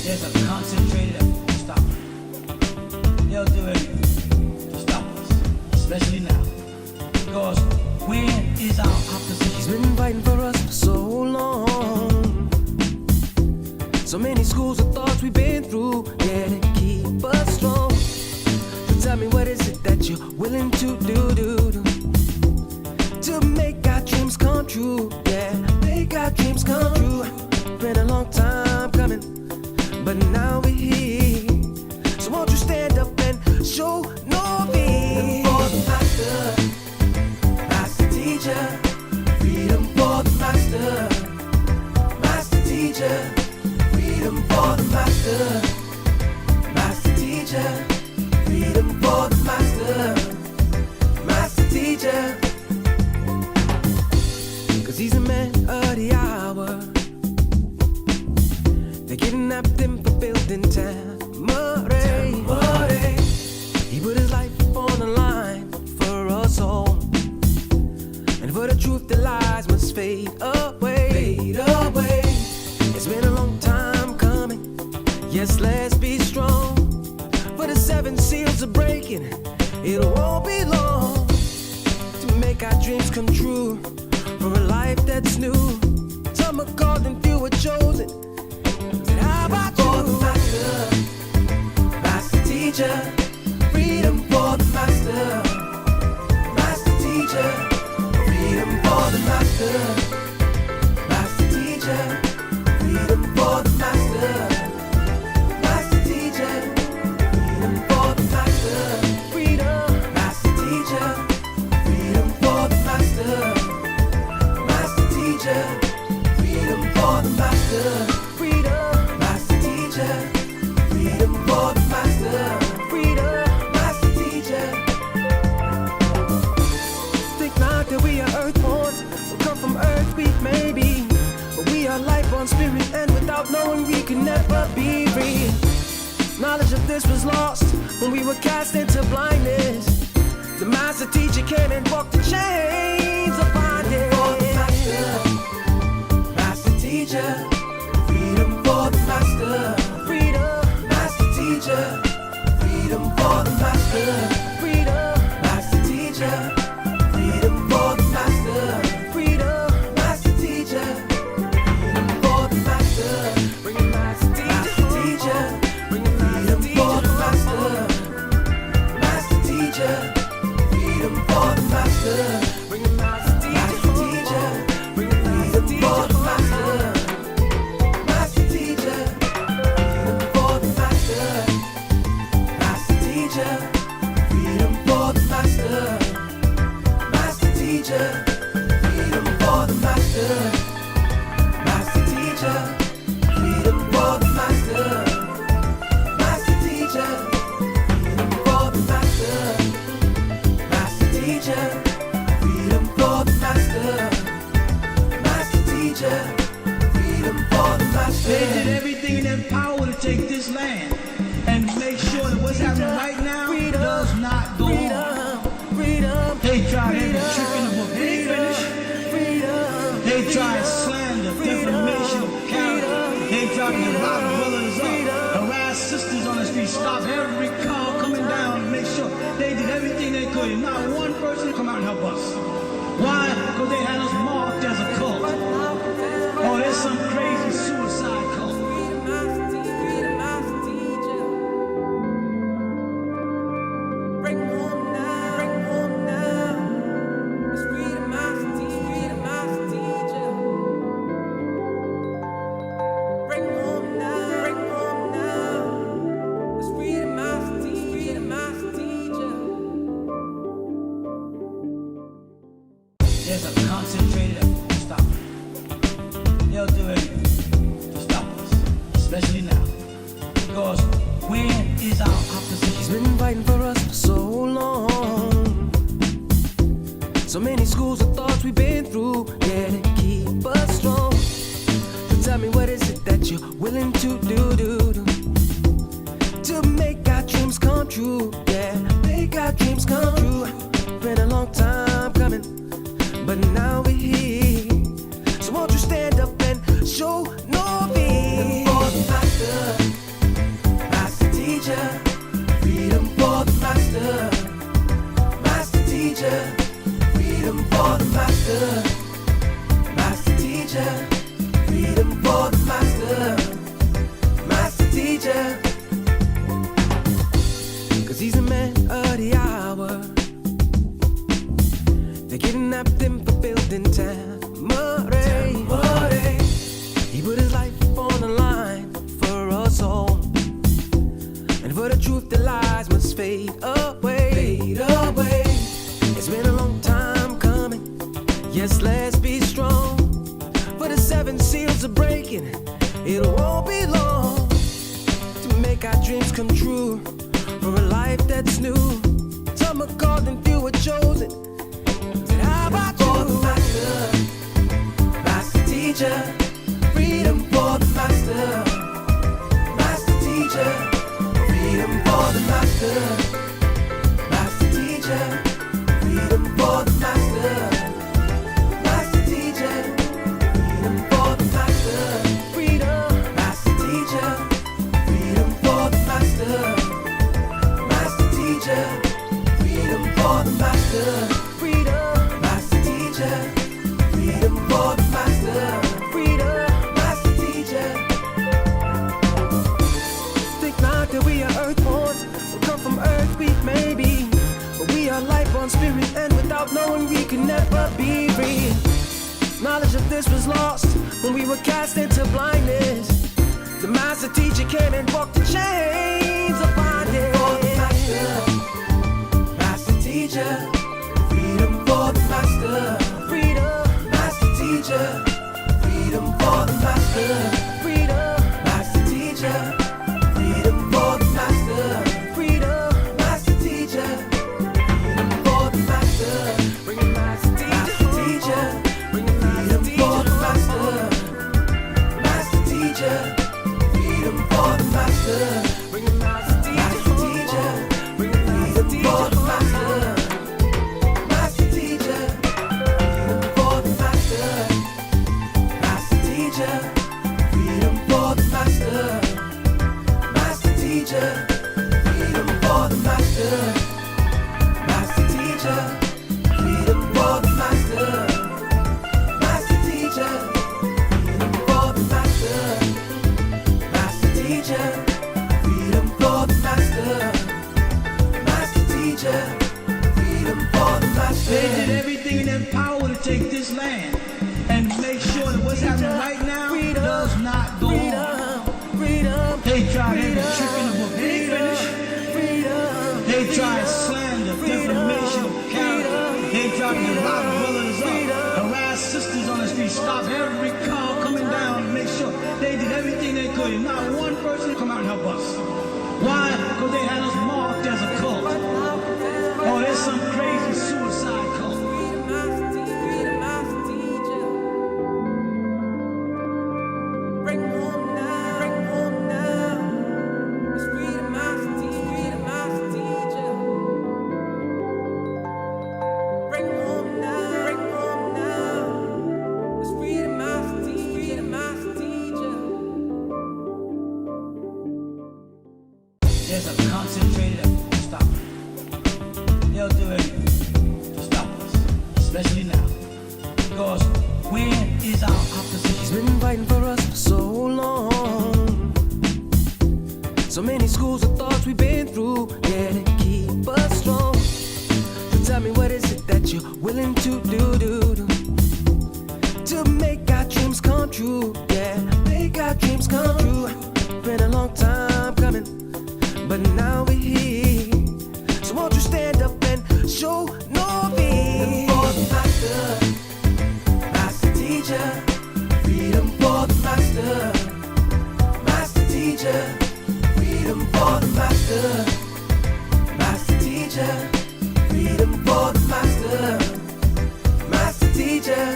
There's a concentrated effort to stop it. They'll do anything to stop us, especially now. Because where is our opposition? He's been fighting for us for so long. So many schools of thoughts we've been through, yeah, to keep us strong. So tell me, what is it that you're willing to do to make our dreams come true? Yeah, make our dreams come true. Been a long time coming, but now we're here. So won't you stand up and show no fear? For the master, master teacher. Freedom for the master, master teacher. Freedom for the master, master teacher. Freedom for the master, master teacher. 'Cause he's a man of the hour. They kidnapped him for building Tamare. He put his life on the line for us all. And for the truth, the lies must fade away. Fade away. It's been a long time coming. Yes, let's be strong. For the 7 seals are breaking. It won't be long to make our dreams come true. For a life that's new. Some are called and few are chosen. And how about you? For the master, master teacher. Freedom for the master, master teacher. Freedom for the master, master teacher. Freedom for the master, master teacher. Freedom for the master, freedom, master teacher. Freedom for the master, master teacher. Freedom for the master, freedom, master teacher. Freedom for the master, freedom, master teacher. Think not that we are earthborn, we come from earth, we may be, but we are life on spirit, and without knowing we can never be free. Knowledge of this was lost when we were cast into blindness. The master teacher came and broke the chains of bondage. For the master, master teacher. Freedom for the master, freedom, master teacher. Freedom for the master, freedom, master teacher. Freedom for the master, freedom, master teacher. Freedom for the master, bring it master teacher. Bring it freedom for the master, master teacher. Freedom for the master, bring it master teacher. Bring it freedom for the master, master teacher. Freedom for the master, master teacher. Freedom for the master, master teacher. Freedom for the master, master teacher. Freedom for the master, master teacher. Freedom for the master, master teacher. Freedom for the master, master teacher. Freedom for the master. They did everything in their power to take this land and make sure that what's happening right now does not go on. They tried every trick in the book. They ain't finished. They tried slander, defamation of character. They tried to rob brothers up, harass sisters on the street, stop every car coming down to make sure they did everything they could. And not one person come out and help us. Why? Because they had us marked as a cult. Oh, there's some crazy suicide cult. There's a concentrated effort to stop it. They'll do anything to stop us, especially now. Because where is our opposition? He's been fighting for us for so long. So many schools of thoughts we've been through, yeah, to keep us strong. So tell me, what is it that you're willing to do to make our dreams come true? Yeah, make our dreams come true. Been a long time coming, but now we're here. So won't you stand up and show no fear? For the master, teacher, freedom for the master. Master teacher, freedom for the master. Master teacher, 'cause he's a man of the hour. They kidnapped him for building Tamare. He put his life on the line for us all, and for the truth the lies must fade away. Fade away. It's been a long time coming. Yes, let's be strong. For the 7 seals are breaking. It won't be long to make our dreams come true. For a life that's new. Some are called and few are chosen. Said, how about you? For the master, master teacher, freedom for the master, master teacher, freedom for the master, master teacher, freedom for the master, master teacher, freedom for the master, freedom, master teacher, freedom for the master. Master teacher, freedom for the master. Freedom, master teacher, freedom for the master. Freedom, master teacher. Think not that we are earthborn, we come from earth, we may be, but we are life on spirit, and without knowing we can never be free. Knowledge of this was lost when we were cast into blindness. The master teacher came and broke the chains of bondage. Master teacher, freedom for the master. Freedom, master teacher, freedom for the master. Freedom, master teacher, freedom for the master. Freedom, master teacher, freedom for the master. Bring it, master teacher, bring it, freedom for the master. Master teacher, freedom for the master. Bring it, master teacher, bring it, freedom for the master. Master teacher, freedom for the master. Master teacher, freedom for the master. Master teacher, freedom for the master. Master teacher, freedom for the master. Master teacher, freedom for the master. Master teacher, freedom for the master. Master teacher, freedom for the master. They did everything in their power to take this land and make sure that what's happening right now does not go on. They tried every trick in the book. They ain't finished. They tried slander, defamation of character. They tried to lock brothers up, harass sisters on the street, stop every car coming down to make sure they did everything they could. And not one person come out and help us. Why? Because they had us marked as a cult. Oh, there's some crazy suicide cult. There's a concentrated effort to stop it. They'll do anything to stop us, especially now. Because where is our opposition? He's been fighting for us for so long. So many schools of thoughts we've been through, yeah, to keep us strong. So tell me, what is it that you're willing to do to make our dreams come true? Yeah, make our dreams come true. Been a long time coming, but now we're here. So won't you stand up and show no fear? For the master, master teacher, freedom for the master. Master teacher, freedom for the master. Master teacher, freedom for the master. Master teacher,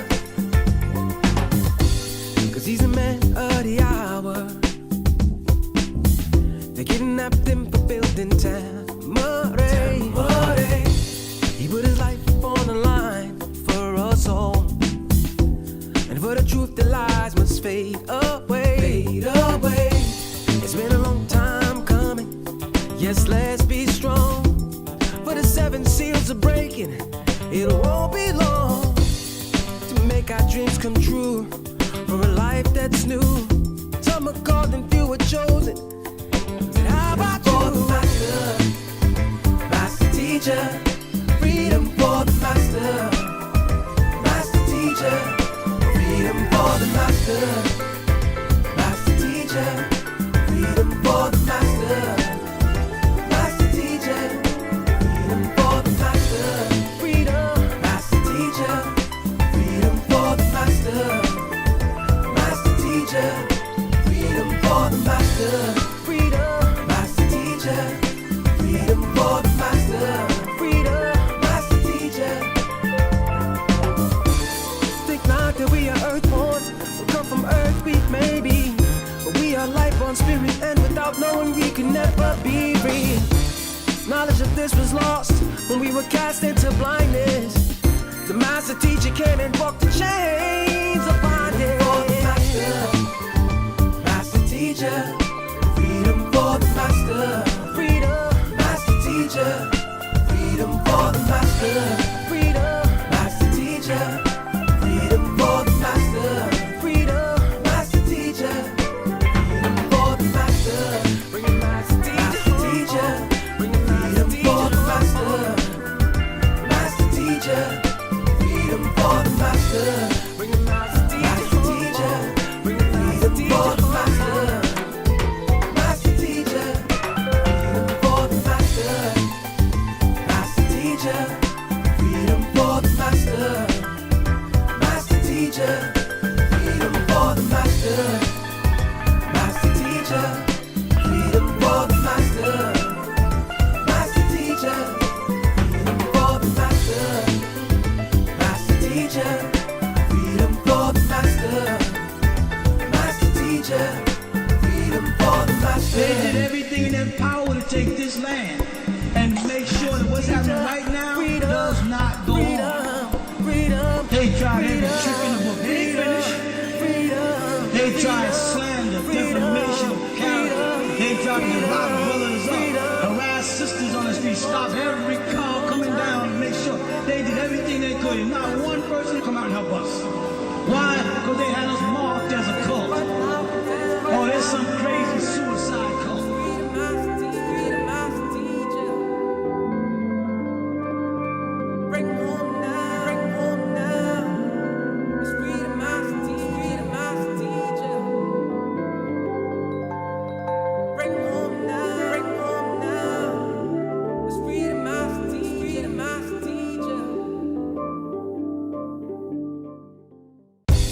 'cause he's a man of the hour. They kidnapped him for building Tamare. He put his life on the line for us all, and for the truth the lies must fade away. It's been a long time coming. Yes, it won't be long to make our dreams come true. For a life that's new. Some are called and few are chosen. Said, how about you? For the master, master teacher. Freedom for the master, master teacher. Freedom for the master, master teacher. Freedom for the master, master teacher. Freedom for the master, freedom, master teacher. Freedom for the master, master teacher. Freedom for the master, freedom, master teacher. Freedom for the master, freedom, master teacher. Think not that we are earthborn, we come from earth, we may be, but we are life on spirit, and without knowing we can never be free. Knowledge of this was lost when we were cast into blindness. The master teacher came and broke the chains of bondage. For the master, master teacher. Freedom for the master, freedom, master teacher. Freedom for the master, freedom, master teacher. Freedom for the master, freedom, master teacher. Freedom for the master, bring it master teacher, bring it freedom for the master, master teacher. Freedom for the master, bring it master teacher, bring it freedom for the master, master teacher. Freedom for the master, master teacher. Freedom for the master, master teacher. Freedom for the master, master teacher. Freedom for the master, master teacher. Freedom for the master, master teacher. Freedom for the master, master teacher. Freedom for the master. They did everything in their power to take this land and make sure that what's happening right now does not go on. They tried every trick in the book. They ain't finished. They tried slander, defamation of character. They tried to rob brothers up, harass sisters on the street, stop every car coming down, make sure they did everything they could. And not one person come out and help us. Why? Because they had us marked as a cult. Oh, there's some crazy suicide cult.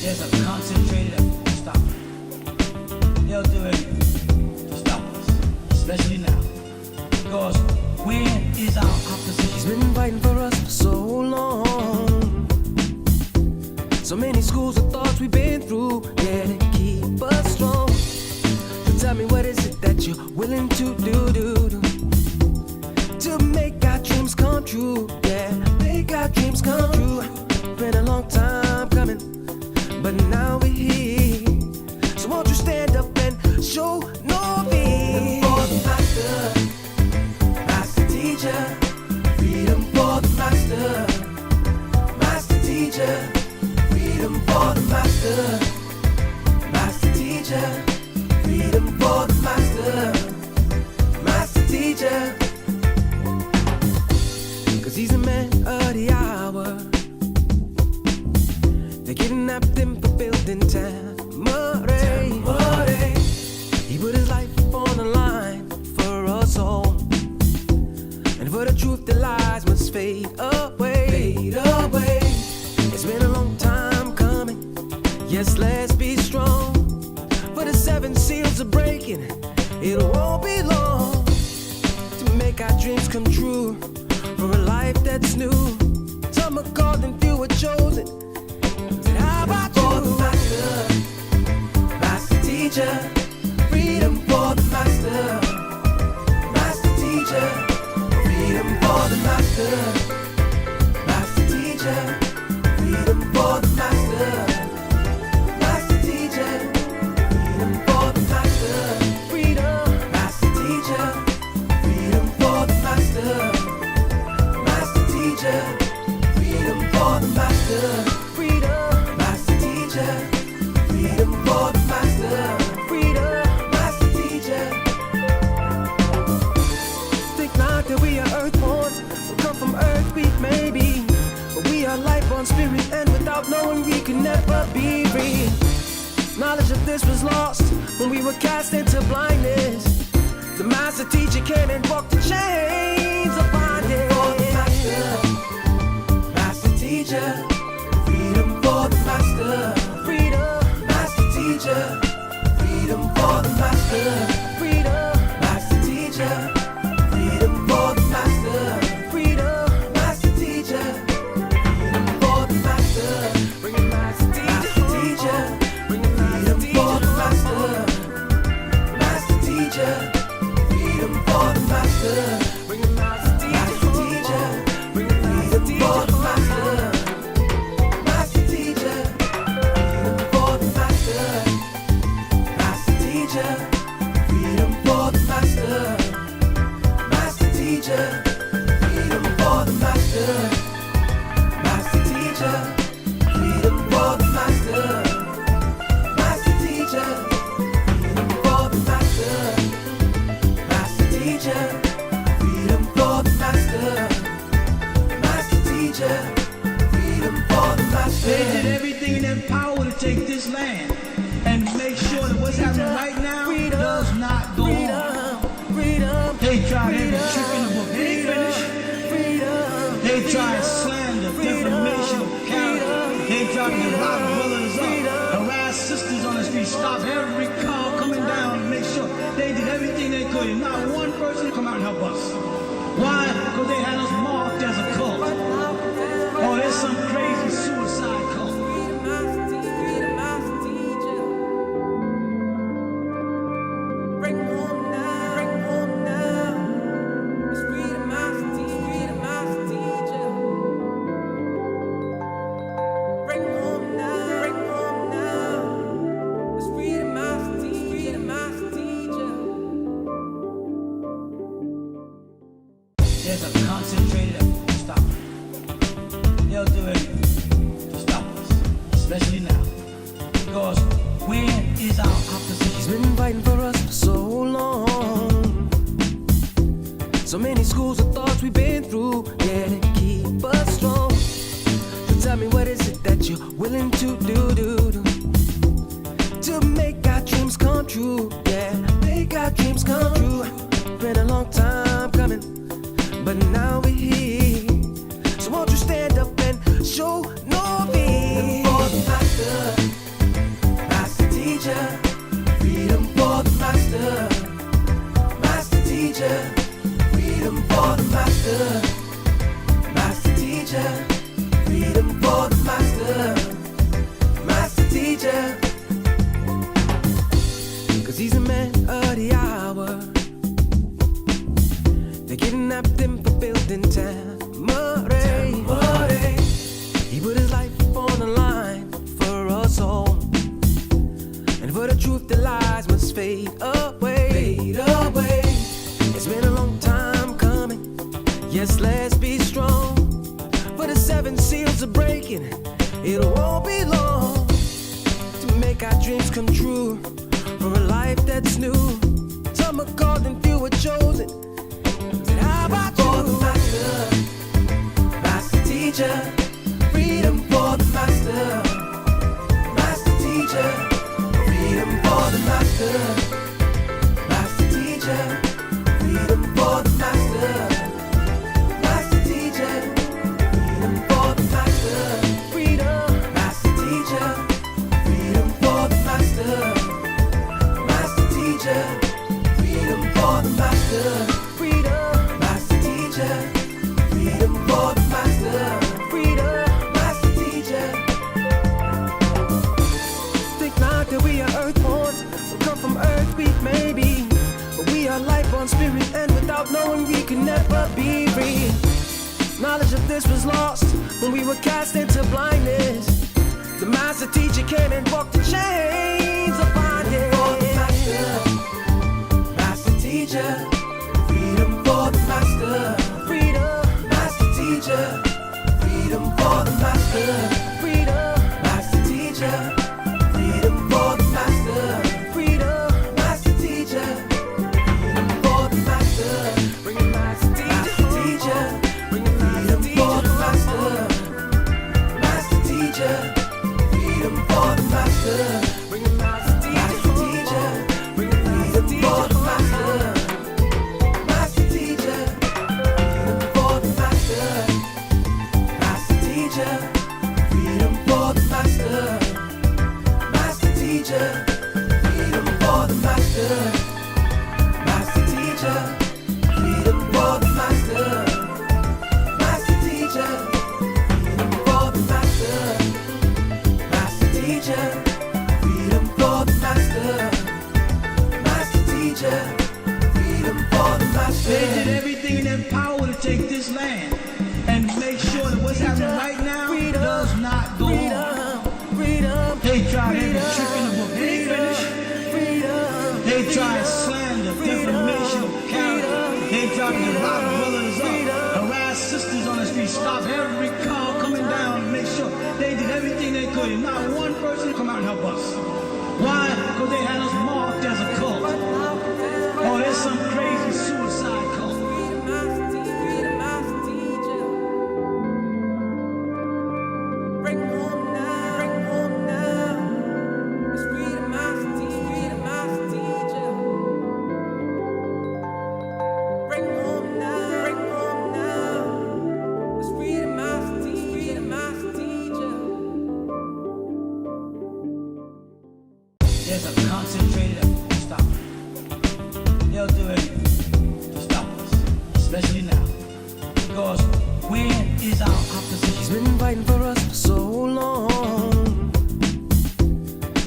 There's a concentrated effort to stop it. They'll do anything to stop us, especially now. Because where is our opposition? He's been fighting for us for so long. So many schools of thoughts we've been through, yeah, to keep us strong. So tell me, what is it that you're willing to do to make our dreams come true? Yeah, make our dreams come true. Been a long time coming, but now we're here. So won't you stand up and show no fear? For the master, master teacher. Freedom for the master, master teacher. Freedom for the master, master teacher. Freedom for the master, master teacher. 'Cause he's a man of the hour. They kidnapped him for building Tamare. He put his life on the line for us all, and for the truth the lies must fade away. It's been a long time coming. Yes, let's be strong. For the 7 seals are breaking, it won't be long to make our dreams come true. For a life that's new. Some are called and few are chosen. How about you? For the master, master teacher. Freedom for the master, master teacher. Freedom for the master, master teacher. Freedom for the master, master teacher. Freedom for the master, freedom, master teacher. Freedom for the master, master teacher. master. Freedom, master teacher. Freedom for the master. Freedom, master teacher. Think not that we are earthborn, we come from earth, we may be, but we are life-born spirit, and without knowing we can never be free. Knowledge of this was lost when we were cast into blindness. The master teacher came and broke the chains of bondage. For the master, master teacher. Freedom for the master. Freedom, master teacher. Freedom for the master. Freedom, master teacher. Freedom for the master. Freedom, master teacher. Freedom for the master. Bring it, master teacher. Bring it, freedom for the master. Master teacher. Freedom for the master. Bring it, master teacher. Bring it, freedom for the master. Master teacher. Freedom for the master. Master teacher. Freedom for the master. Master teacher. Freedom for the master. Master teacher. Freedom for the master. Master teacher. Freedom for the master. Master teacher. Freedom for the master. Master teacher. Freedom for the master. They did everything in their power to take this land and make sure that what's happening right now does not go on. They tried every trick in the book. They ain't finished. They tried slander, defamation of character. They tried to rob brothers up, harass sisters on the street, stop every car coming down and make sure they did everything they could. And not one person come out and help us. Why? Because they had us marked as a cult. Oh, there's some crazy suicide cult. There's a concentrated effort to stop it. They'll do anything to stop us, especially now. Because where is our opposition? He's been fighting for us for so long. So many schools of thoughts we've been through, yeah, to keep us strong. So tell me, what is it that you're willing to do to make our dreams come true? Yeah, make our dreams come true. Been a long time coming, but now we're here. So won't you stand up and show no fear? For the master, master teacher. Freedom for the master, master teacher. Freedom for the master, master teacher. Freedom for the master, master teacher. 'Cause he's a man of the hour. They kidnapped him for building Tamare. He put his life on the line for us all. And for the truth, the lies must fade away. Fade away. It's been a long time coming. Yes, let's be strong. For the 7 seals are breaking. It won't be long to make our dreams come true. For a life that's new. Some are called and few are chosen. How about you? For the master, master teacher. Freedom for the master, master teacher. Freedom for the master, master teacher. Freedom for the master, master teacher. Freedom for the master, freedom, master teacher. Freedom for the master, master teacher. Freedom for the master. Freedom for the master, freedom, master teacher. Think not that we are earthborn, we come from earth, we may be, but we are life-born spirit, and without knowing we can never be free. Knowledge of this was lost when we were cast into blindness. The master teacher came and broke the chains of bondage. For the master, master teacher. Freedom for the master, freedom, master teacher. Freedom for the master. freedom for the master. Master teacher, freedom for the master. Master teacher, freedom for the master. Master teacher, freedom for the master. Master teacher, freedom for the master. Master teacher, freedom for the master. They did everything in their power to take this land and make sure that what's happening right now does not go on. They tried every trick in the book. They ain't finished. They tried slander, defamation of character. They tried to rob brothers up, harass sisters on the street, stop every car coming down and make sure they did everything they could. And not one person come out and help us. Why? Because they had us marked as a cult. Oh, there's some crazy suicide cult. There's a concentrated effort to stop it. They'll do anything to stop us, especially now. Because where is our opposition? He's been fighting for us for so long.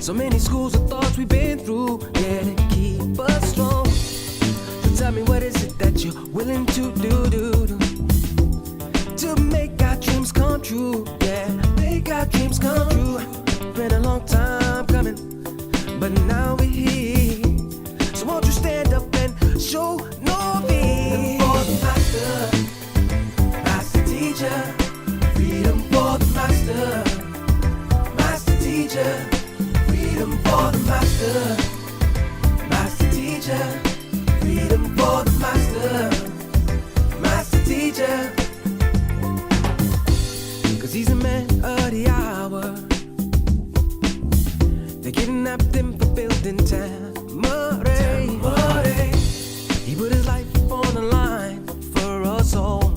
So many schools of thoughts we've been through, yeah, to keep us strong. So tell me, what is it that you're willing to do to make our dreams come true? Yeah, make our dreams come true. Been a long time coming, but now we're here. So won't you stand up and show no fear? For the master, master teacher, freedom for the master. Master teacher, freedom for the master. Master teacher, freedom for the master. Master teacher, 'cause he's a man of the hour. They kidnapped him for building Tamare. He put his life on the line for us all.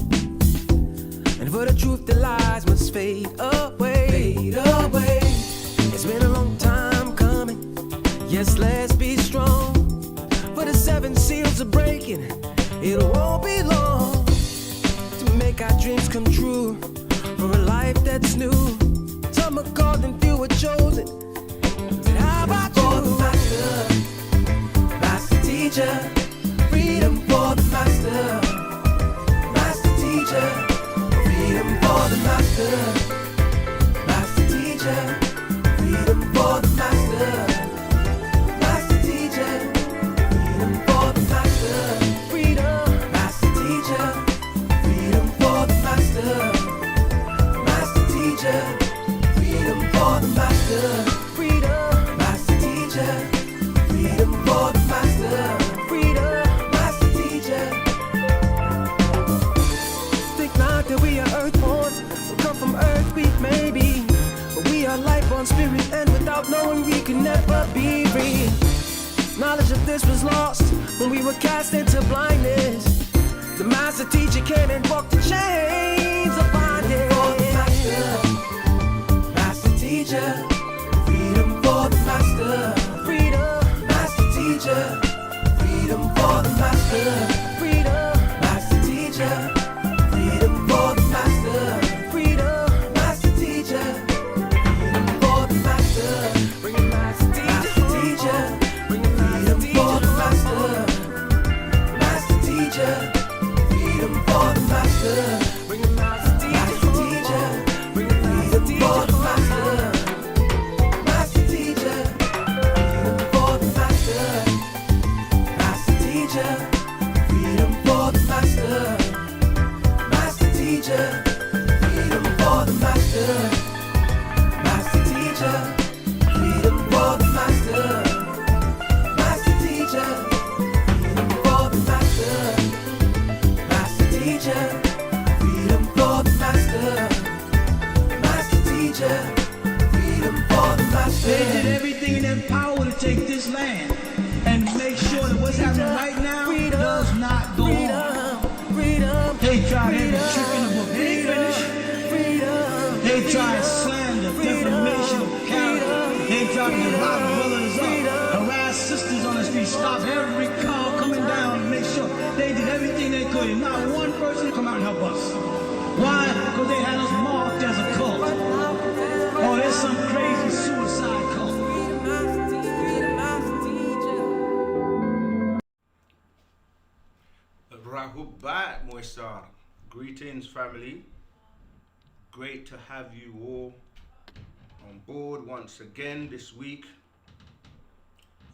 And for the truth, the lies must fade away. Fade away. It's been a long time coming. Yes, let's be strong. For the 7 seals are breaking. It won't be long to make our dreams come true. For a life that's new. Some are called and few are chosen. How about for the master, master teacher, freedom for the master, master teacher, freedom for the master, master teacher, freedom for the master, master teacher, freedom for the master, freedom, master teacher, freedom for the master, master teacher, freedom for the master. Freedom for the master. Freedom, master teacher. Think not that we are earthborn, we come from earth, we may be, but we are life on spirit, and without knowing we can never be free. Knowledge of this was lost when we were cast into blindness. The master teacher came and broke the chains of bondage. For the master, master teacher, freedom for the master. Freedom for the master. Freedom, master teacher. Freedom for the master. Freedom, master teacher. Freedom for the master. Bring it, master teacher. Bring it, freedom for the master. Master teacher. Freedom for the master. Bring it, master teacher. Bring it, freedom for the master. Master teacher. Freedom for the master. Freedom for the master. Master teacher, freedom for the master. Master teacher, freedom for the master. Master teacher, freedom for the master. Master teacher, freedom for the master. Master teacher, freedom for the master. They did everything in their power to take this land and make sure that what's happening right now does not go on. They tried every trick in the book. They ain't finished. They They try slander, defamation of character. They try to lock brothers up, harass sisters on the street, stop every car coming down, and make sure they did everything they could. And not one person come out and help us. Why? Because they had us marked as a cult. Oh, there's some crazy suicide cult. Rahubat Moisar. Greetings, family. Great to have you all on board once again this week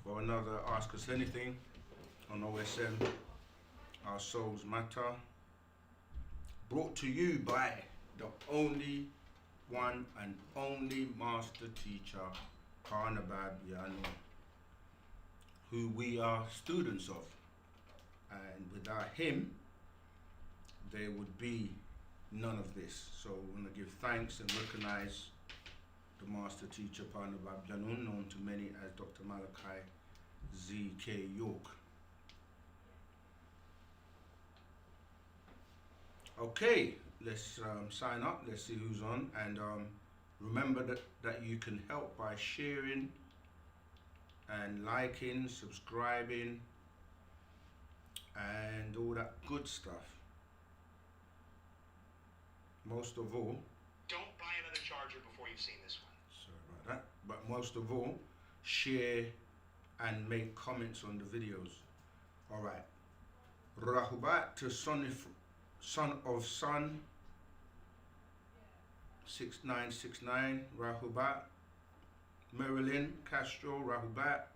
for another Ask Us Anything on OSM Our Souls Matter. Brought to you by the only one and only master teacher, Parnabab Yanu, who we are students of. And without him, there would be none of this. So we want to give thanks and recognize the master teacher, Parnabab Yanu, known to many as Dr. Malachi Z.K. York. Okay, let's sign up. Let's see who's on. And remember that you can help by sharing and liking, subscribing, and all that good stuff. Most of all, don't buy another charger before you've seen this one. Sorry about that. But most of all, share and make comments on the videos. All right. Rahubat to son of Sun 6969 Rahubat. Marilyn Castro Rahubat.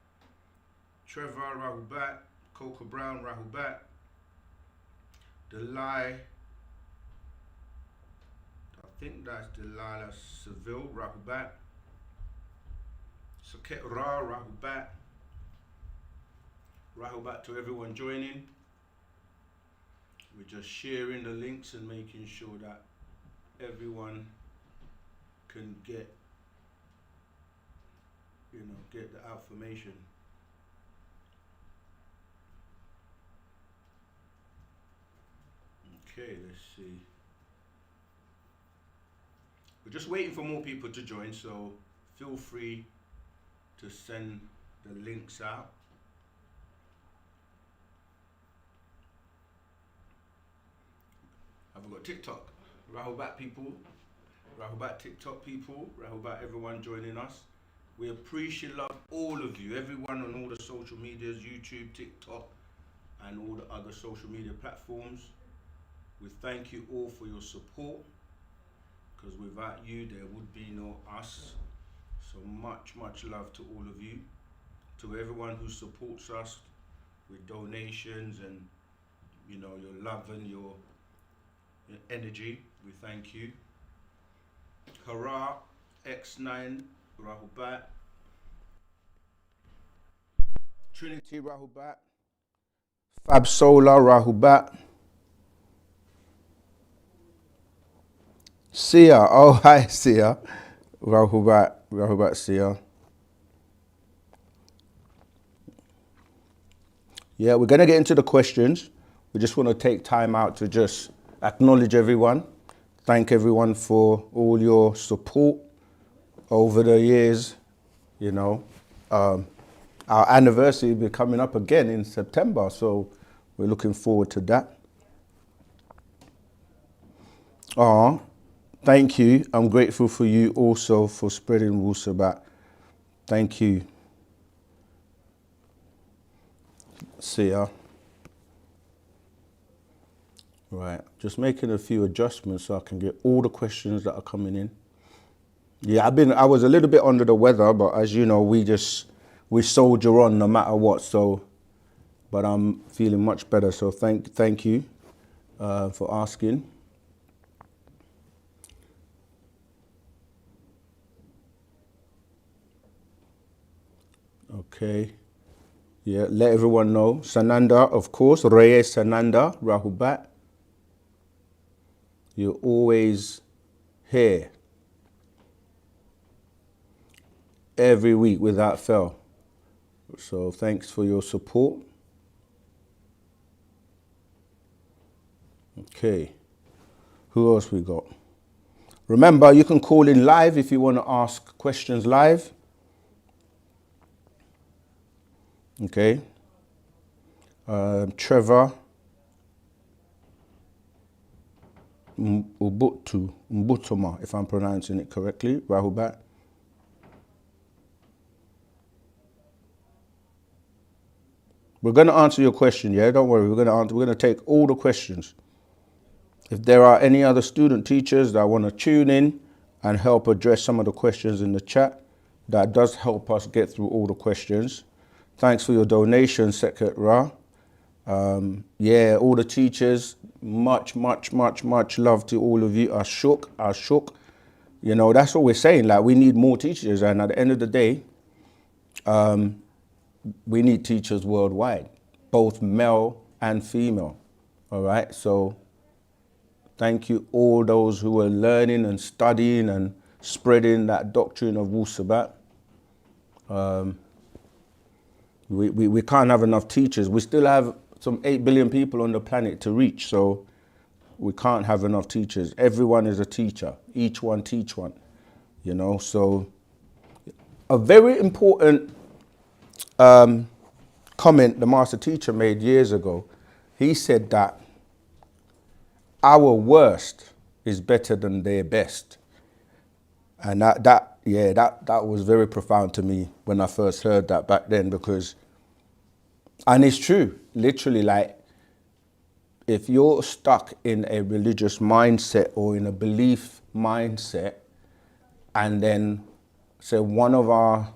Trevor Rahubat. Coca Brown Rahubat. Delai, I think that's Delilah Seville Rahubat. Saket Ra Rahubat. Rahubat to everyone joining. We're just sharing the links and making sure that everyone can get the information. Okay, let's see. We're just waiting for more people to join, so feel free to send the links out. Have we got TikTok? Rahubat people, Rahubat TikTok people, Rahubat everyone joining us. We appreciate love all of you, everyone on all the social medias, YouTube, TikTok, and all the other social media platforms. We thank you all for your support, because without you there would be no us. So much love to all of you, to everyone who supports us with donations and your love and your energy. We thank you. Hurrah X9 Rahubat, Trinity Rahubat, Fab Solar Rahubat, Sia, oh hi Sia, Rahubat Sia. Yeah, we're gonna get into the questions. We just want to take time out to just acknowledge everyone, thank everyone for all your support over the years. Our anniversary will be coming up again in September, so we're looking forward to that. Thank you. I'm grateful for you also for spreading Wu-Sabat. Thank you. See ya. Right, just making a few adjustments so I can get all the questions that are coming in. Yeah, I was a little bit under the weather, but as you know, we soldier on no matter what. So, but I'm feeling much better. So thank you for asking. Okay. Yeah, let everyone know. Sananda, of course. Reyes Sananda, Rahubat. You're always here. Every week without fail. So thanks for your support. Okay. Who else we got? Remember, you can call in live if you want to ask questions live. Okay. Trevor Mbutuma, if I'm pronouncing it correctly. Rahubat. We're going to answer your question, yeah? Don't worry. We're going to take all the questions. If there are any other student teachers that want to tune in and help address some of the questions in the chat, that does help us get through all the questions. Thanks for your donation, Sekhet Ra. Yeah, all the teachers, much love to all of you. Ashok. You know, that's what we're saying. Like, we need more teachers. And at the end of the day, we need teachers worldwide, both male and female. All right. So thank you all those who are learning and studying and spreading that doctrine of Wu-Sabat. We can't have enough teachers. We still have some 8 billion people on the planet to reach, so we can't have enough teachers. Everyone is a teacher. Each one teach one, you know. So a very important comment the master teacher made years ago. He said that our worst is better than their best. And that was very profound to me when I first heard that back then, because, and it's true, literally, like, if you're stuck in a religious mindset or in a belief mindset, and then say one of our,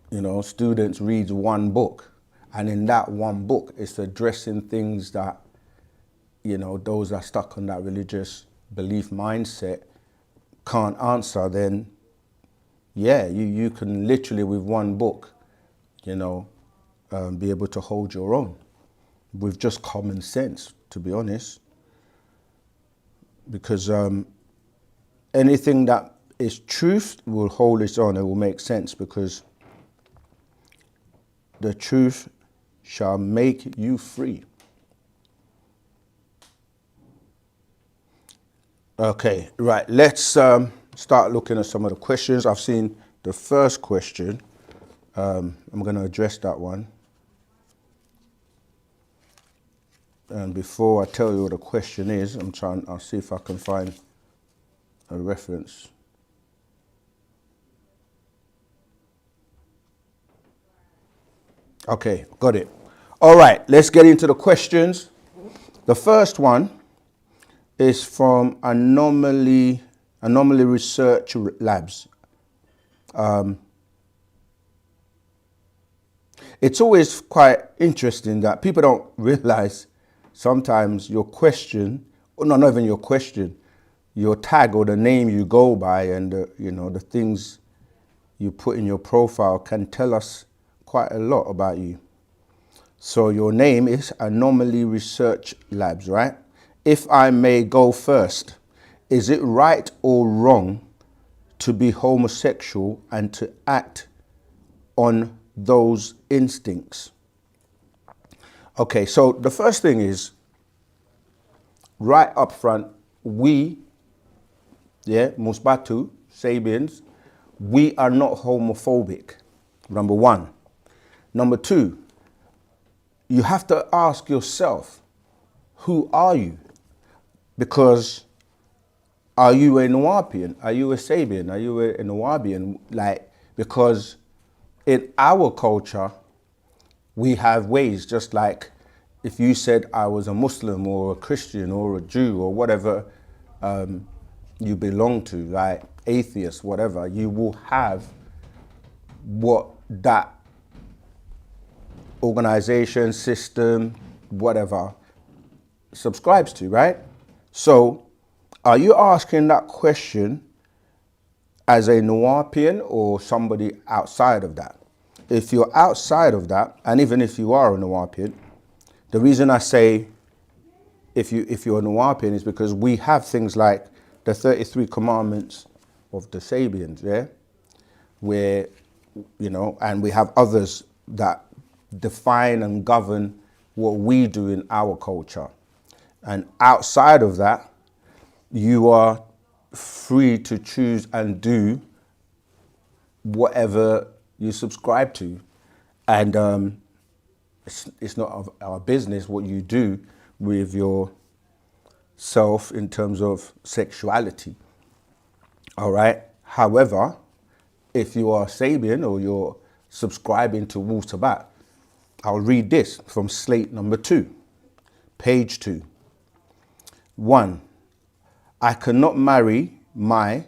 you know, students reads one book, and in that one book it's addressing things that, you know, those that are stuck on that religious belief mindset can't answer, then yeah, you can literally with one book, you know, be able to hold your own with just common sense, to be honest. Because anything that is truth will hold its own, it will make sense, because the truth shall make you free. Okay, right, let's start looking at some of the questions. I've seen the first question. I'm going to address that one. And before I tell you what the question is, I'll see if I can find a reference. Okay, got it. All right, let's get into the questions. The first one is from Anomaly Research Labs. It's always quite interesting that people don't realize sometimes your question, or not even your question, your tag or the name you go by, and you know, the things you put in your profile can tell us quite a lot about you. So your name is Anomaly Research Labs, right? If I may go first, is it right or wrong to be homosexual and to act on those instincts? Okay, so the first thing is, right up front, we, Musbatu, Sabians, we are not homophobic, number one. Number two, you have to ask yourself, who are you? Because are you a Nuwapian? Are you a Sabian? Are you a Nuwabian? Like, because in our culture, we have ways, just like if you said I was a Muslim or a Christian or a Jew or whatever you belong to, like atheist, whatever, you will have what that organization, system, whatever, subscribes to, right? So are you asking that question as a Nuwapian or somebody outside of that? If you're outside of that, and even if you are a Nuwapian, the reason I say if you're a Nuwapian is because we have things like the 33 commandments of the Sabians, yeah? Where, you know, and we have others that define and govern what we do in our culture. And outside of that, you are free to choose and do whatever you subscribe to. And it's not of our business what you do with your self in terms of sexuality. All right. However, if you are Sabian or you're subscribing to Wu-Sabat, I'll read this from slate number 2, page 2. 1. I cannot marry my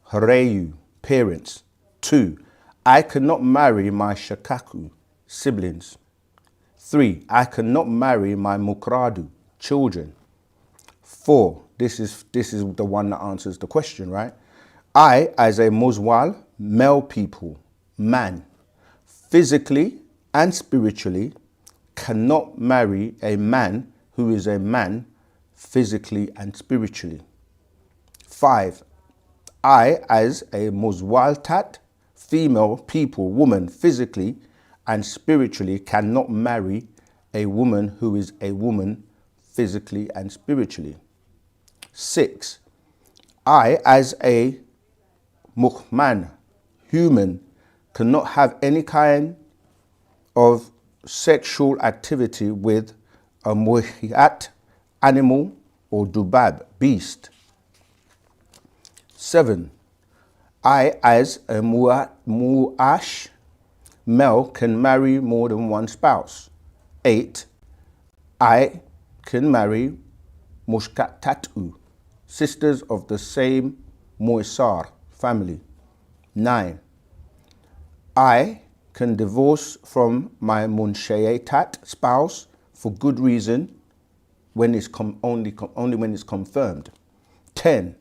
Hareyu parents. 2. I cannot marry my Shakaku siblings. 3. I cannot marry my Mukradu children. 4. This is the one that answers the question, right? I, as a Muswal, male people, man, physically and spiritually, cannot marry a man who is a man, physically and spiritually. 5. I, as a Muswaltat, female people, woman, physically and spiritually, cannot marry a woman who is a woman, physically and spiritually. 6. I, as a Muhman, human, cannot have any kind of sexual activity with a Muhiat, animal, or Dubab, beast. 7. I, as a Mu'ash, male, can marry more than one spouse. 8. I can marry Mushkatatu, sisters of the same Moisar family. 9. I can divorce from my Munshayatat spouse for good reason when it's only when it's confirmed. 10.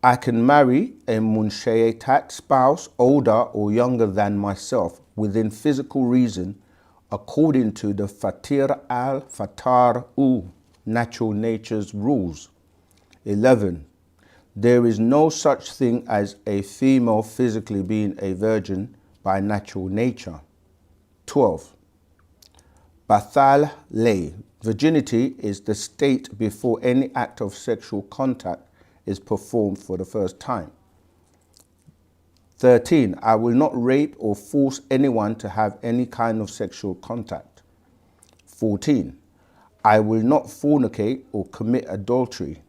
I can marry a Munshayatat spouse older or younger than myself within physical reason according to the Fatir al-Fatar-u, natural nature's rules. 11. There is no such thing as a female physically being a virgin by natural nature. 12. Bathal lay. Virginity is the state before any act of sexual contact is performed for the first time. 13. I will not rape or force anyone to have any kind of sexual contact. 14. I will not fornicate or commit adultery.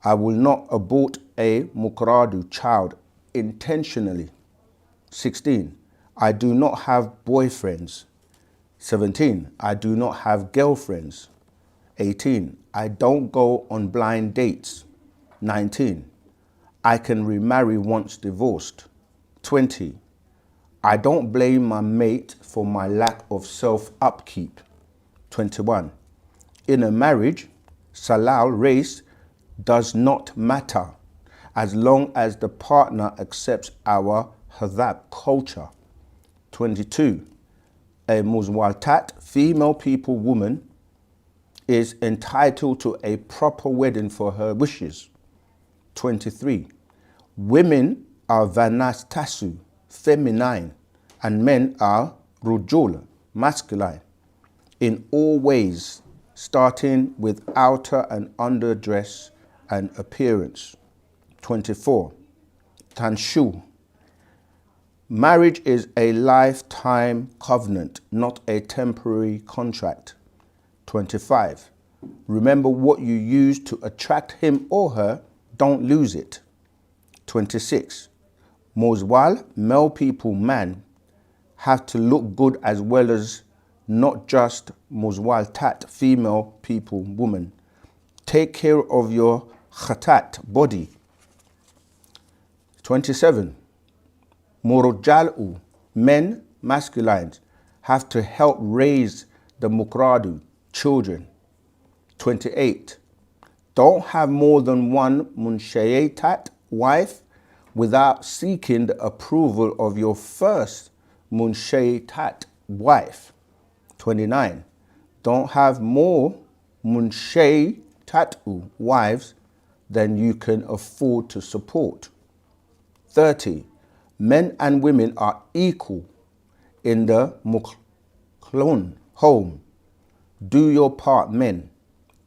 I will not abort a Mukradu child intentionally. 16. I do not have boyfriends. 17. I do not have girlfriends. 18. I don't go on blind dates. 19. I can remarry once divorced. 20. I don't blame my mate for my lack of self-upkeep. 21. In a marriage, Salal race does not matter as long as the partner accepts our Hadab culture. 22. A Muswaltat, female people woman, is entitled to a proper wedding for her wishes. 23. Women are Vanastasu, feminine, and men are Rujul, masculine, in all ways, starting with outer and underdress and appearance. 24. Tanshu. Marriage is a lifetime covenant, not a temporary contract. 25. Remember what you use to attract him or her, don't lose it. 26. Moswal, male people, man, have to look good as well as not just Moswal tat, female people, woman. Take care of your khatat, body. 27. Morojal'u, men, masculines, have to help raise the mukradu, children. 28. Don't have more than one munshayatat, wife, without seeking the approval of your first munshayatat, wife. 29. Don't have more munshaytatu, wives, than you can afford to support. 30. Men and women are equal in the muklun, home. Do your part, men.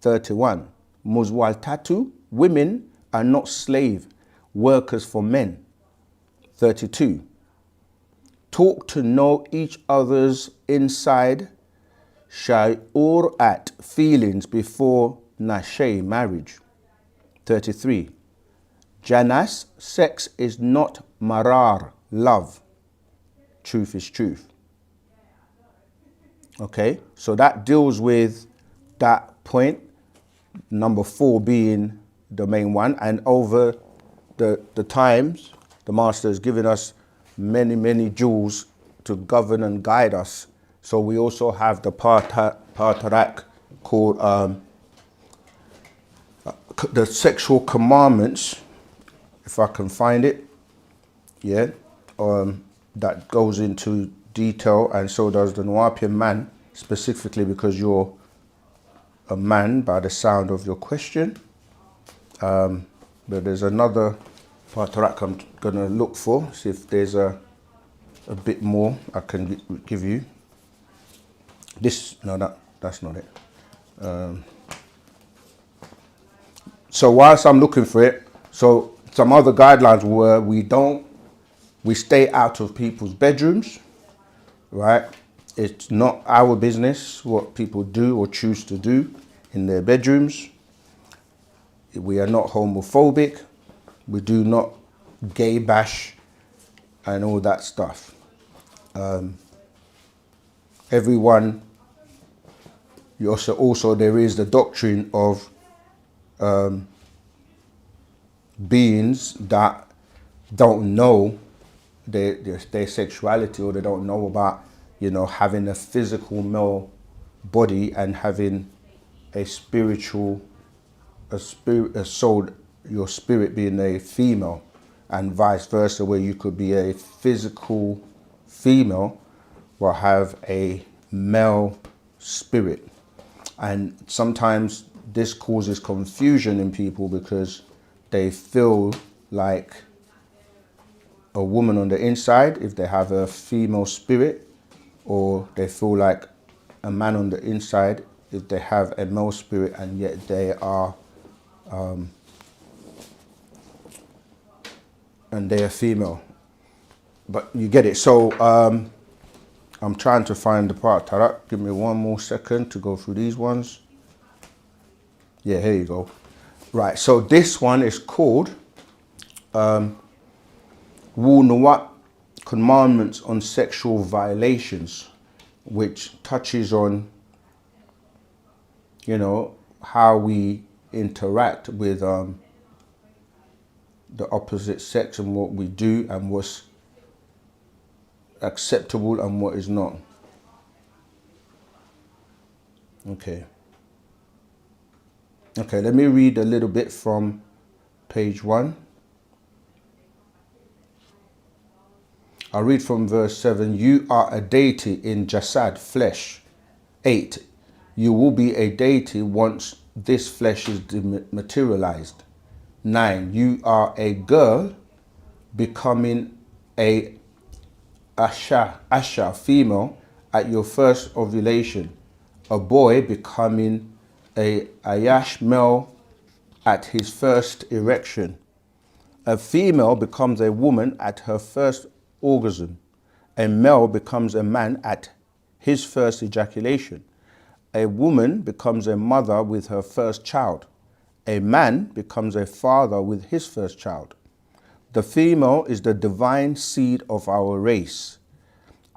31. Muzwaltatu, women, are not slave workers for men. 32. Talk to know each other's inside sha'ur at feelings before nashe marriage. 33. Janas, sex is not marar, love. Truth is truth. Okay, so that deals with that point, number 4 being the main one. And over the times, the Master has given us many jewels to govern and guide us. So we also have the Patarak called the sexual commandments, if I can find it, yeah, that goes into detail, and so does the Nuwapian man, specifically because you're a man by the sound of your question. But there's another Patarak I'm gonna look for, see if there's a bit more I can give you. This, no, that's not it. So whilst I'm looking for it, so some other guidelines were we stay out of people's bedrooms, right? It's not our business what people do or choose to do in their bedrooms. We are not homophobic. We do not gay bash and all that stuff. Everyone, also there is the doctrine of beings that don't know their sexuality, or they don't know about, you know, having a physical male body and having a spiritual, a soul, your spirit being a female, and vice versa, where you could be a physical female but have a male spirit. And sometimes this causes confusion in people because they feel like a woman on the inside if they have a female spirit, or they feel like a man on the inside if they have a male spirit, and yet they are and they are female. But you get it. So I'm trying to find the part. Tarak, give me one more second to go through these ones. Yeah, here you go. Right, so this one is called wu-nuwapu, commandments on sexual violations, which touches on, you know, how we interact with the opposite sex, and what we do, and what's acceptable and what is not. Okay, let me read a little bit from page 1. I'll read from verse 7. You are a deity in jasad, flesh. 8. You will be a deity once this flesh is dematerialized. 9. You are a girl becoming a asha, female, at your first ovulation. A boy becoming a ayash, male, at his first erection. A female becomes a woman at her first orgasm. A male becomes a man at his first ejaculation. A woman becomes a mother with her first child. A man becomes a father with his first child. The female is the divine seed of our race,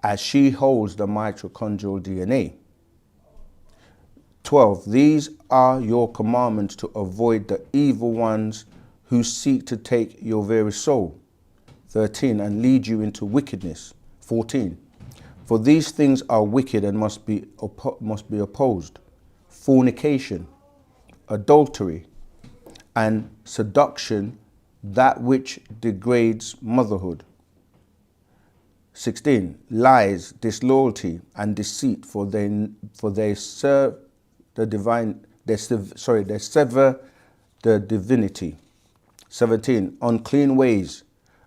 as she holds the mitochondrial DNA. 12. These are your commandments to avoid the evil ones who seek to take your very soul. 13. And lead you into wickedness. 14. For these things are wicked and must be opposed. Fornication, adultery, and seduction, that which degrades motherhood. 16. Lies, disloyalty, and deceit, for they serve the divine. They sever the divinity. 17. Unclean ways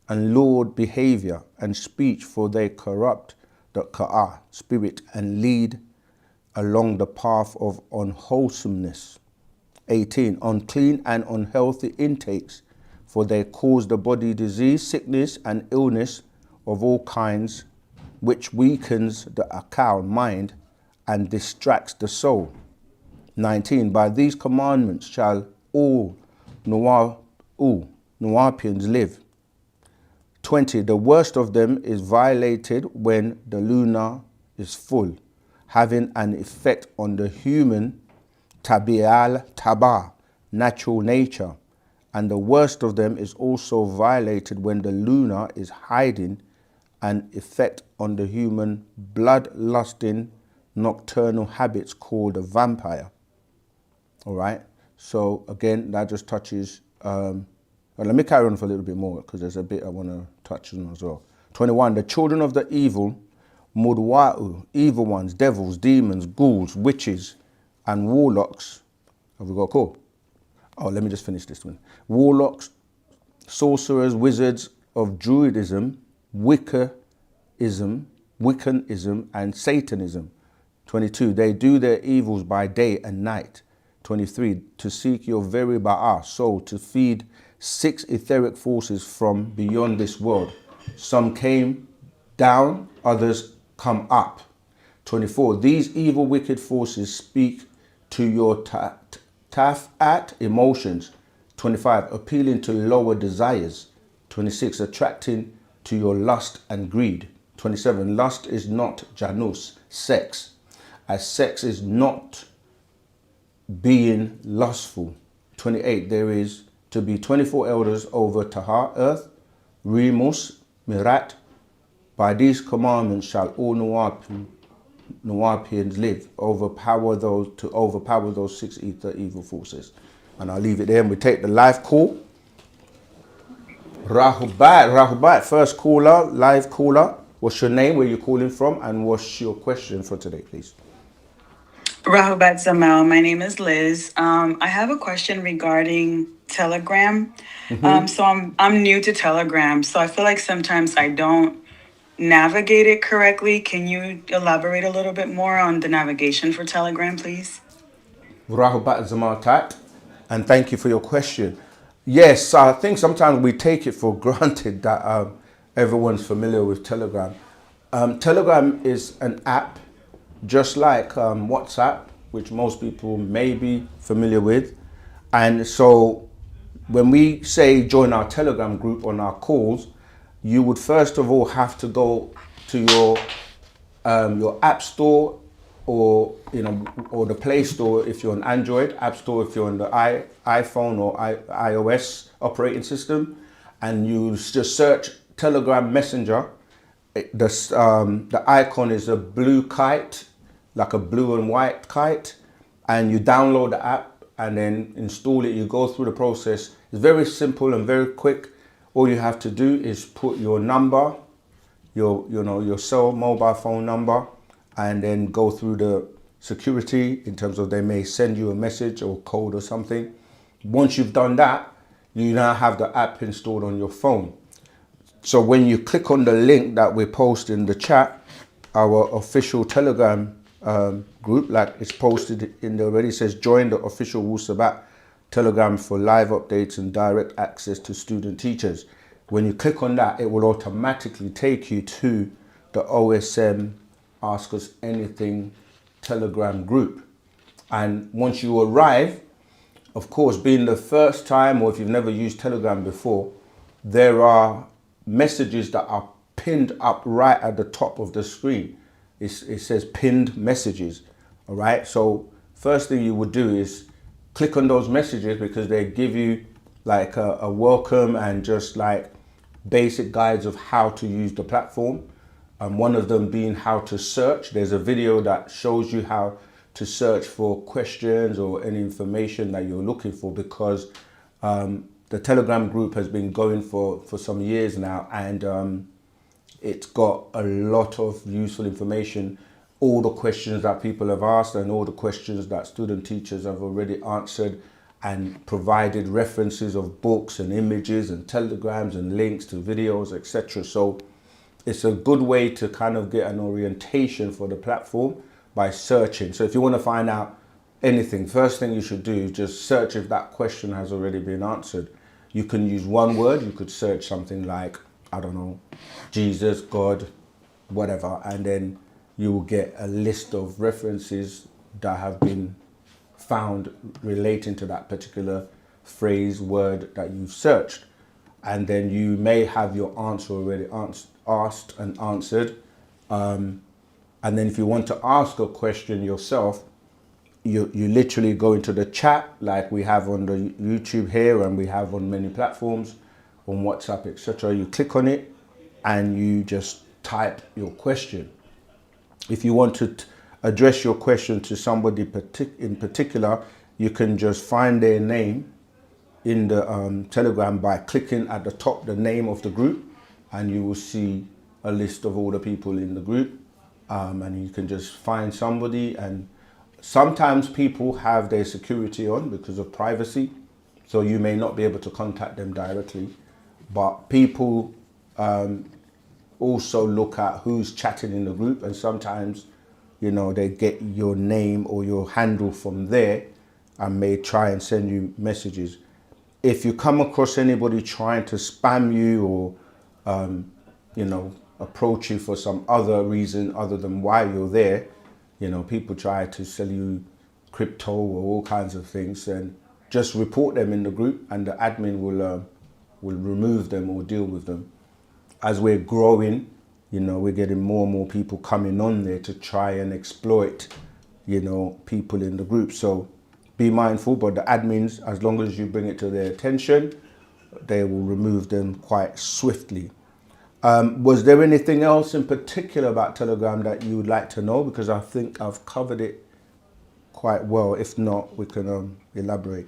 and lewd behavior and speech, for they corrupt the ka'ah, spirit, and lead along the path of unwholesomeness. 18. Unclean and unhealthy intakes, for they cause the body disease, sickness, and illness of all kinds, which weakens the akal mind and distracts the soul. 19. By these commandments shall all wu-nuwapians live. 20. The worst of them is violated when the lunar is full, having an effect on the human tabi'al taba, natural nature. And the worst of them is also violated when the lunar is hiding, an effect on the human blood-lusting nocturnal habits called a vampire. All right. So again, that just touches. Let me carry on for a little bit more because there's a bit I want to touch on as well. 21. The children of the evil, wu-nuwapu, evil ones, devils, demons, ghouls, witches, and warlocks. Have we got a call? Oh, let me just finish this one. Warlocks, sorcerers, wizards of Druidism, Wiccanism, and Satanism. 22. They do their evils by day and night. 23. To seek your very ba'ah, soul, to feed 6 etheric forces from beyond this world. Some came down, others come up. 24. These evil wicked forces speak to your taf'at emotions. 25. Appealing to lower desires. 26. Attracting to your lust and greed. 27. Lust is not janus, sex, as sex is not being lustful. 28. There is to be 24 elders over Tahar, earth, Remus, Mirat. By these commandments shall all Nuwapians live, overpower those 6 evil forces. And I'll leave it there and we take the live call. Rahubat, first caller, live caller. What's your name, where you're calling from, and what's your question for today, please? Rahubat Zamal, my name is Liz. I have a question regarding Telegram. So I'm new to Telegram, so I feel like sometimes I don't navigate it correctly. Can you elaborate a little bit more on the navigation for Telegram, please? Rahubat Zamal Tat, and thank you for your question. Yes, I think sometimes we take it for granted that everyone's familiar with Telegram. Telegram is an app just like WhatsApp, which most people may be familiar with. And so when we say join our Telegram group on our calls, you would first of all have to go to your app store, or or the Play Store if you're on Android, App Store if you're on the iPhone or iOS operating system, and you just search Telegram Messenger. The icon is a blue kite, like a blue and white kite, and you download the app and then install it. You go through the process. It's very simple and very quick. All you have to do is put your number, your mobile phone number, and then go through the security in terms of they may send you a message or code or something. Once you've done that, you now have the app installed on your phone. So when you click on the link that we post in the chat, our official Telegram group, like it's posted in there already, says join the official Wu-Sabat Telegram for live updates and direct access to student teachers. When you click on that, it will automatically take you to the OSM Ask Us Anything Telegram group. And once you arrive, of course, being the first time, or if you've never used Telegram before, there are messages that are pinned up right at the top of the screen. It says pinned messages. All right. So first thing you would do is click on those messages, because they give you like a welcome and just like basic guides of how to use the platform. One of them being how to search. There's a video that shows you how to search for questions or any information that you're looking for, because the Telegram group has been going for some years now, and it's got a lot of useful information. All the questions that people have asked and all the questions that student teachers have already answered, and provided references of books and images and telegrams and links to videos, etc. So it's a good way to kind of get an orientation for the platform by searching. So if you want to find out anything, first thing you should do is just search if that question has already been answered. You can use one word. You could search something like, I don't know, Jesus, God, whatever, and then you will get a list of references that have been found relating to that particular phrase, word that you've searched. And then you may have your answer already asked and answered. And then if you want to ask a question yourself, you literally go into the chat like we have on the YouTube here and we have on many platforms, on WhatsApp, etc. You click on it and you just type your question. If you want to address your question to somebody in particular, you can just find their name in the Telegram by clicking at the top the name of the group, and you will see a list of all the people in the group, and you can just find somebody. And sometimes people have their security on because of privacy, so you may not be able to contact them directly, but people also look at who's chatting in the group, and sometimes, you know, they get your name or your handle from there and may try and send you messages. If you come across anybody trying to spam you or, you know, approach you for some other reason other than why you're there, you know, people try to sell you crypto or all kinds of things, and just report them in the group and the admin will remove them or deal with them. As we're growing, you know, we're getting more and more people coming on there to try and exploit, you know, people in the group. So be mindful, but the admins, as long as you bring it to their attention, they will remove them quite swiftly. Was there anything else in particular about Telegram that you would like to know? Because I think I've covered it quite well. If not, we can elaborate.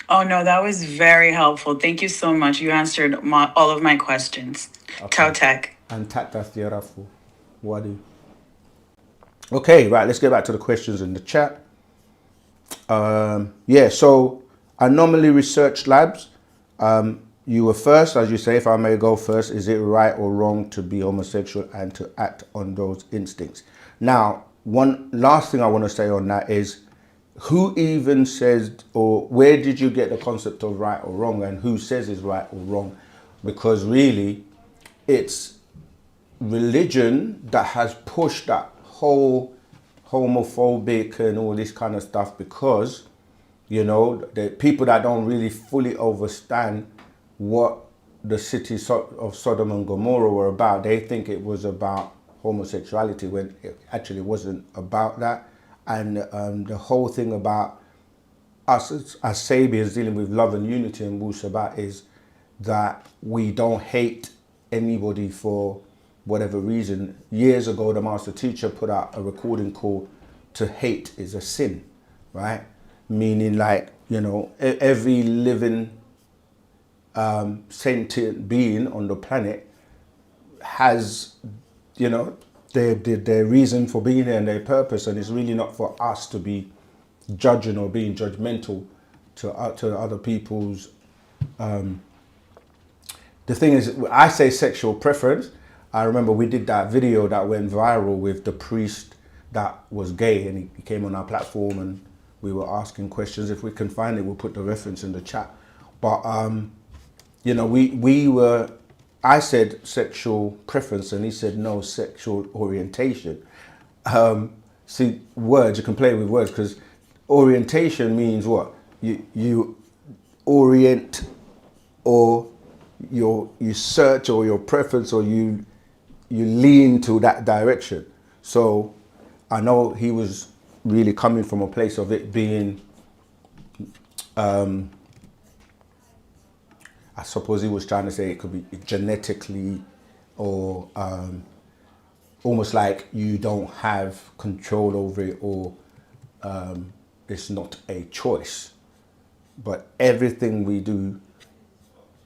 Oh, no, that was very helpful. Thank you so much. You answered all of my questions. Okay. Tech. And Tatafirafu. Wadi. Okay, right, let's get back to the questions in the chat. Yeah, so Anomaly Research Labs, you were first, as you say, if I may go first. Is it right or wrong to be homosexual and to act on those instincts? Now, one last thing I want to say on that is, who even says, or where did you get the concept of right or wrong, and who says is right or wrong? Because really, it's religion that has pushed that whole homophobic and all this kind of stuff, because, you know, the people that don't really fully understand what the city of Sodom and Gomorrah were about, they think it was about homosexuality when it actually wasn't about that. And the whole thing about us as Sabians dealing with love and unity and Wu-Sabat is that we don't hate anybody for whatever reason. Years ago, the master teacher put out a recording called "To Hate is a Sin," right? Meaning, like, you know, every living sentient being on the planet has, you know, their reason for being here and their purpose, and it's really not for us to be judging or being judgmental to other people's. The thing is, I say sexual preference. I remember we did that video that went viral with the priest that was gay, and he came on our platform and we were asking questions. If we can find it, we'll put the reference in the chat. But you know, I said sexual preference and he said no, sexual orientation. See, words, you can play with words, because orientation means what? You orient, or you search, or your preference, or you lean to that direction. So I know he was really coming from a place of it being, I suppose he was trying to say it could be genetically, or almost like you don't have control over it, or it's not a choice. But everything we do,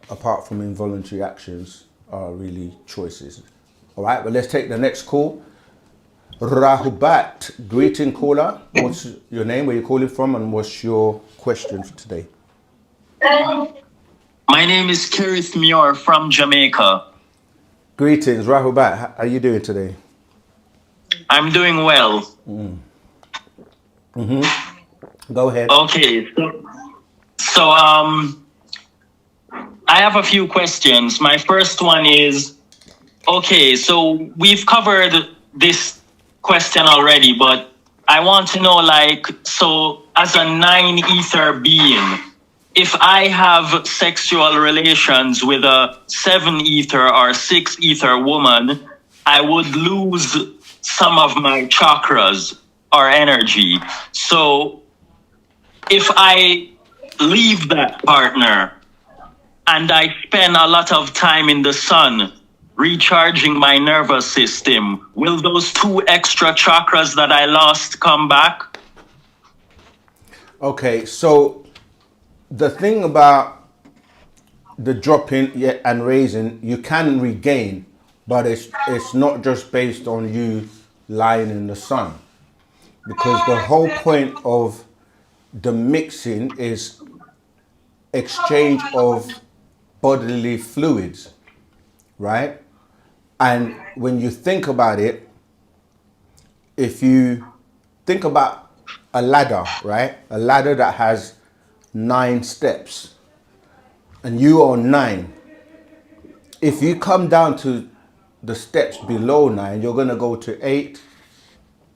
apart from involuntary actions, are really choices. All right, but let's take the next call. Rahubat, greeting caller. What's your name, where you calling from, and what's your question for today? My name is Kerith Muir from Jamaica. Greetings, Rahubat. How are you doing today? I'm doing well. Go ahead. Okay, so I have a few questions. My first one is, okay, so we've covered this question already, but I want to know, like, so as a 9 ether being, if I have sexual relations with a 7 ether or 6 ether woman, I would lose some of my chakras or energy. So if I leave that partner and I spend a lot of time in the sun recharging my nervous system, will those 2 extra chakras that I lost come back? Okay, so the thing about the dropping and raising, you can regain, but it's not just based on you lying in the sun, because the whole point of the mixing is exchange of bodily fluids, right? And when you think about it, if you think about a ladder, right? A ladder that has 9 steps and you are 9. If you come down to the steps below 9, you're going to go to 8,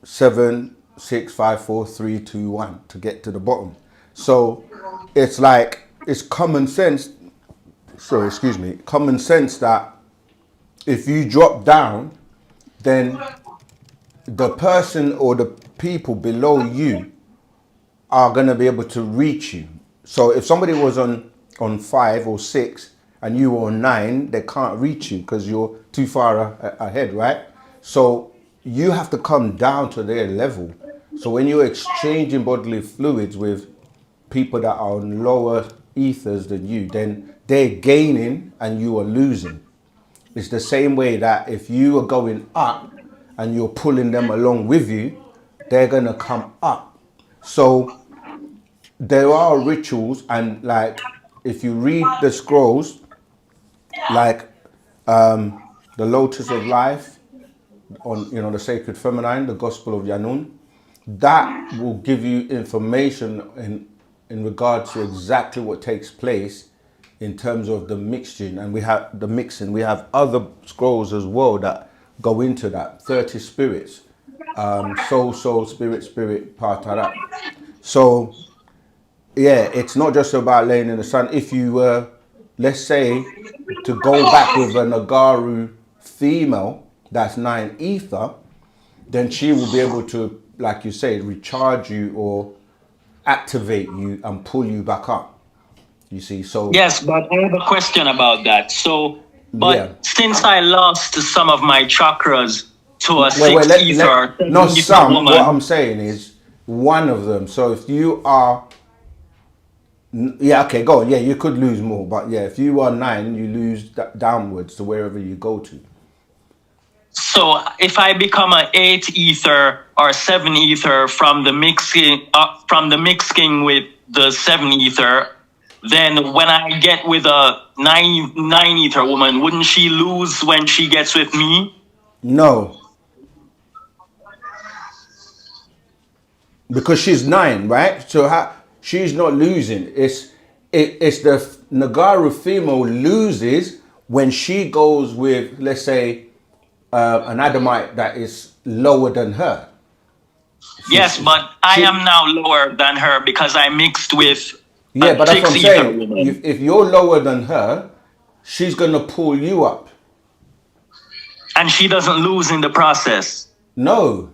7, 6, 5, 4, 3, 2, 1 to get to the bottom. So it's like, it's common sense. Sorry, excuse me. Common sense that if you drop down, then the person or the people below you are going to be able to reach you. So if somebody was on 5 or 6 and you were on 9, they can't reach you because you're too far ahead, right? So you have to come down to their level. So when you're exchanging bodily fluids with people that are on lower ethers than you, then they're gaining and you are losing. It's the same way that if you are going up and you're pulling them along with you, they're going to come up. So there are rituals, and like if you read the scrolls, like the Lotus of Life, on the Sacred Feminine, the Gospel of Yanun, that will give you information in regard to exactly what takes place in terms of the mixing. And we have the mixing. We have other scrolls as well that go into that. 30 spirits, soul, spirit, part of that. So yeah, it's not just about laying in the sun. If you were, let's say, to go back with a Nagaru female that's 9 ether, then she will be able to, like you say, recharge you or activate you and pull you back up. You see, so Yes, but I have a question about that. So, but yeah. since I lost some of my chakras to a Wait, 6 ether or not 7 ether some. woman, What I'm saying is one of them. So if you are, yeah, okay, go on. Yeah, you could lose more, but yeah, if you are 9, you lose downwards to wherever you go to. so if I become an 8 ether or 7 ether from the mixing with the 7 ether, then when I get with a 9 ether woman, wouldn't she lose when she gets with me? No, because she's 9, right? So she's not losing. It's the Nagaru female loses when she goes with, let's say, an Adamite that is lower than her. Yes, but I am now lower than her because I mixed with Yeah, a but that's what I'm 6 ether saying. woman. If you're lower than her, she's gonna pull you up. And she doesn't lose in the process. No,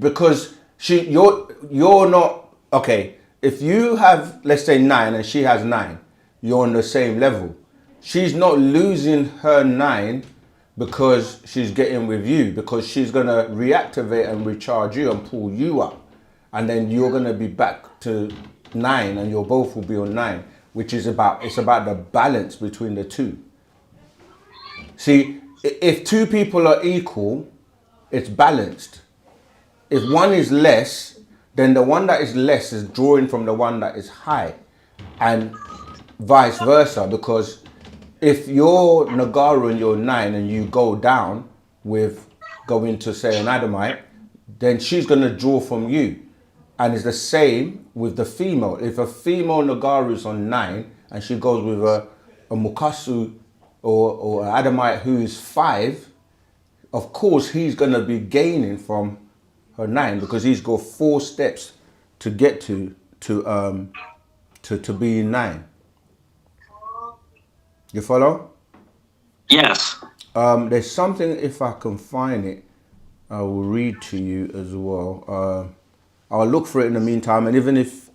because you're not okay. If you have, let's say, 9 and she has 9, you're on the same level. She's not losing her 9 because she's getting with you, because she's gonna reactivate and recharge you and pull you up, and then you're gonna be back to 9, and you both will be on 9, which is about the balance between the two. See, if 2 people are equal, it's balanced. If one is less, then the one that is less is drawing from the one that is high, and vice versa. Because if you're Nagaru and you're 9 and you go down with going to say an Adamite, then she's going to draw from you. And it's the same with the female. If a female Nagaru is on 9 and she goes with a Mukasu or an Adamite who is 5, of course he's going to be gaining from her 9 because he's got 4 steps to get to be 9. You follow? Yes. There's something, if I can find it, I will read to you as well. I'll look for it in the meantime, and even if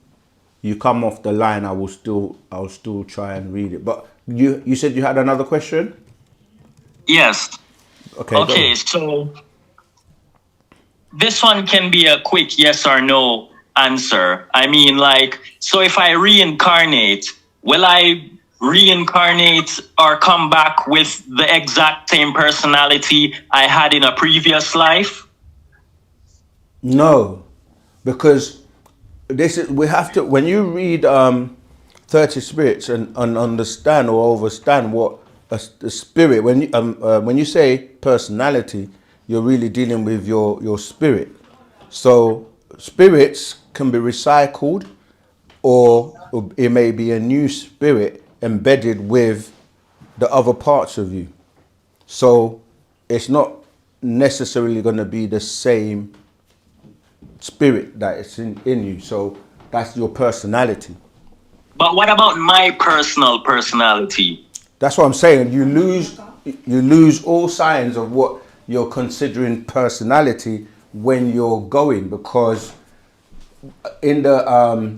you come off the line, I'll still try and read it. But you said you had another question? Yes. Okay. Okay, Go. so this one can be a quick yes or no answer. I mean, like, so if I reincarnate, will I reincarnate or come back with the exact same personality I had in a previous life? No, because we have to, when you read 30 spirits and understand or understand what the spirit, when you say personality, you're really dealing with your spirit. So spirits can be recycled, or it may be a new spirit embedded with the other parts of you. So it's not necessarily going to be the same spirit that is in you. So that's your personality. But what about my personal personality? That's what I'm saying. You lose all signs of what you're considering personality when you're going, because in the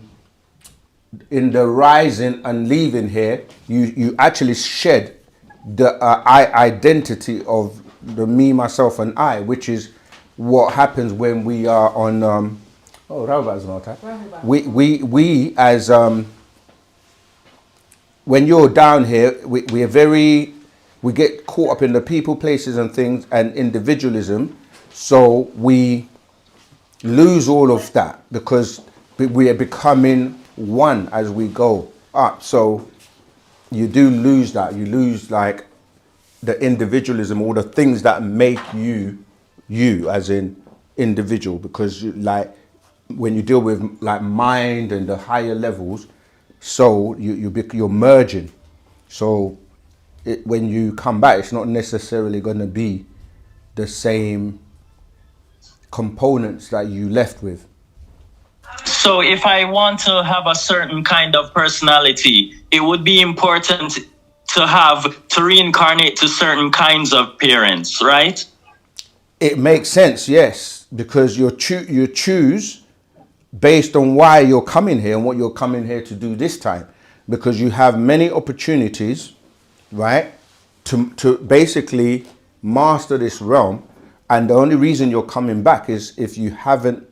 rising and leaving here, you actually shed the identity of the me, myself, and I, which is what happens when we are on. We as when you're down here, we get caught up in the people, places, and things, and individualism. So we lose all of that because we are becoming one as we go up. So you do lose that. You lose like the individualism, or the things that make you as in individual, because like when you deal with like mind and the higher levels, so you're merging. So when you come back, it's not necessarily going to be the same components that you left with. So if I want to have a certain kind of personality, it would be important to reincarnate to certain kinds of parents, right? It makes sense, yes, because you choose based on why you're coming here and what you're coming here to do this time, because you have many opportunities, right, to basically master this realm, and the only reason you're coming back is if you haven't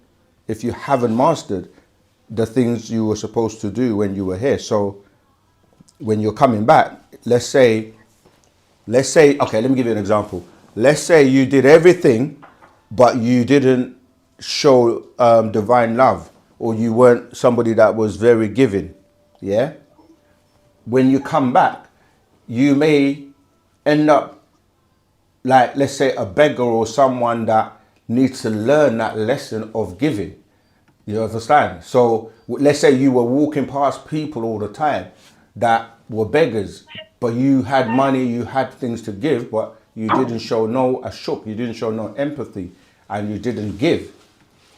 mastered the things you were supposed to do when you were here. So when you're coming back, let's say, okay, let me give you an example. Let's say you did everything, but you didn't show divine love, or you weren't somebody that was very giving. Yeah. When you come back, you may end up like, let's say, a beggar or someone that needs to learn that lesson of giving. You understand? So let's say you were walking past people all the time that were beggars, but you had money, you had things to give, but you didn't show no ashuk, you didn't show no empathy, and you didn't give.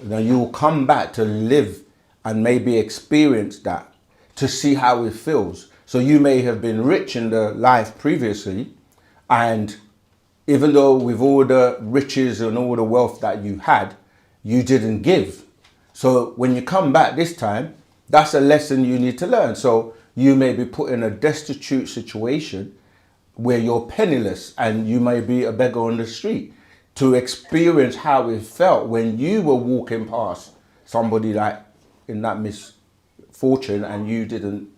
Now you will come back to live and maybe experience that, to see how it feels. So you may have been rich in the life previously, and even though with all the riches and all the wealth that you had, you didn't give. So when you come back this time, that's a lesson you need to learn. So you may be put in a destitute situation where you're penniless and you may be a beggar on the street, to experience how it felt when you were walking past somebody like in that misfortune and you didn't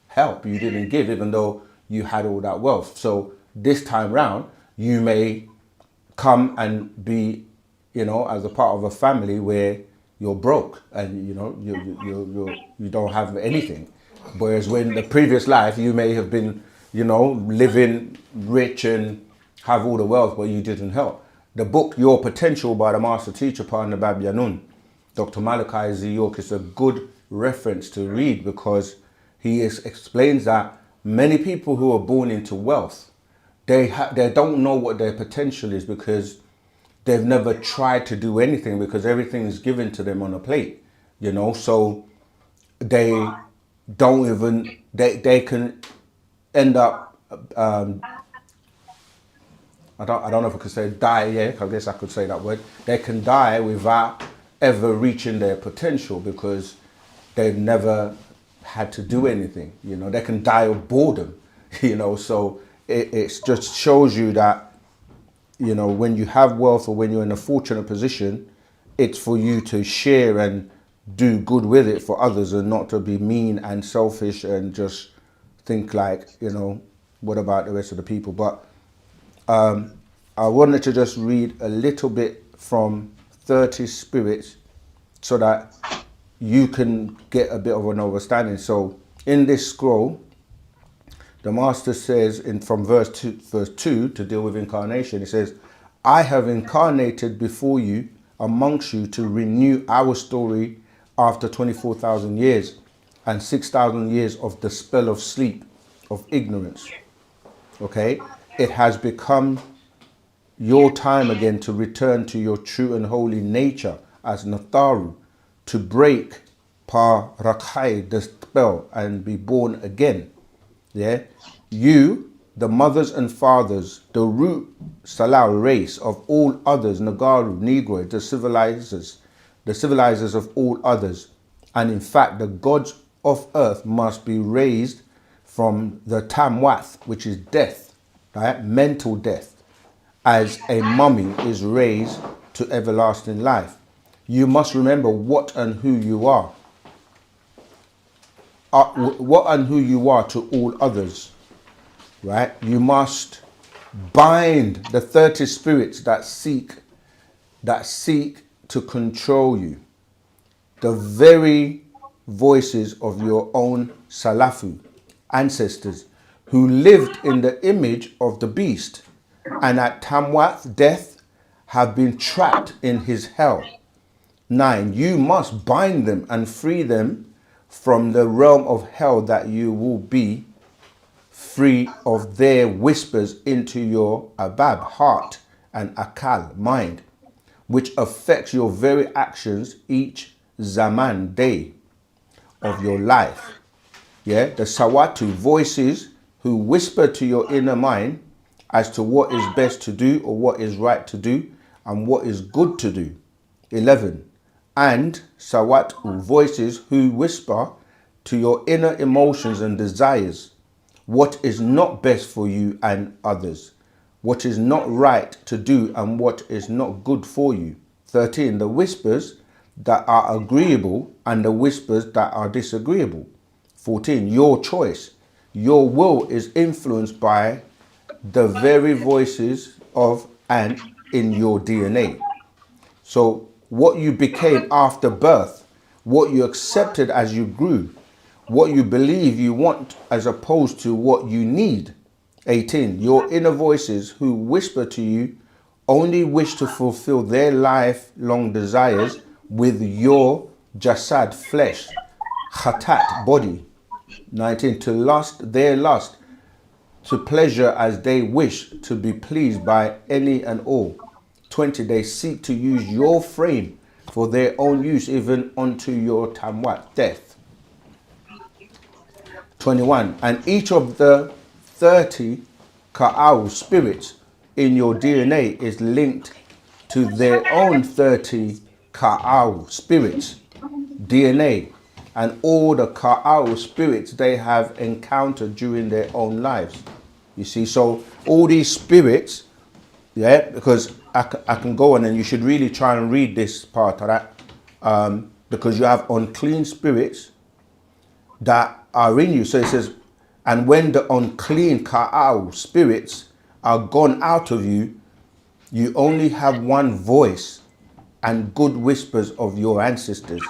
help, you didn't give, even though you had all that wealth. So this time round, you may come and be, as a part of a family where you're broke and you don't have anything. Whereas when the previous life, you may have been, living rich and have all the wealth, but you didn't help. The book Your Potential by the Master Teacher Partner Bab Yanun, Dr. Malachi Z. York is a good reference to read, because he explains that many people who are born into wealth, they don't know what their potential is, because they've never tried to do anything, because everything is given to them on a plate, you know. So they don't even, they can end up, I don't know if I could say die, yeah, I guess I could say that word. They can die without ever reaching their potential, because they've never had to do anything, you know. They can die of boredom, you know. So it just shows you that, you know, when you have wealth, or when you're in a fortunate position, it's for you to share and do good with it for others, and not to be mean and selfish and just think like, you know, what about the rest of the people? But I wanted to just read a little bit from 30 Spirits so that you can get a bit of an understanding. So in this scroll, the Master says from verse 2 to deal with incarnation, he says, I have incarnated before you amongst you to renew our story after 24,000 years and 6,000 years of the spell of sleep, of ignorance. Okay? It has become your time again to return to your true and holy nature as Natharu, to break Parakai, the spell, and be born again. Yeah? You, the mothers and fathers, the root Salau race of all others, Nagaru, Negroid, the civilizers of all others, and in fact the gods of earth must be raised from the Tamwath, which is death, right? Mental death, as a mummy is raised to everlasting life. You must remember what and who you are. What and who you are to all others, right? You must bind the 30 spirits that seek to control you. The very voices of your own Salafu ancestors, who lived in the image of the beast, and at Tamwath, death, have been trapped in his hell. 9. You must bind them and free them from the realm of hell, that you will be free of their whispers into your Abab, heart, and Akal, mind, which affects your very actions each Zaman, day of your life. Yeah, the Sawatu, voices who whisper to your inner mind as to what is best to do, or what is right to do, and what is good to do. 11. And Sawatu, voices who whisper to your inner emotions and desires what is not best for you and others, what is not right to do, and what is not good for you. 13. The whispers that are agreeable and the whispers that are disagreeable. 14. Your choice. Your will is influenced by the very voices of and in your DNA. So what you became after birth, what you accepted as you grew, what you believe you want as opposed to what you need. 18. Your inner voices who whisper to you only wish to fulfill their lifelong desires with your jasad, flesh, khatat, body. 19. To lust their lust, to pleasure as they wish, to be pleased by any and all. 20. They seek to use your frame for their own use, even unto your tamwat, death. 21. And each of the 30 ka'au spirits in your DNA is linked to their own 30 ka'au spirits DNA, and all the ka'au spirits they have encountered during their own lives. You see, so all these spirits, yeah, because I can go on, and you should really try and read this part of that, because you have unclean spirits that are in you. So it says, and when the unclean ka'au spirits are gone out of you, you only have one voice and good whispers of your ancestors.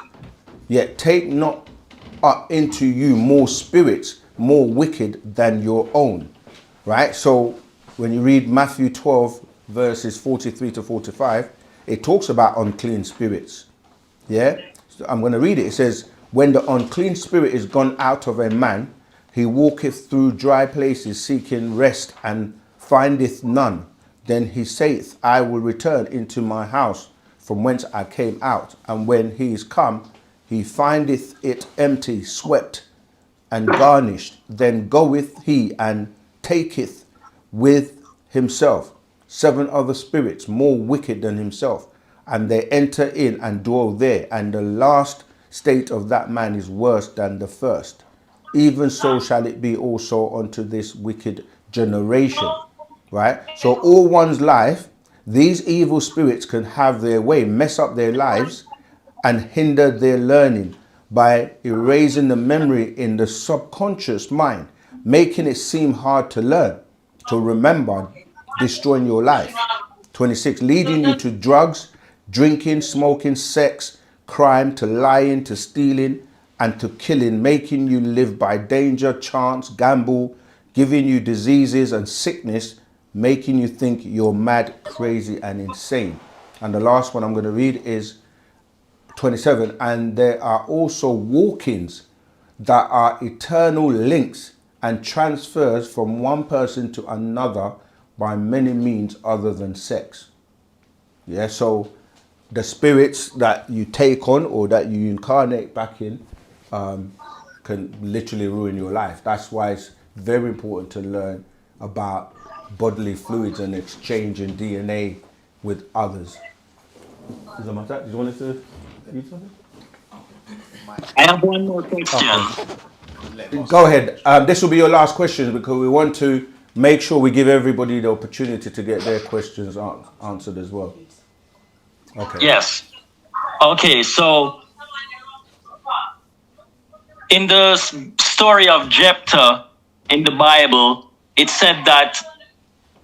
Yet take not up into you more spirits, more wicked than your own. Right? So when you read Matthew 12, verses 43 to 45, it talks about unclean spirits. Yeah, so I'm going to read it. It says, when the unclean spirit is gone out of a man, he walketh through dry places seeking rest and findeth none. Then he saith, I will return into my house from whence I came out. And when he is come, he findeth it empty, swept, and garnished. Then goeth he and taketh with himself 7 other spirits more wicked than himself, and they enter in and dwell there. And the last state of that man is worse than the first. Even so shall it be also unto this wicked generation. Right? So all one's life, these evil spirits can have their way, mess up their lives, and hinder their learning by erasing the memory in the subconscious mind, making it seem hard to learn, to remember, destroying your life. 26, leading you to drugs, drinking, smoking, sex, crime, to lying, to stealing, and to killing, making you live by danger, chance, gamble, giving you diseases and sickness, making you think you're mad, crazy, and insane. And the last one I'm going to read is 27. And there are also walkings that are eternal links and transfers from one person to another by many means other than sex. Yeah, so the spirits that you take on or that you incarnate back in can literally ruin your life. That's why it's very important to learn about bodily fluids and exchanging DNA with others. Is that my time? Did you want to read something? I have one more question. Go ahead. This will be your last question because we want to make sure we give everybody the opportunity to get their questions answered as well. Okay. Yes. Okay, so in the story of Jephthah in the Bible, it said that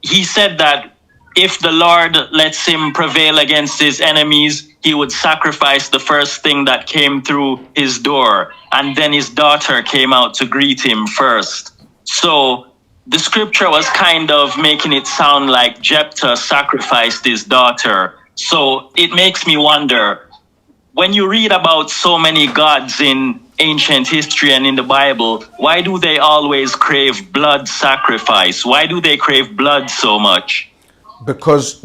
he said that if the Lord lets him prevail against his enemies, he would sacrifice the first thing that came through his door. And then his daughter came out to greet him first. So the scripture was kind of making it sound like Jephthah sacrificed his daughter. So it makes me wonder, when you read about so many gods in ancient history and in the Bible, why do they always crave blood sacrifice? Why do they crave blood so much? Because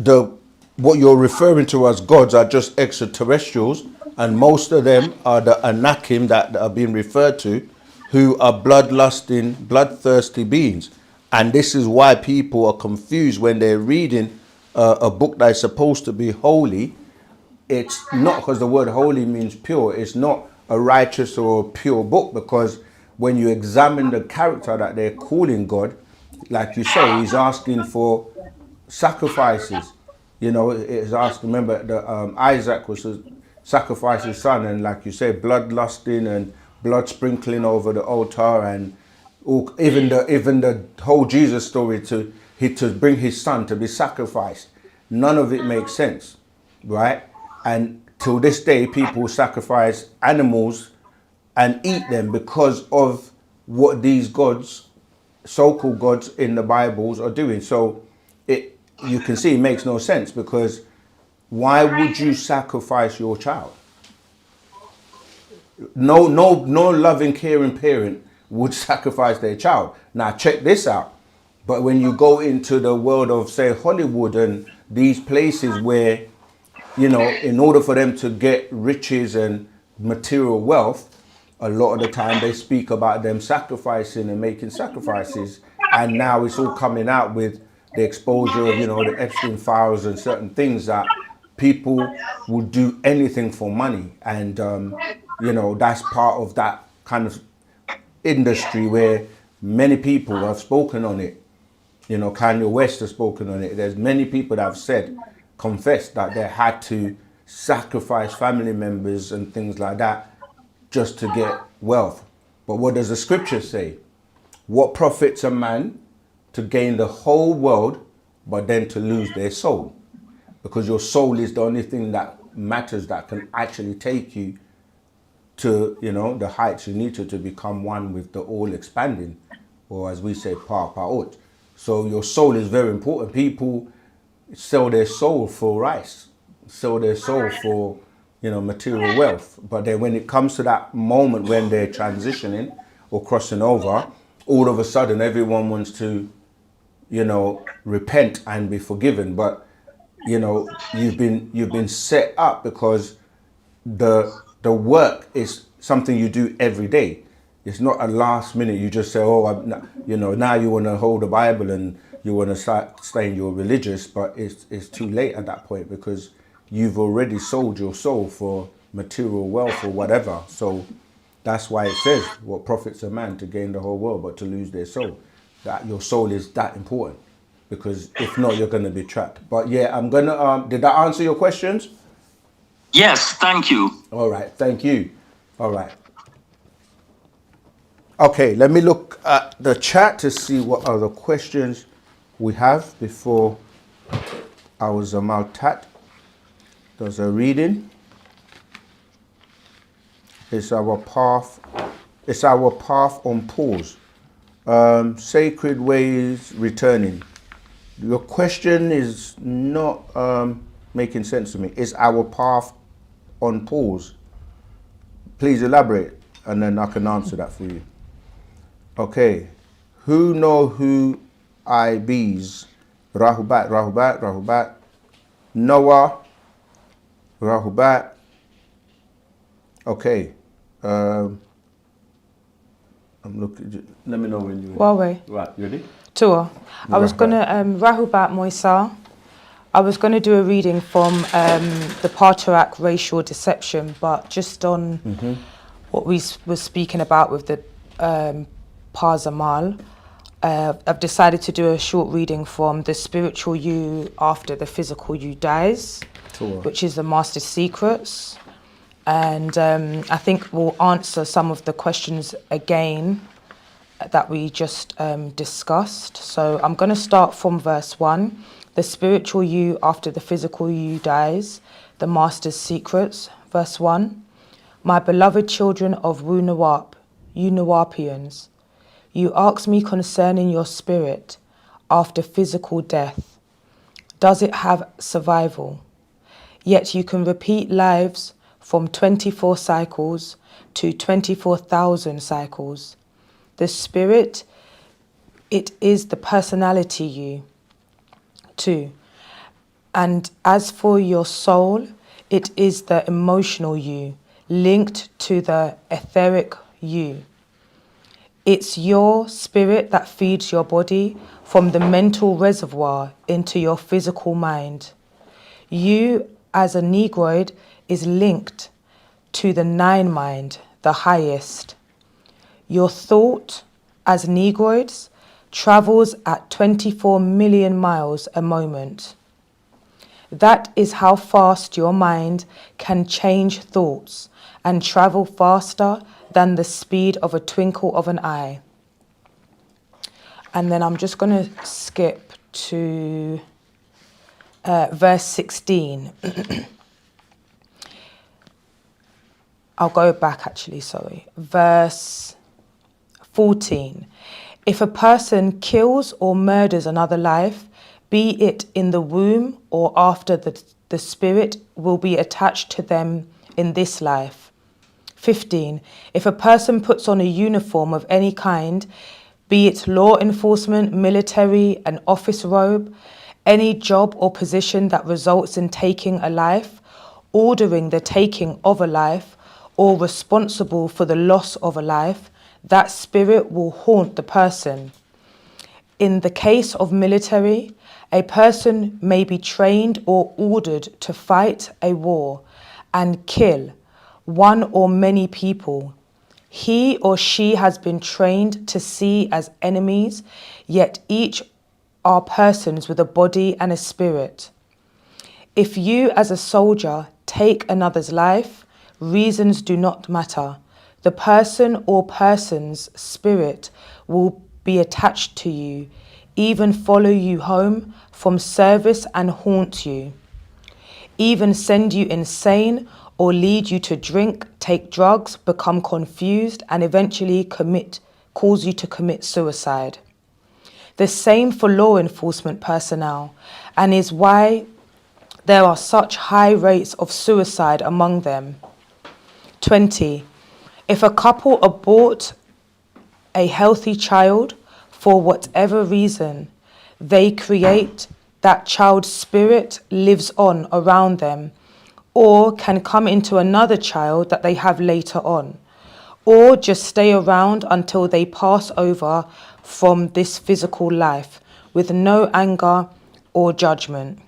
what you're referring to as gods are just extraterrestrials, and most of them are the Anakim that are being referred to, who are bloodlusting, bloodthirsty beings. And this is why people are confused when they're reading a book that is supposed to be holy. It's not, because the word holy means pure. It's not a righteous or a pure book, because when you examine the character that they're calling God, like you say, he's asking for sacrifices. You know, it's asking, remember, Isaac was to sacrifice his son, and like you say, blood lusting and blood sprinkling over the altar, and even the whole Jesus story to bring his son to be sacrificed. None of it makes sense, right? And till this day, people sacrifice animals and eat them because of what these gods, so-called gods in the Bibles, are doing. So you can see it makes no sense, because why would you sacrifice your child? No loving, caring parent would sacrifice their child. Now check this out. But when you go into the world of, say, Hollywood and these places where, you know, in order for them to get riches and material wealth, a lot of the time they speak about them sacrificing and making sacrifices. And now it's all coming out with the exposure of, you know, the Epstein files and certain things that people will do anything for money. And, you know, that's part of that kind of industry where many people have spoken on it. You know, Kanye West has spoken on it. There's many people that have said, confessed that they had to sacrifice family members and things like that just to get wealth. But what does the scripture say? What profits a man to gain the whole world, but then to lose their soul? Because your soul is the only thing that matters, that can actually take you to, you know, the heights you need to become one with the all expanding, or as we say, Pa'ut. So your soul is very important. People sell their soul for rice, sell their soul for, material wealth. But then when it comes to that moment when they're transitioning or crossing over, all of a sudden everyone wants to, repent and be forgiven. But you've been set up because the work is something you do every day. It's not a last minute. You just say, now you want to hold the Bible and you want to start saying you're religious, but it's too late at that point because you've already sold your soul for material wealth or whatever. So that's why it says, what profits a man to gain the whole world but to lose their soul? That your soul is that important, because if not, you're going to be trapped. But yeah, I'm going to, did that answer your questions? Yes, thank you. All right, thank you. All right. Okay, let me look at the chat to see what other questions we have before our Zamaltat does a reading. It's our path on pause. Sacred ways returning. Your question is not making sense to me. It's our path on pause. Please elaborate, and then I can answer that for you. Okay. Who know who I bees? Rahubat, Rahubat, Rahubat. Noah, Rahubat. Okay. I'm looking. Let me know when you're Huawei. Right, you ready? Tour. I was going to, Rahubat Moisa. I was going to do a reading from the Patriarch Racial Deception, but just on what we were speaking about with the Parzamal, I've decided to do a short reading from the spiritual you after the physical you dies, which is the Master's Secrets. And I think we'll answer some of the questions again that we just discussed. So I'm going to start from verse 1. The spiritual you after the physical you dies, the Master's Secrets, verse 1. My beloved children of wu-nuwapu, wu-nuwapians, you ask me concerning your spirit after physical death. Does it have survival? Yet you can repeat lives from 24 cycles to 24,000 cycles. The spirit, it is the personality you. 2. And as for your soul, it is the emotional you, linked to the etheric you. It's your spirit that feeds your body from the mental reservoir into your physical mind. You, as a Negroid, is linked to the nine mind, the highest. Your thought, as Negroids, travels at 24 million miles a moment. That is how fast your mind can change thoughts and travel faster than the speed of a twinkle of an eye. And then I'm just going to skip to verse 16. I'll go back actually, sorry. Verse 14. If a person kills or murders another life, be it in the womb or after, the spirit will be attached to them in this life. 15. If a person puts on a uniform of any kind, be it law enforcement, military, an office robe, any job or position that results in taking a life, ordering the taking of a life, or responsible for the loss of a life, that spirit will haunt the person. In the case of military, a person may be trained or ordered to fight a war and kill one or many people. He or she has been trained to see as enemies, yet each are persons with a body and a spirit. If you as a soldier take another's life, reasons do not matter. The person or person's spirit will be attached to you, even follow you home from service and haunt you, even send you insane or lead you to drink, take drugs, become confused, and eventually cause you to commit suicide. The same for law enforcement personnel, and is why there are such high rates of suicide among them. 20. If a couple abort a healthy child for whatever reason, they create that child's spirit lives on around them, or can come into another child that they have later on, or just stay around until they pass over from this physical life with no anger or judgment.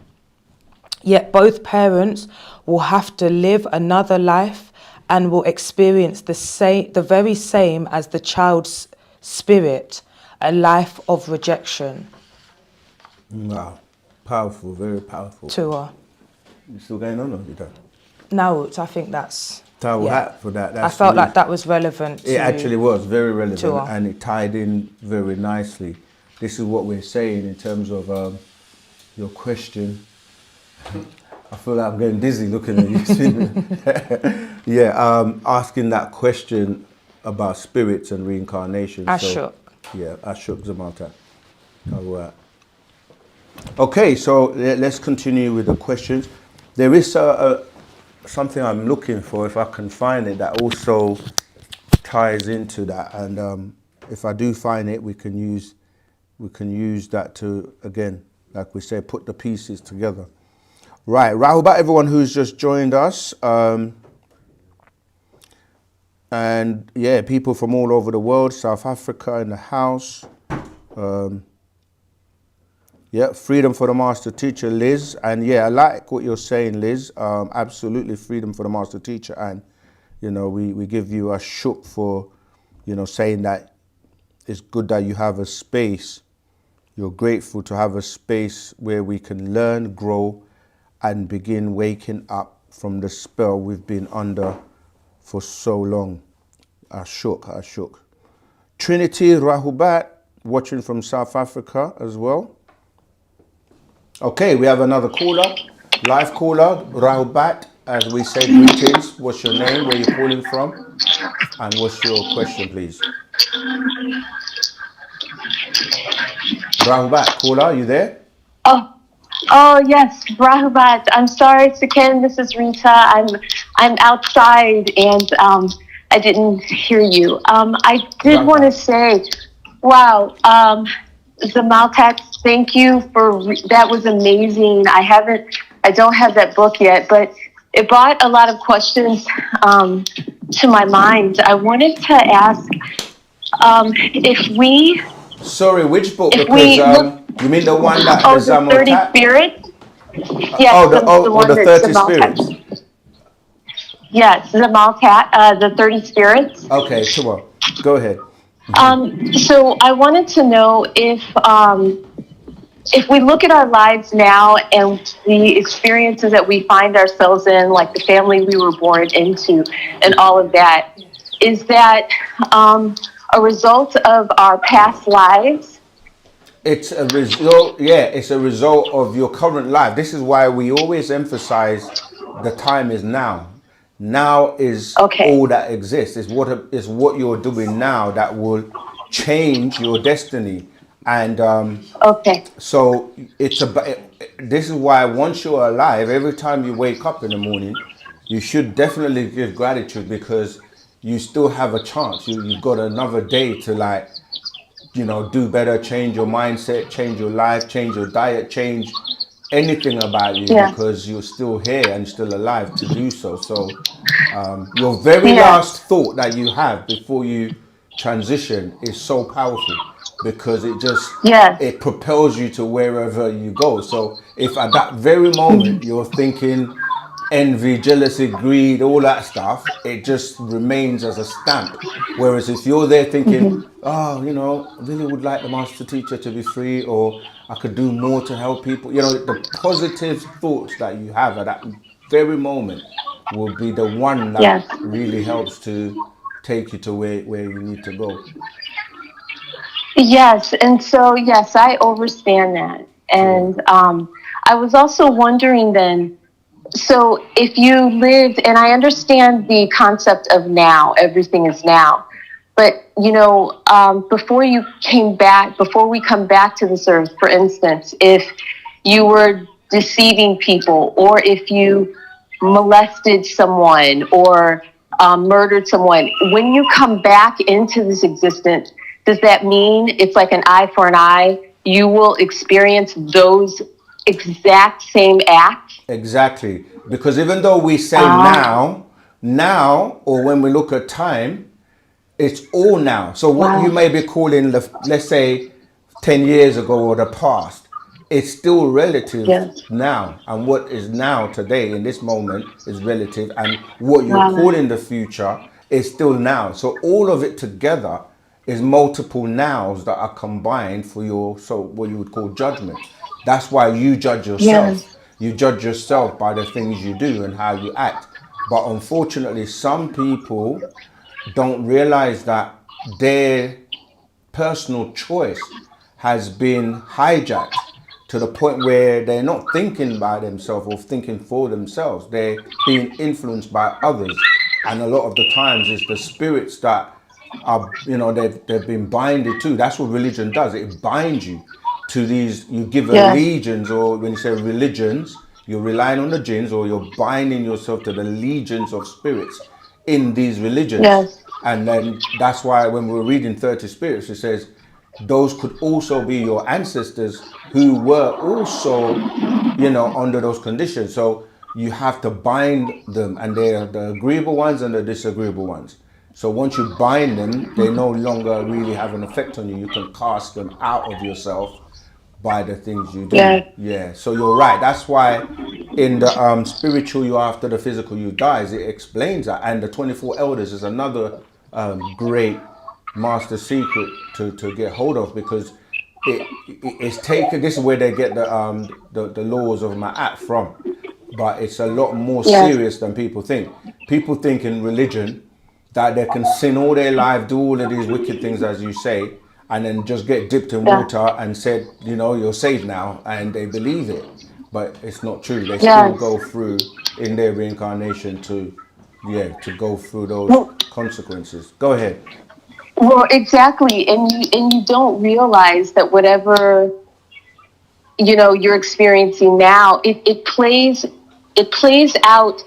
Yet both parents will have to live another life and will experience the very same as the child's spirit, a life of rejection. Wow. Powerful, very powerful. Tua. You still going on or you done? No, I think that's... Towel yeah. hat for that. I That's felt really, like that was relevant to... it actually was very relevant Tua. and it tied in very nicely. This is what we're saying in terms of your question. I feel like I'm getting dizzy looking at you. Yeah, asking that question about spirits and reincarnation. Ashok. Yeah, Ashok Zamata. All right. Okay, so let's continue with the questions. There is something I'm looking for, if I can find it, that also ties into that. And if I do find it, we can use that to, again, like we say, put the pieces together. Right, Rahubat, everyone who's just joined us. And yeah, people from all over the world, South Africa in the house. Yeah, freedom for the master teacher, Liz. And yeah, I like what you're saying, Liz. Absolutely freedom for the master teacher. And, you know, we give you a shook for, you know, saying that it's good that you have a space. You're grateful to have a space where we can learn, grow, and begin waking up from the spell we've been under for so long. Ashok. Trinity Rahubat, watching from South Africa as well. Okay, we have another caller, live caller, Rahubat. As we say, greetings. What's your name? Where you calling from? And what's your question, please? Rahubat, caller, you there? Oh yes, Rahubat. I'm sorry, Sakin. This is Rita. I'm outside and I didn't hear you. I did want to say, wow, Zamaltat, thank you for that. Was amazing. I don't have that book yet, but it brought a lot of questions to my mind. I wanted to ask if we. Sorry, which book? If Because you mean the one that the 30 spirits? Yes, the one the 30 Zamaltat. spirits. Yes, Zamaltat, the 30 spirits. Okay, come on, go ahead. So I wanted to know if we look at our lives now and the experiences that we find ourselves in, like the family we were born into and all of that, is that a result of our past lives? It's a result, yeah, it's a result of your current life. This is why we always emphasize the time is now. Now is all that exists. Is what you're doing now that will change your destiny. And so it's this is why once you're alive, every time you wake up in the morning, you should definitely give gratitude, because you still have a chance. You've got another day to, like, you know, do better, change your mindset, change your life, change your diet, change anything about you, because you're still here and still alive to do so. So your very last thought that you have before you transition is so powerful, because it just it propels you to wherever you go. So if at that very moment you're thinking envy, jealousy, greed, all that stuff, it just remains as a stamp. Whereas if you're there thinking, oh, you know, I really would like the master teacher to be free, or I could do more to help people, you know, the positive thoughts that you have at that very moment will be the one that really helps to take you to where you need to go. Yes, and so yes, I understand that. And I was also wondering then, so if you lived, and I understand the concept of now, everything is now, but you know, before we come back to this earth, for instance, if you were deceiving people, or if you molested someone or murdered someone, when you come back into this existence, does that mean it's like an eye for an eye? You will experience those exact same acts? Exactly. Because even though we say now, or when we look at time, it's all now. So what you may be calling, let's say, 10 years ago or the past, it's still relative now. And what is now today in this moment is relative. And what you're calling the future is still now. So all of it together is multiple nows that are combined for your, so what you would call judgment. That's why you judge yourself. You judge yourself by the things you do and how you act. But unfortunately, some people don't realize that their personal choice has been hijacked to the point where they're not thinking by themselves or thinking for themselves. They're being influenced by others. And a lot of the times it's the spirits that are, you know, they've been binded to. That's what religion does. It binds you to these, you give allegiance, or when you say religions, you're relying on the jinns, or you're binding yourself to the legions of spirits in these religions. And then that's why when we're reading 30 spirits, it says those could also be your ancestors who were also, you know, under those conditions. So you have to bind them, and they are the agreeable ones and the disagreeable ones. So once you bind them, they no longer really have an effect on you. You can cast them out of yourself by the things you do. Yeah. So you're right. That's why in the spiritual you after the physical you dies, it explains that. And the 24 elders is another great master secret to get hold of, because it's taken, this is where they get the laws of Ma'at from, but it's a lot more serious than people think. People think in religion that they can sin all their life, do all of these wicked things as you say, and then just get dipped in water and said, you know, you're saved now, and they believe it. But it's not true. They still go through in their reincarnation to go through those consequences. Go ahead. Well, exactly, and you don't realize that whatever, you know, you're experiencing now, it plays out.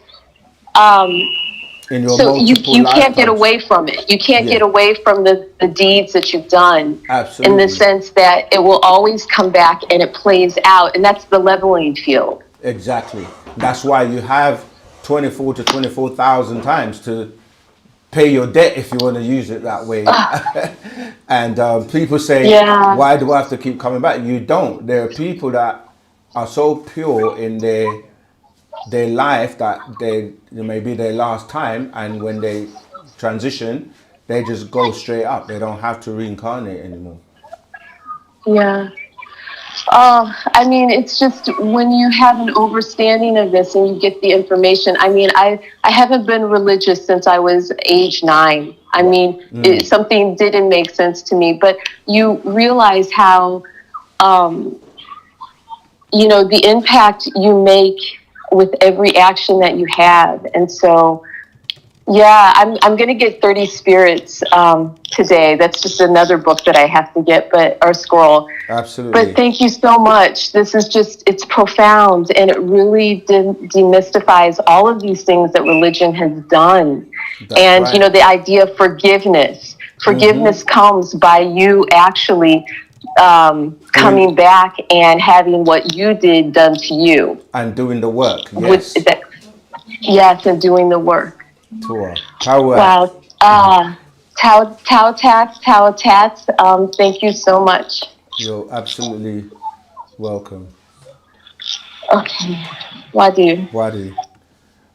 In your so you can't lifetimes. get away from it. You can't get away from the deeds that you've done. Absolutely. In the sense that it will always come back and it plays out, and that's the leveling field. Exactly. That's why you have 24 to 24,000 times to pay your debt, if you want to use it that way. And people say, why do I have to keep coming back? You don't. There are people that are so pure in their life that they may be their last time, and when they transition, they just go straight up. They don't have to reincarnate anymore. I mean, it's just when you have an understanding of this and you get the information. I mean, I haven't been religious since I was age 9. I mean, something didn't make sense to me, but you realize how, you know, the impact you make with every action that you have. And so, I'm going to get 30 Spirits today. That's just another book that I have to get, or scroll. Absolutely. But thank you so much. This is just, it's profound, and it really demystifies all of these things that religion has done. That's right. You know, the idea of forgiveness. Forgiveness comes by you actually coming back and having what you did done to you. And doing the work, yes. And doing the work. Wow. Tao Tats, thank you so much. You're absolutely welcome. Okay. Wadu.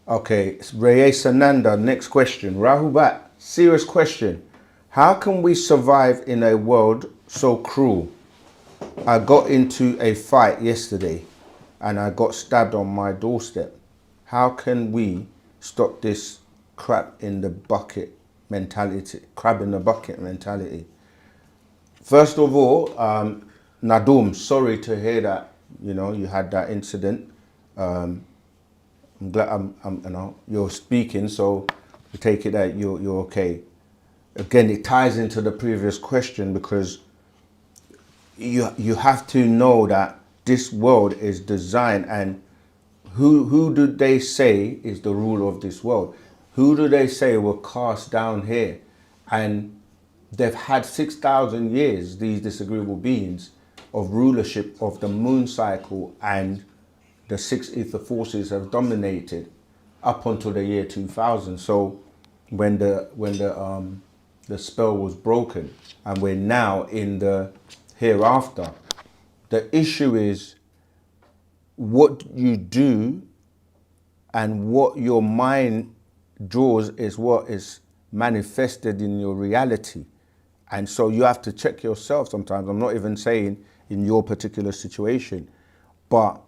Okay, Reye Sananda, next question. Rahubat, serious question. How can we survive in a world so cruel? I got into a fight yesterday and I got stabbed on my doorstep. How can we stop this crab in the bucket mentality? First of all, Nadum, sorry to hear that, you know, you had that incident. I'm glad you know, you're speaking, so we take it that you're okay. Again, it ties into the previous question, because you have to know that this world is designed, and who do they say is the ruler of this world? Who do they say were cast down here? And they've had 6,000 years, these disagreeable beings, of rulership of the moon cycle, and the six ether forces have dominated up until the year 2000. So when the spell was broken, and we're now in the hereafter, the issue is what you do and what your mind draws is what is manifested in your reality. And so you have to check yourself sometimes. I'm not even saying in your particular situation, but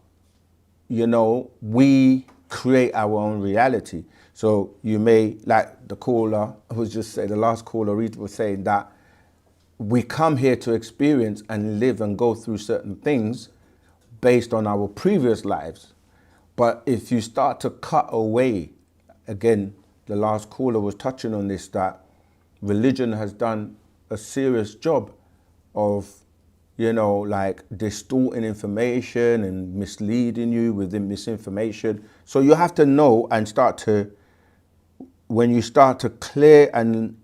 you know, we create our own reality. So you may, like the caller was just saying, the last caller Rita was saying, that we come here to experience and live and go through certain things based on our previous lives. But if you start to cut away, again, the last caller was touching on this, that religion has done a serious job of, you know, like distorting information and misleading you with the misinformation. So you have to know and start to, when you start to clear and,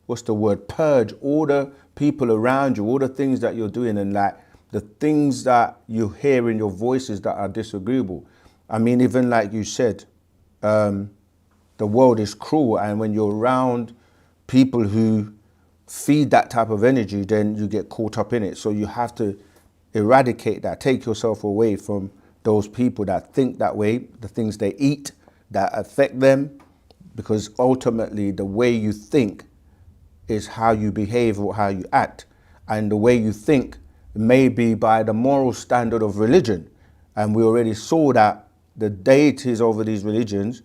what's the word, purge all the people around you, all the things that you're doing, and like the things that you hear in your voices that are disagreeable. I mean, even like you said, the world is cruel, and when you're around people who feed that type of energy, then you get caught up in it. So you have to eradicate that, take yourself away from those people that think that way, the things they eat that affect them, because ultimately the way you think is how you behave or how you act. And the way you think may be by the moral standard of religion. And we already saw that the deities over these religions,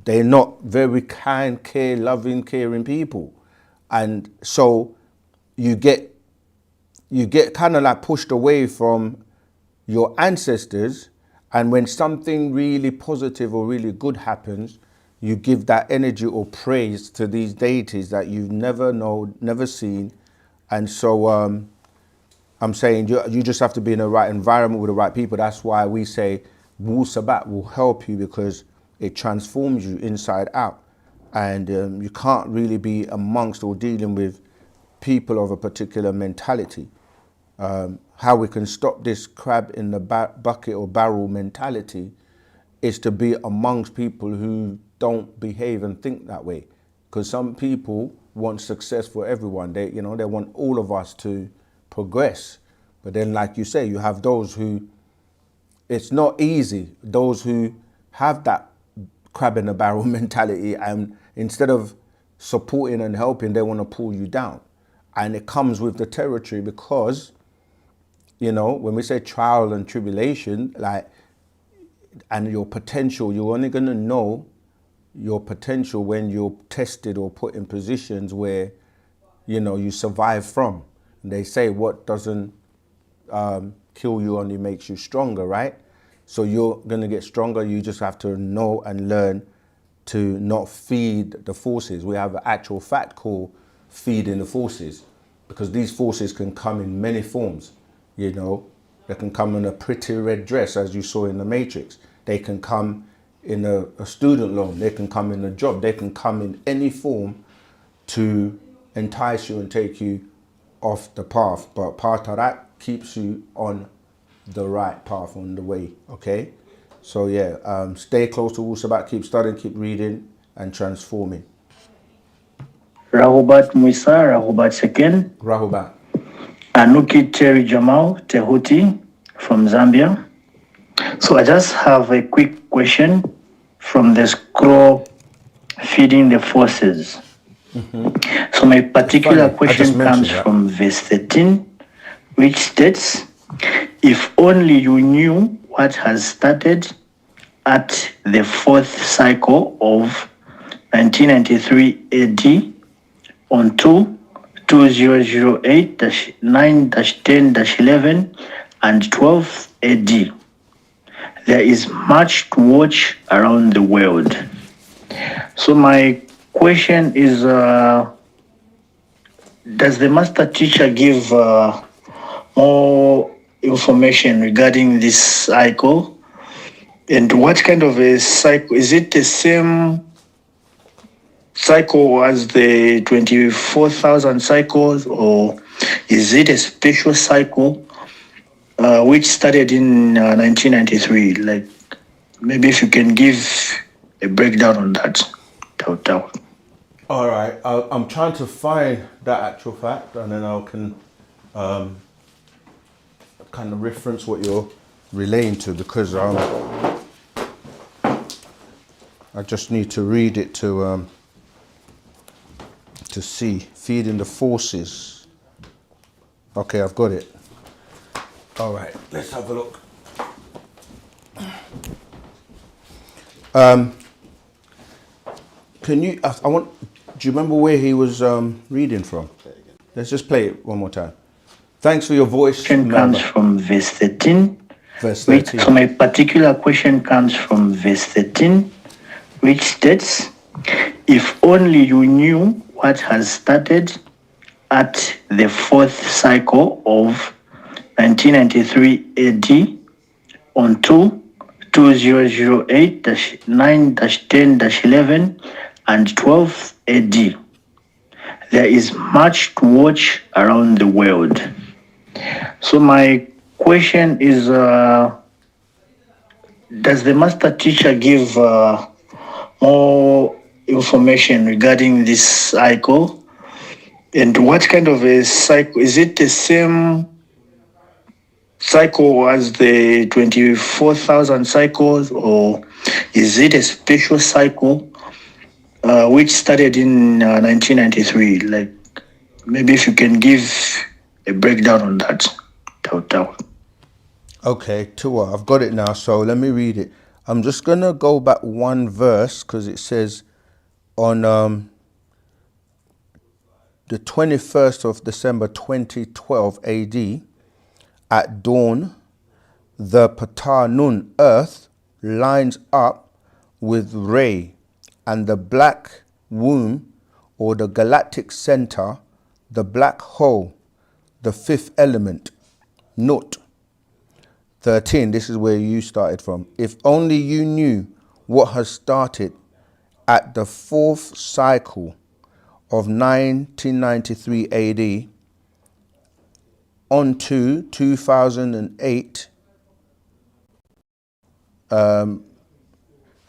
they're not very kind, loving, caring people. And so you get kind of like pushed away from your ancestors. And when something really positive or really good happens, you give that energy or praise to these deities that you've never known, never seen. And so I'm saying you just have to be in the right environment with the right people. That's why we say Wu-Sabat will help you, because it transforms you inside out. And you can't really be amongst or dealing with people of a particular mentality. How we can stop this crab in the bucket or barrel mentality is to be amongst people who don't behave and think that way. Because some people want success for everyone. They want all of us to progress. But then, like you say, you have those who, it's not easy. Those who have that crab in the barrel mentality, and instead of supporting and helping, they want to pull you down. And it comes with the territory, because, you know, when we say trial and tribulation, like, and your potential, you're only going to know your potential when you're tested or put in positions where, you know, you survive from. And they say what doesn't kill you only makes you stronger, right? So you're going to get stronger. You just have to know and learn to not feed the forces. We have an actual fact called feeding the forces, because these forces can come in many forms. You know, they can come in a pretty red dress, as you saw in the Matrix. They can come in a student loan. They can come in a job. They can come in any form to entice you and take you off the path. But part of that keeps you on the right path, on the way, okay? So yeah, stay close to Wu-Sabat, keep studying, keep reading, and transforming. Rahubat Muisa, Rahubat Seken. Rahubat. Anuki Terry Jamal Tehuti from Zambia. So I just have a quick question from the scroll, Feeding the Forces. So my particular question comes from verse 13, which states, if only you knew what has started at the fourth cycle of 1993 AD on 2008-9-10-11 and 12 AD. There is much to watch around the world. So my question is, does the master teacher give more information regarding this cycle? And what kind of a cycle? Is it the same cycle as the 24,000 cycles, or is it a special cycle which started in 1993? Like, maybe if you can give a breakdown on that. All right, I'm trying to find that actual fact, and then I can kind of reference what you're relaying to, because I just need to read it to see. Feeding the forces. Okay, I've got it. All right, let's have a look. Can you? I want. Do you remember where he was reading from? Let's just play it one more time. Thanks for your voice. Question comes from verse 13. Verse 13. So my particular question comes from verse 13, which states, "If only you knew what has started at the fourth cycle of 1993 AD on 2008-9-10-11 and 12 AD. There is much to watch around the world." So my question is, does the master teacher give more information regarding this cycle? And what kind of a cycle? Is it the same cycle as the 24,000 cycles, or is it a special cycle which started in 1993? Like, maybe if you can give a breakdown on that. Okay, Tua, I've got it now, so let me read it. I'm just going to go back one verse, because it says on the 21st of December 2012 AD, at dawn, the Patanun earth lines up with Re, and the black womb, or the galactic center, the black hole, the fifth element, Nut. 13, this is where you started from. If only you knew what has started at the fourth cycle of 1993 AD on to 2008. Again,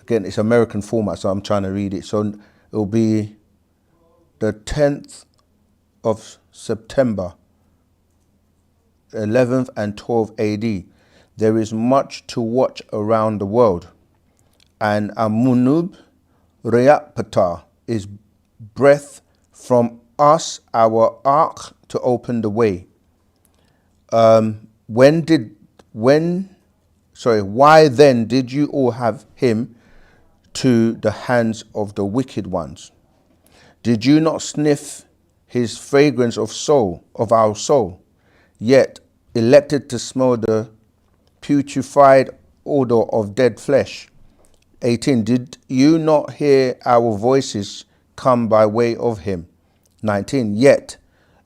it's American format, so I'm trying to read it. So it'll be the 10th of September, 11th and 12th AD. There is much to watch around the world. And Amunub Reapata is breath from us, our ark, to open the way. Why then did you all have him to the hands of the wicked ones? Did you not sniff his fragrance of our soul, yet elected to smell the putrefied odor of dead flesh? 18. Did you not hear our voices come by way of him? 19. Yet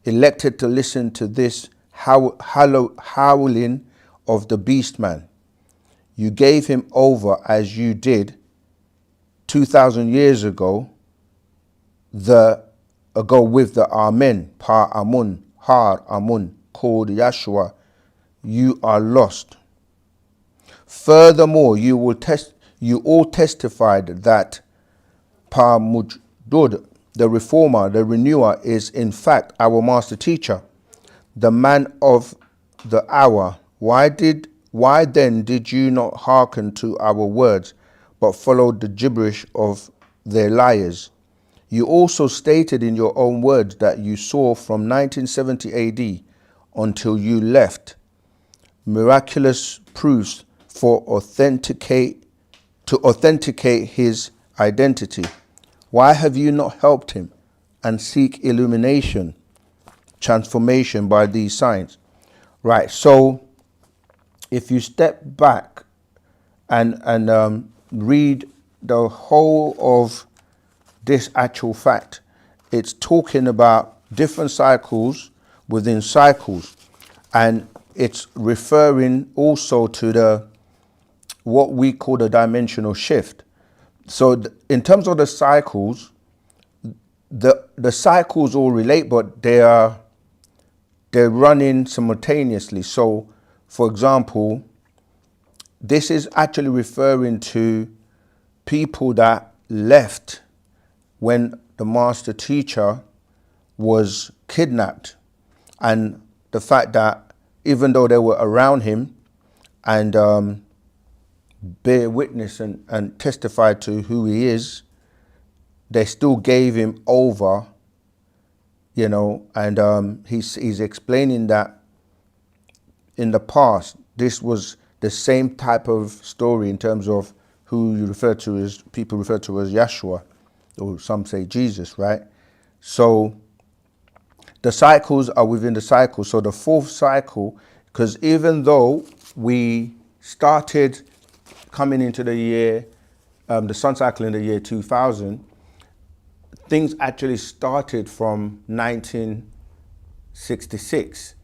elected to listen to this howling of the beast man. You gave him over as you did 2,000 years ago with the Amen, Pa Amun, Har Amun, called Yahshua. You are lost. Furthermore, you all testified that Pa Mujdud, the reformer, the renewer, is in fact our master teacher, the man of the hour. Why then did you not hearken to our words, but followed the gibberish of their liars? You also stated in your own words that you saw from 1970 AD until you left miraculous proofs to authenticate his identity. Why have you not helped him and seek illumination, transformation by these signs? Right, so if you step back and read the whole of this actual fact, it's talking about different cycles within cycles, and it's referring also to the what we call the dimensional shift. So in terms of the cycles, the cycles all relate, but they're running simultaneously. So, for example, this is actually referring to people that left when the master teacher was kidnapped, and the fact that even though they were around him and bear witness and testify to who he is, they still gave him over, you know, and he's explaining that in the past, this was the same type of story in terms of who you refer to as, people refer to as Yeshua, or some say Jesus, right? So the cycles are within the cycle. So the fourth cycle, because even though we started coming into the year, the sun cycle in the year 2000, things actually started from 1966.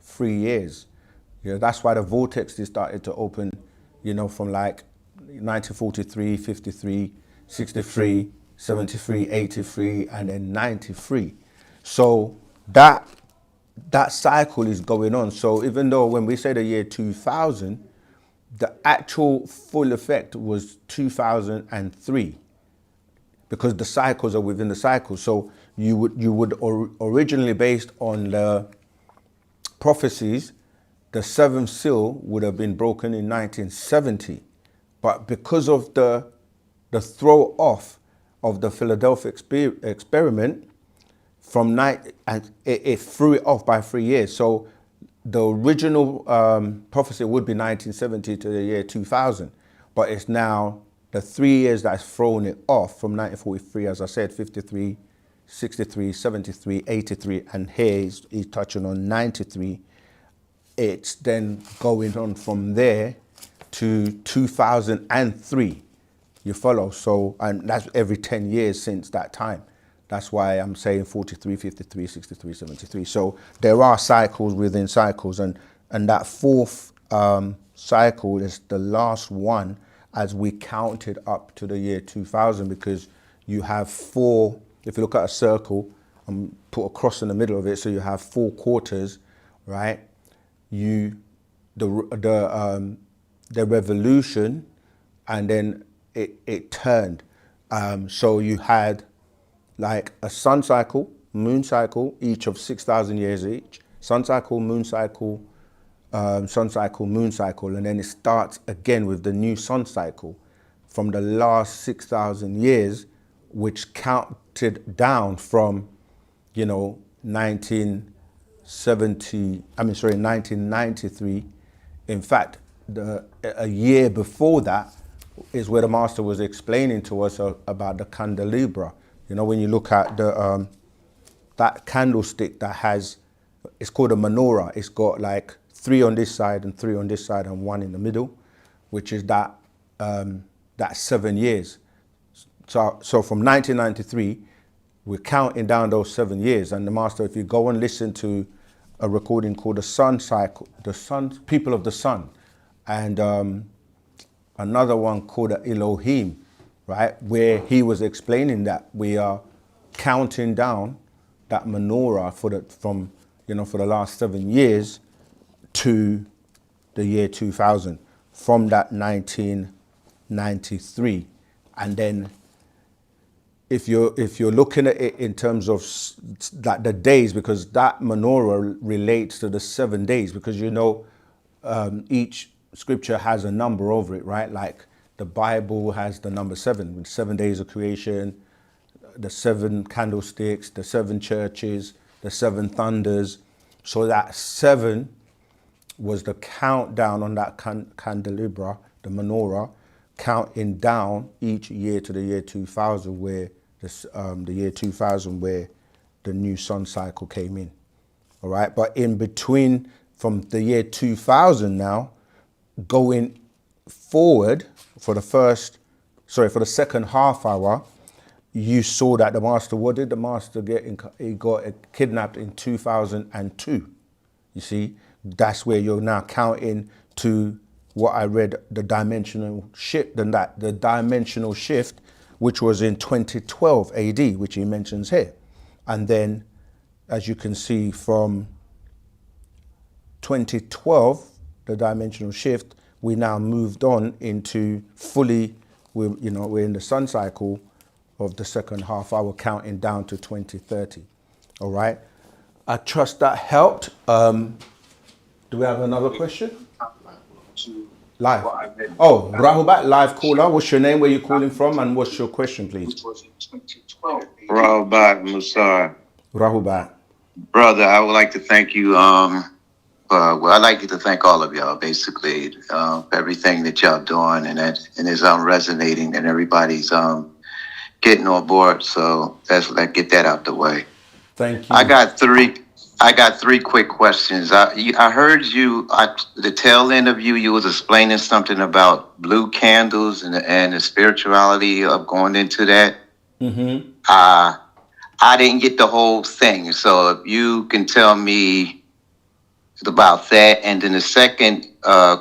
Three years. You know, that's why the vortexes started to open, you know, from like 1943, 53, 63, 73, 83, and then 93. So that cycle is going on. So even though when we say the year 2000, the actual full effect was 2003, because the cycles are within the cycle. So you would originally, based on the prophecies, the seventh seal would have been broken in 1970, but because of the throw off of the Philadelphia experiment from night, and it threw it off by 3 years. So the original prophecy would be 1970 to the year 2000, but it's now the 3 years that's thrown it off from 1943, as I said, 53, 63, 73, 83, and here he's touching on 93. It's then going on from there to 2003. You follow? So, and that's every 10 years since that time. That's why I'm saying 43, 53, 63, 73. So there are cycles within cycles, and that fourth cycle is the last one as we counted up to the year 2000, because you have four. If you look at a circle and put a cross in the middle of it, so you have 4 quarters, right? The revolution, and then it turned. So you had like a sun cycle, moon cycle, each of 6,000 years each. Sun cycle, moon cycle, sun cycle, moon cycle, and then it starts again with the new sun cycle from the last 6,000 years, which counted down from, you know, 1993. In fact, a year before that is where the master was explaining to us about the candelabra. You know, when you look at the that candlestick that has, it's called a menorah. It's got like 3 on this side and 3 on this side and 1 in the middle, which is that 7 years. So from 1993, we're counting down those 7 years. And the master, if you go and listen to a recording called The Sun Cycle, The Sun, People of the Sun, and another one called Elohim, right? Where he was explaining that we are counting down that menorah for the last 7 years to the year 2000 from that 1993. And then if you're looking at it in terms of that the days, because that menorah relates to the 7 days, because each scripture has a number over it, right? Like the Bible has the number 7, with 7 days of creation, the 7 candlesticks, the 7 churches, the 7 thunders. So that 7 was the countdown on that candelabra, the menorah, counting down each year to the year 2000, where the year 2000 where the new sun cycle came in. All right, but in between from the year 2000 now, going forward for the second half hour, you saw that the master, what did the master get? He got kidnapped in 2002. You see, that's where you're now counting to what I read, the dimensional shift, the dimensional shift, which was in 2012 AD, which he mentions here. And then, as you can see from 2012, the dimensional shift, we now moved on into fully, we're in the sun cycle of the second half hour, counting down to 2030. All right. I trust that helped. Do we have another question? Live. Oh, Rahubat, live caller. What's your name? Where you calling from? And what's your question, please? Rahubat Musar. Rahubat. Brother, I would like to thank you. I'd like to thank all of y'all, basically, for everything that y'all doing, and it's resonating, and everybody's getting on board. So let's get that out the way. Thank you. I got three quick questions. I heard you the tail end of you was explaining something about blue candles and the spirituality of going into that. Mm-hmm. I didn't get the whole thing, so if you can tell me about that. And then the second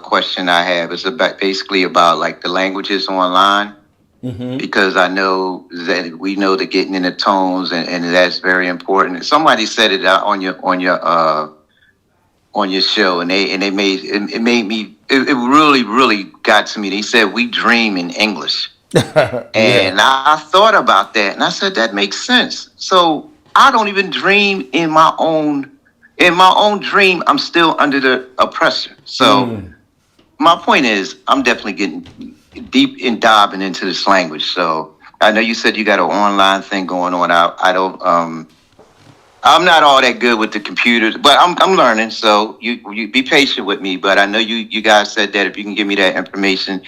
question I have is basically about like the languages online. Mm-hmm. Because I know that we know the getting in the tones, and that's very important. Somebody said it on your show, and it made me. It really got to me. They said we dream in English, and I thought about that, and I said that makes sense. So I don't even dream in my own dream. I'm still under the oppressor. So my point is, I'm definitely getting deep in diving into this language. So I know you said you got an online thing going on. I don't. I'm not all that good with the computers, but I'm learning. So you be patient with me. But I know you guys said that if you can give me that information.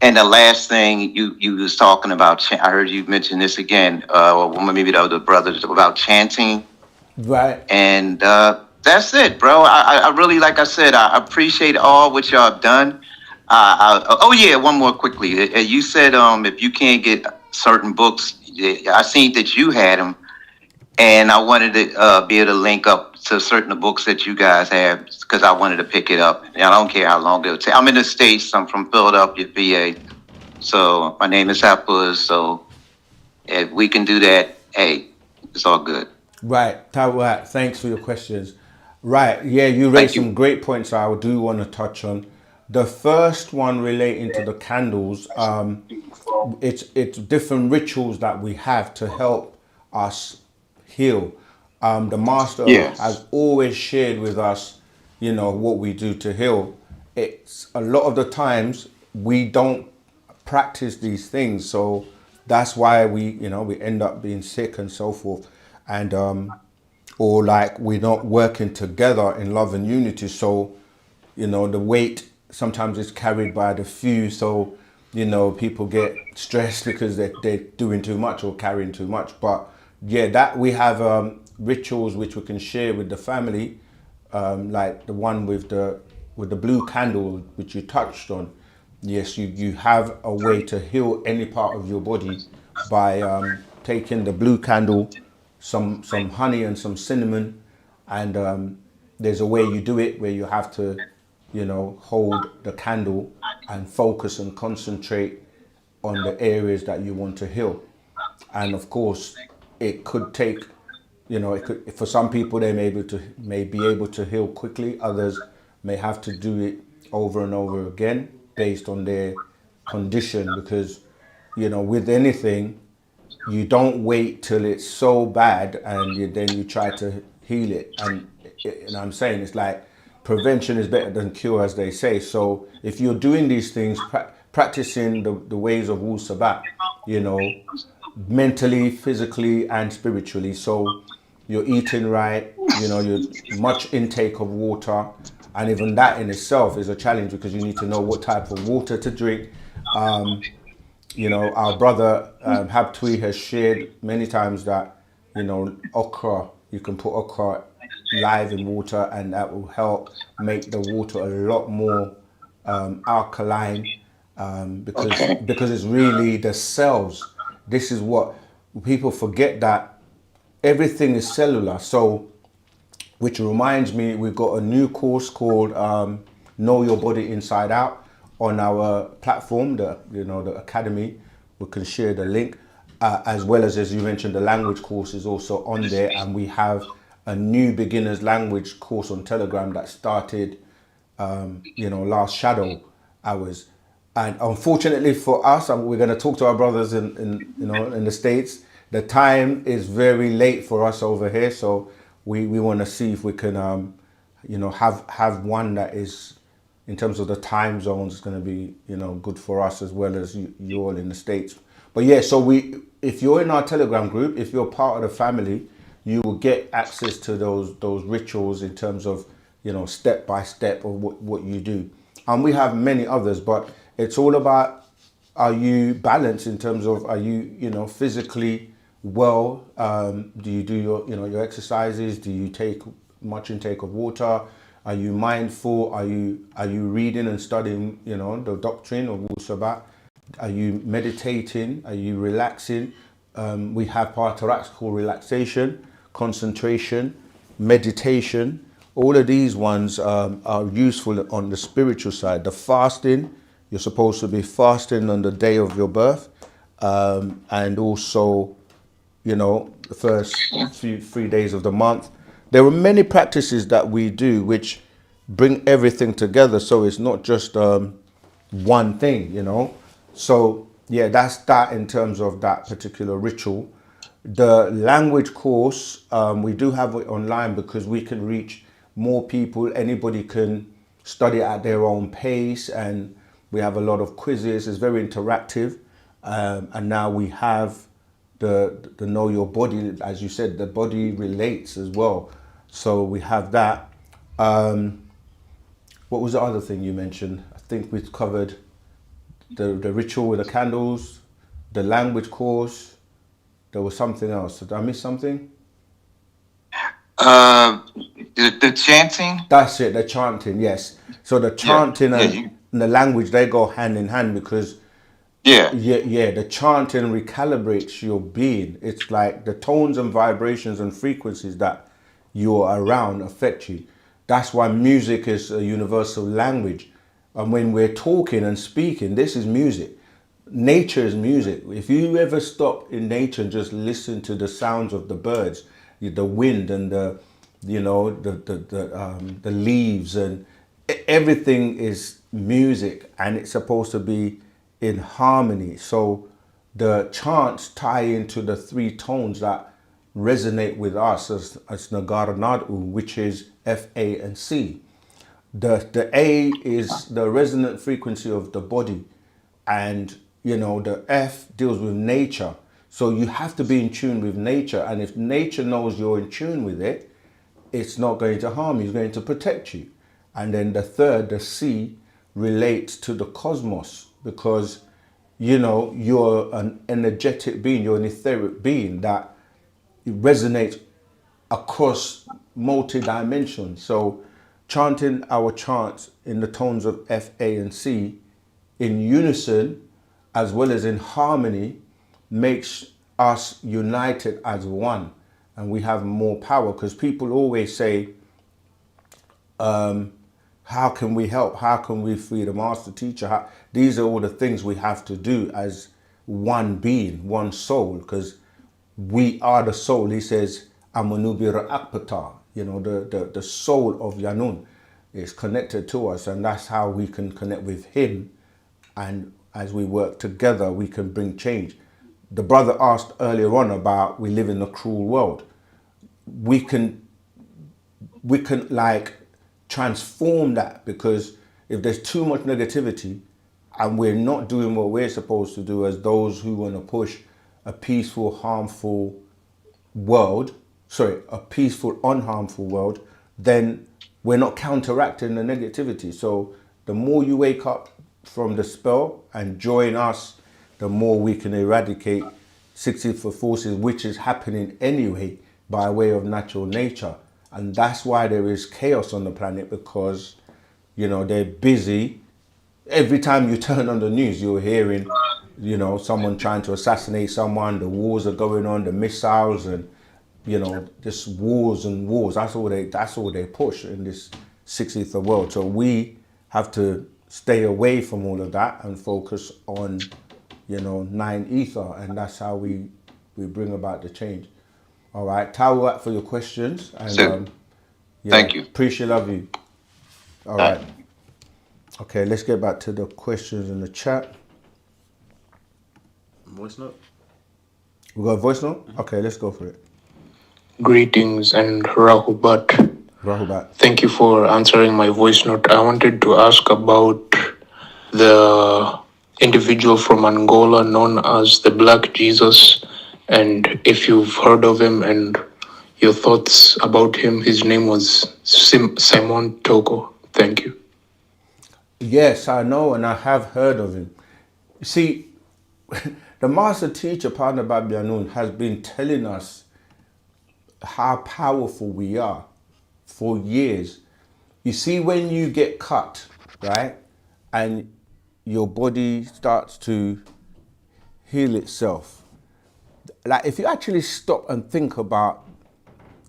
And the last thing you was talking about, I heard you mention this again. Maybe the other brothers about chanting. Right. And that's it, bro. I really, like I said, I appreciate all what y'all have done. One more quickly. You said if you can't get certain books, I seen that you had them, and I wanted to be able to link up to certain books that you guys have because I wanted to pick it up. And I don't care how long it'll take. I'm in the States. I'm from Philadelphia, VA. So my name is Hapuz. So if we can do that, hey, it's all good. Right. Tawat, thanks for your questions. Right. Yeah, you raised some great points I do want to touch on. The first one relating to the candles, it's different rituals that we have to help us heal. The master has always shared with us, what we do to heal. It's a lot of the times we don't practice these things, so that's why we end up being sick and so forth, and or like we're not working together in love and unity. So the weight sometimes is carried by the few, so people get stressed because they're doing too much or carrying too much. But yeah, that we have rituals which we can share with the family, like the one with the blue candle which you touched on. Yes, you have a way to heal any part of your body by taking the blue candle, some honey and some cinnamon, and there's a way you do it where you have to hold the candle and focus and concentrate on the areas that you want to heal. And of course, it could take, it could, for some people, they may be able to heal quickly. Others may have to do it over and over again based on their condition, because, with anything, you don't wait till it's so bad and then you try to heal it. And I'm saying, it's like prevention is better than cure, as they say. So if you're doing these things, practicing the ways of Wu-Sabat, mentally, physically, and spiritually. So you're eating right, you're much intake of water, and even that in itself is a challenge, because you need to know what type of water to drink. Our brother Habtui has shared many times that, okra, you can put okra live in water, and that will help make the water a lot more alkaline, because it's really the cells. This is what people forget, that everything is cellular. So, which reminds me, we've got a new course called Know Your Body Inside Out on our platform, the academy. We can share the link, as well as you mentioned, the language course is also on there, and we have a new beginners language course on Telegram that started, last shadow hours. And unfortunately for us, and we're going to talk to our brothers in the States, the time is very late for us over here. So we want to see if we can, have one that is, in terms of the time zones, is going to be, good for us as well as you all in the States. But yeah, so if you're in our Telegram group, if you're part of the family, you will get access to those rituals in terms of, step by step of what you do. And we have many others, but it's all about, are you balanced in terms of, are you, physically well? Do you do your exercises? Do you take much intake of water? Are you mindful? Are you reading and studying, the doctrine of Wu-Sabat? Are you meditating? Are you relaxing? We have parts called relaxation, concentration, meditation. All of these ones are useful on the spiritual side. The fasting, you're supposed to be fasting on the day of your birth, and also, the first 3 days of the month. There are many practices that we do which bring everything together, so it's not just one thing, So yeah, that's that in terms of that particular ritual. The language course, we do have it online because we can reach more people. Anybody can study at their own pace, and we have a lot of quizzes. It's very interactive, and now we have the Know Your Body, as you said, the body relates as well. So we have that. What was the other thing you mentioned? I think we've covered the ritual with the candles, the language course. There was something else. Did I miss something? The chanting. That's it, the chanting, yes. So the chanting and the language, they go hand in hand, because the chanting recalibrates your being. It's like the tones and vibrations and frequencies that you're around affect you. That's why music is a universal language. And when we're talking and speaking, this is music. Nature is music. If you ever stop in nature and just listen to the sounds of the birds, the wind and the leaves, and everything is music, and it's supposed to be in harmony. So the chants tie into the three tones that resonate with us as Nagara Nadu, which is F, A, and C. The A is the resonant frequency of the body, and the F deals with nature. So you have to be in tune with nature, and if nature knows you're in tune with it, it's not going to harm you, it's going to protect you. And then the third, the C, relates to the cosmos, because you're an energetic being, you're an etheric being that resonates across multi-dimensions. So chanting our chants in the tones of F, A, and C in unison as well as in harmony makes us united as one, and we have more power. Because people always say, how how can we help? How can we free the master teacher? These are all the things we have to do as one being, one soul, because we are the soul. He says, Amanubira Akpata, the soul of Yanun is connected to us, and that's how we can connect with him. And as we work together, we can bring change. The brother asked earlier on about we live in a cruel world. We can like transform that, because if there's too much negativity and we're not doing what we're supposed to do as those who want to push a peaceful, unharmful world, then we're not counteracting the negativity. So the more you wake up from the spell and join us, the more we can eradicate 64 forces, which is happening anyway by way of natural nature. And that's why there is chaos on the planet, because, they're busy. Every time you turn on the news, you're hearing, someone trying to assassinate someone, the wars are going on, the missiles, and, just wars and wars. That's all they push in this 60th world. So we have to stay away from all of that and focus on, 9 ether, and that's how we bring about the change. All right, Tawat for your questions. And thank you. Appreciate, love you. All right. Okay, let's get back to the questions in the chat. Voice note? We got a voice note? Okay, let's go for it. Greetings and Rahubat. Rahubat. Thank you for answering my voice note. I wanted to ask about the individual from Angola known as the Black Jesus, and if you've heard of him and your thoughts about him. His name was Simon Togo. Thank you. Yes, I know, and I have heard of him. You see, the master teacher, Partner Babianun, has been telling us how powerful we are for years. You see, when you get cut, right, and your body starts to heal itself, like if you actually stop and think about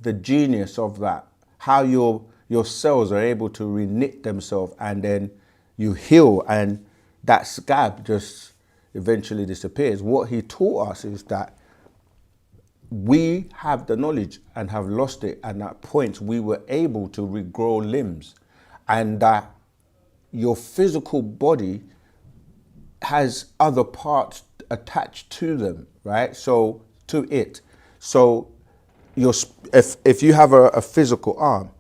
the genius of that, how your cells are able to reknit themselves, and then you heal, and that scab just eventually disappears. What he taught us is that we have the knowledge and have lost it, and at points we were able to regrow limbs, and that your physical body has other parts attached to them, right? So to it. So if you have a physical arm,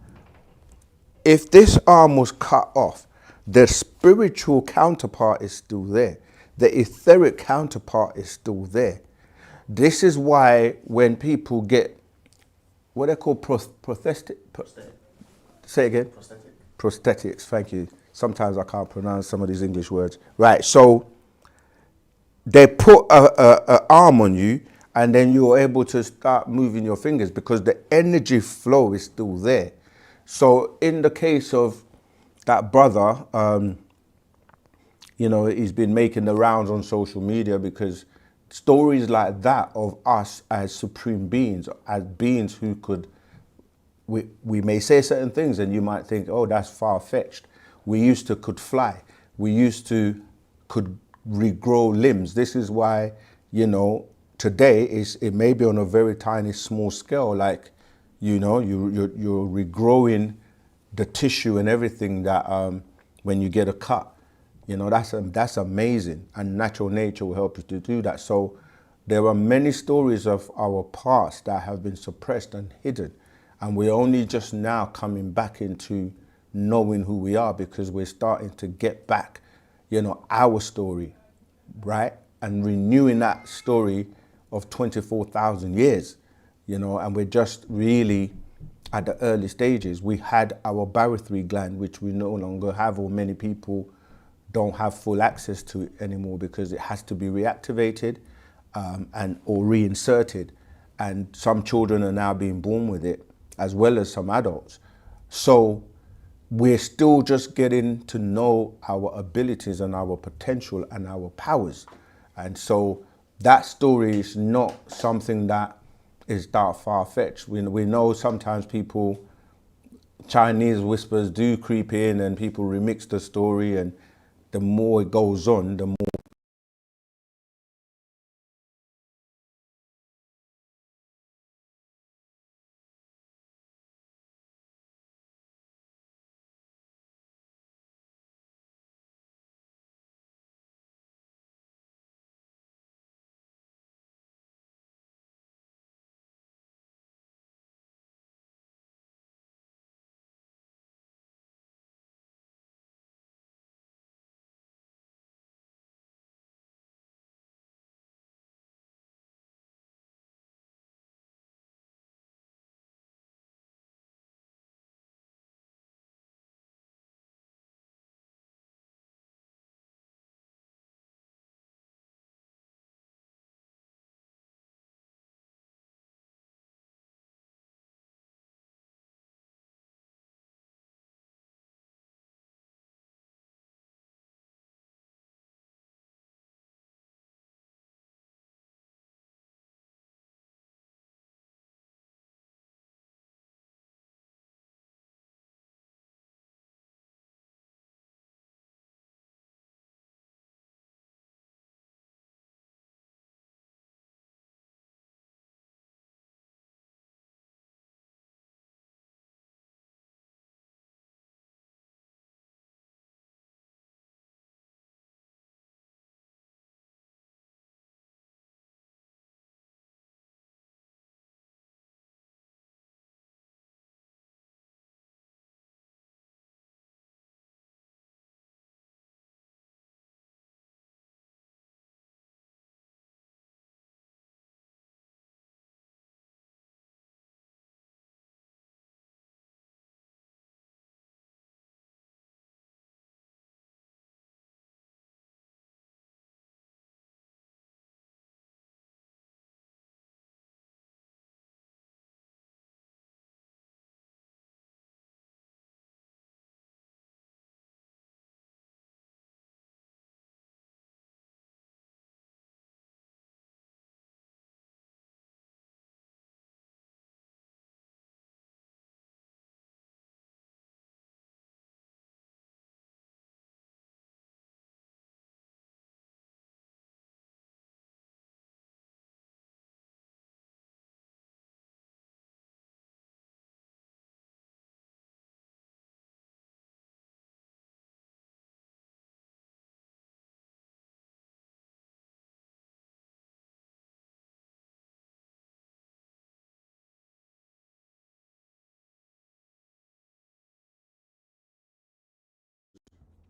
if this arm was cut off, the spiritual counterpart is still there. The etheric counterpart is still there. This is why when people get what they call prosthetic. Say again? Prosthetics, thank you. Sometimes I can't pronounce some of these English words. Right, so they put a arm on you, and then you're able to start moving your fingers because the energy flow is still there. So in the case of that brother, he's been making the rounds on social media because stories like that of us as supreme beings, as beings who could, we may say certain things and you might think, oh, that's far-fetched. We used to could fly. We used to could regrow limbs. This is why, today it may be on a very tiny, small scale, like, you're regrowing the tissue and everything that when you get a cut, that's amazing, and natural nature will help you to do that. So there are many stories of our past that have been suppressed and hidden, and we're only just now coming back into knowing who we are because we're starting to get back, our story, right? And renewing that story of 24,000 years, and we're just really at the early stages. We had our barythry gland, which we no longer have, or many people don't have full access to it anymore because it has to be reactivated or reinserted. And some children are now being born with it, as well as some adults. So we're still just getting to know our abilities and our potential and our powers. And so that story is not something that is that far-fetched. We know sometimes people Chinese whispers do creep in and people remix the story, and the more it goes on, the more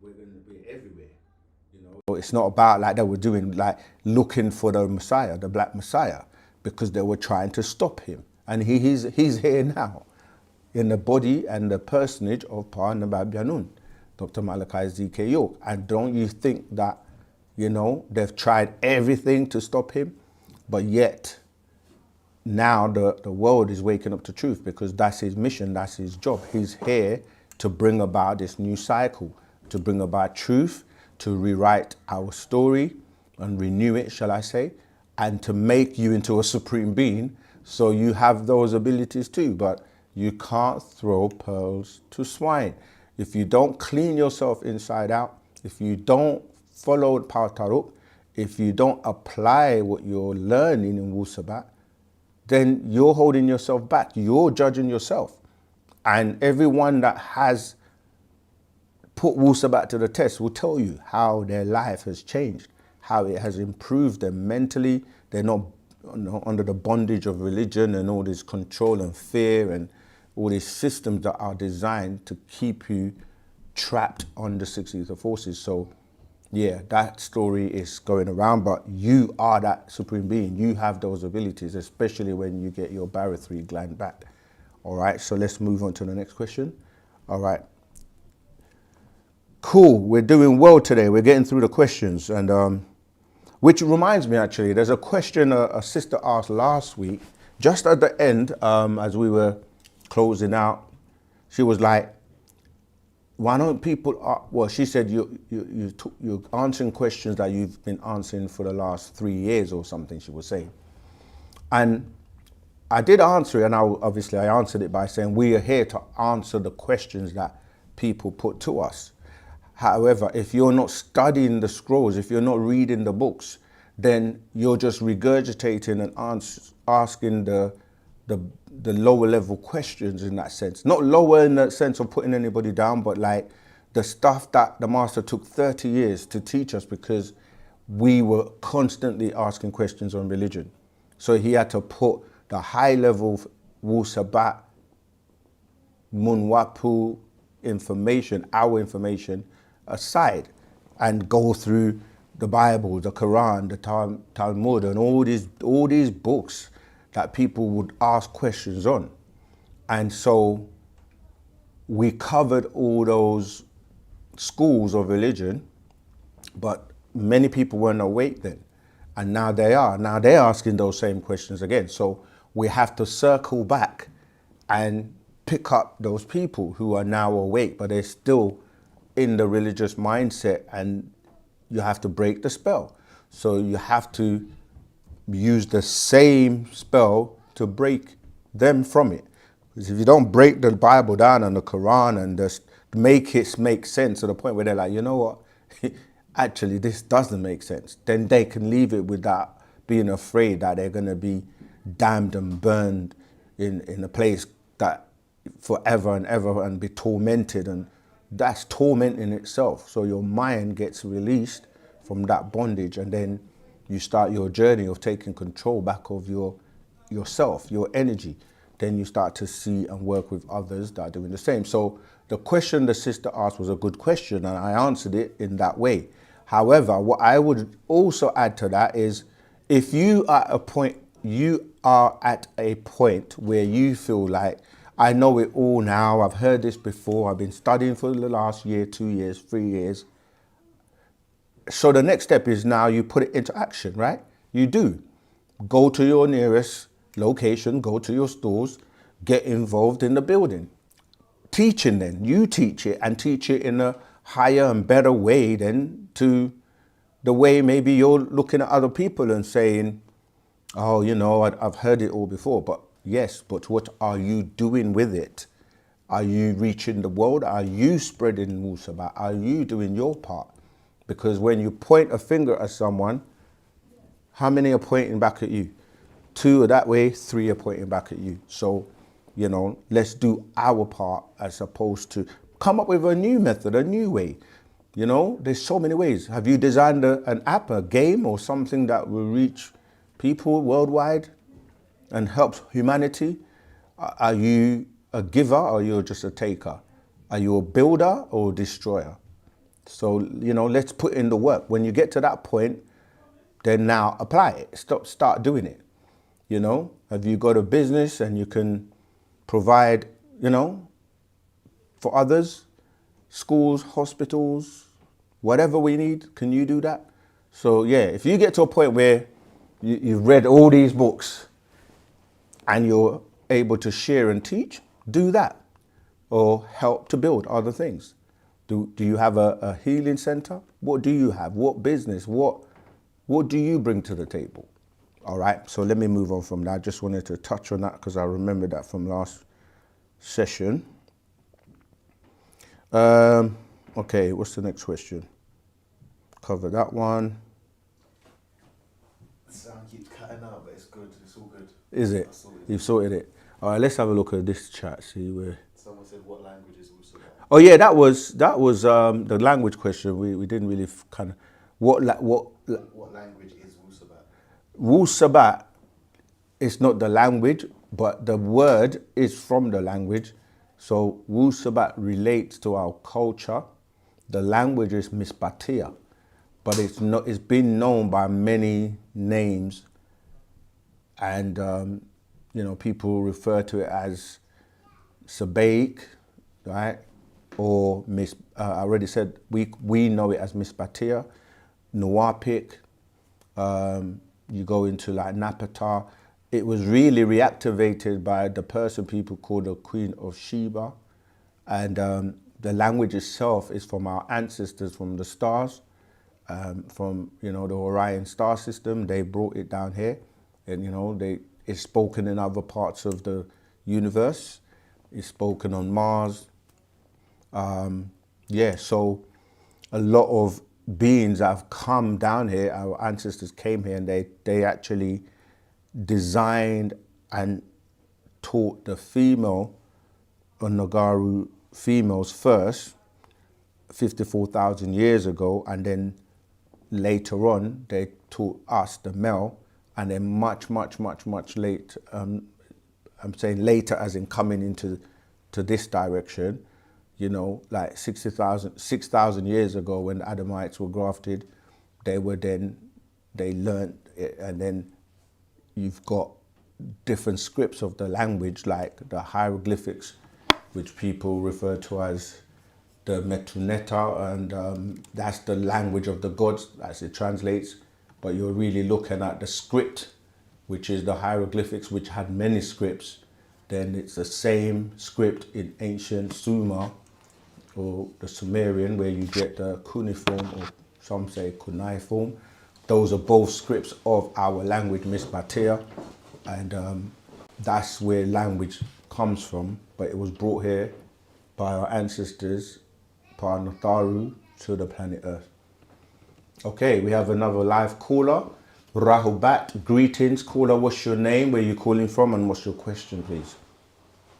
we're going to be everywhere. You know, it's not about like they were doing, like looking for the Messiah, the Black Messiah, because they were trying to stop him. And he's here now in the body and the personage of Pa Nabab Dr. Malachi Z.K. York. And don't you think that, you know, they've tried everything to stop him, but yet now the world is waking up to truth, because that's his mission, that's his job. He's here to bring about this new cycle, to bring about truth, to rewrite our story and renew it, shall I say, and to make you into a supreme being, so you have those abilities too. But you can't throw pearls to swine. If you don't clean yourself inside out, if you don't follow Power Tarot, if you don't apply what you're learning in Wu-Sabat, then you're holding yourself back. You're judging yourself. And everyone that has put Wu-Sabat to the test will tell you how their life has changed, how it has improved them mentally. They're not under the bondage of religion and all this control and fear and all these systems that are designed to keep you trapped on the 6 ether forces. So yeah, that story is going around, but you are that supreme being. You have those abilities, especially when you get your barothry gland back. All right, so let's move on to the next question. All right. Cool, we're doing well today. We're getting through the questions, and which reminds me, actually, there's a question a sister asked last week, just at the end, as we were closing out. She was like, why don't people, well, she said you're answering questions that you've been answering for the last 3 years or something, she was saying. And I did answer it, and obviously I answered it by saying we are here to answer the questions that people put to us. However, if you're not studying the scrolls, if you're not reading the books, then you're just regurgitating and asking the lower level questions in that sense. Not lower in the sense of putting anybody down, but like the stuff that the master took 30 years to teach us, because we were constantly asking questions on religion. So he had to put the high level Wu-Sabat, wu-nuwapu information, our information, aside and go through the Bible, the Quran, the Talmud, and all these books that people would ask questions on. And so we covered all those schools of religion, but many people weren't awake then. And now they are. Now they're asking those same questions again. So we have to circle back and pick up those people who are now awake, but they're still in the religious mindset, and you have to break the spell. So you have to use the same spell to break them from it. Because if you don't break the Bible down and the Quran and just make it make sense to the point where they're like, you know what, actually this doesn't make sense, then they can leave it without being afraid that they're going to be damned and burned in a place that forever and ever and be tormented, and that's torment in itself. So your mind gets released from that bondage, and then you start your journey of taking control back of yourself, your energy. Then you start to see and work with others that are doing the same. So the question the sister asked was a good question, and I answered it in that way. However, what I would also add to that is, if you are at a point where you feel like, I know it all now, I've heard this before, I've been studying for the last year, 2 years, 3 years. So the next step is now you put it into action, right? You do. Go to your nearest location, go to your stores, get involved in the building. Teaching then, you teach it, and teach it in a higher and better way than to the way maybe you're looking at other people and saying, oh, you know, I've heard it all before. But yes, but what are you doing with it? Are you reaching the world? Are you spreading Wu-Sabat? Are you doing your part? Because when you point a finger at someone, how many are pointing back at you? 2 are that way, 3 are pointing back at you. So, you know, let's do our part as opposed to come up with a new method, a new way. You know, there's so many ways. Have you designed an app, a game, or something that will reach people worldwide and helps humanity? Are you a giver, or you're just a taker? Are you a builder or a destroyer? So, you know, let's put in the work. When you get to that point, then now apply it. Start doing it. You know, have you got a business and you can provide, you know, for others, schools, hospitals, whatever we need, can you do that? So yeah, if you get to a point where you've read all these books and you're able to share and teach, do that, or help to build other things. Do you have a healing center? What do you have? What business? What do you bring to the table? All right, so let me move on from that. I just wanted to touch on that because I remember that from last session. Okay, what's the next question? Cover that one. The sound keeps cutting out, but it's good. It's all good. Is it? You've sorted it. All right, let's have a look at this chat. See where. Someone said, "What language is Wu-Sabat?" Oh yeah, that was the language question. We didn't really kind of what language is Wu-Sabat? Wu-Sabat is not the language, but the word is from the language. So Wu-Sabat relates to our culture. The language is Mispatia, but it's been known by many names, and you know, people refer to it as Sabaic, right? Or I already said we know it as Mispatia, Nuwapic. You go into like Napata. It was really reactivated by the person people call the Queen of Sheba, and the language itself is from our ancestors from the stars, from, you know, the Orion star system. They brought it down here, and you know, it's spoken in other parts of the universe. It's spoken on Mars. Yeah, so a lot of beings that have come down here, our ancestors came here and they actually designed and taught the female Nagaru females first 54,000 years ago, and then later on they taught us the male, and then much late, I'm saying later as in coming into this direction, you know, like 6,000 years ago when the Adamites were grafted, they learned it, and then you've got different scripts of the language, like the hieroglyphics, which people refer to as the Metuneta, and that's the language of the gods, as it translates. But you're really looking at the script, which is the hieroglyphics, which had many scripts. Then it's the same script in ancient Sumer, or the Sumerian, where you get the cuneiform, or some say cuneiform. Those are both scripts of our language, Mismatea, and that's where language comes from. But it was brought here by our ancestors, Natharu, to the planet Earth. Okay, we have another live caller, Rahubat. Greetings, caller. What's your name? Where you calling from, and what's your question, please?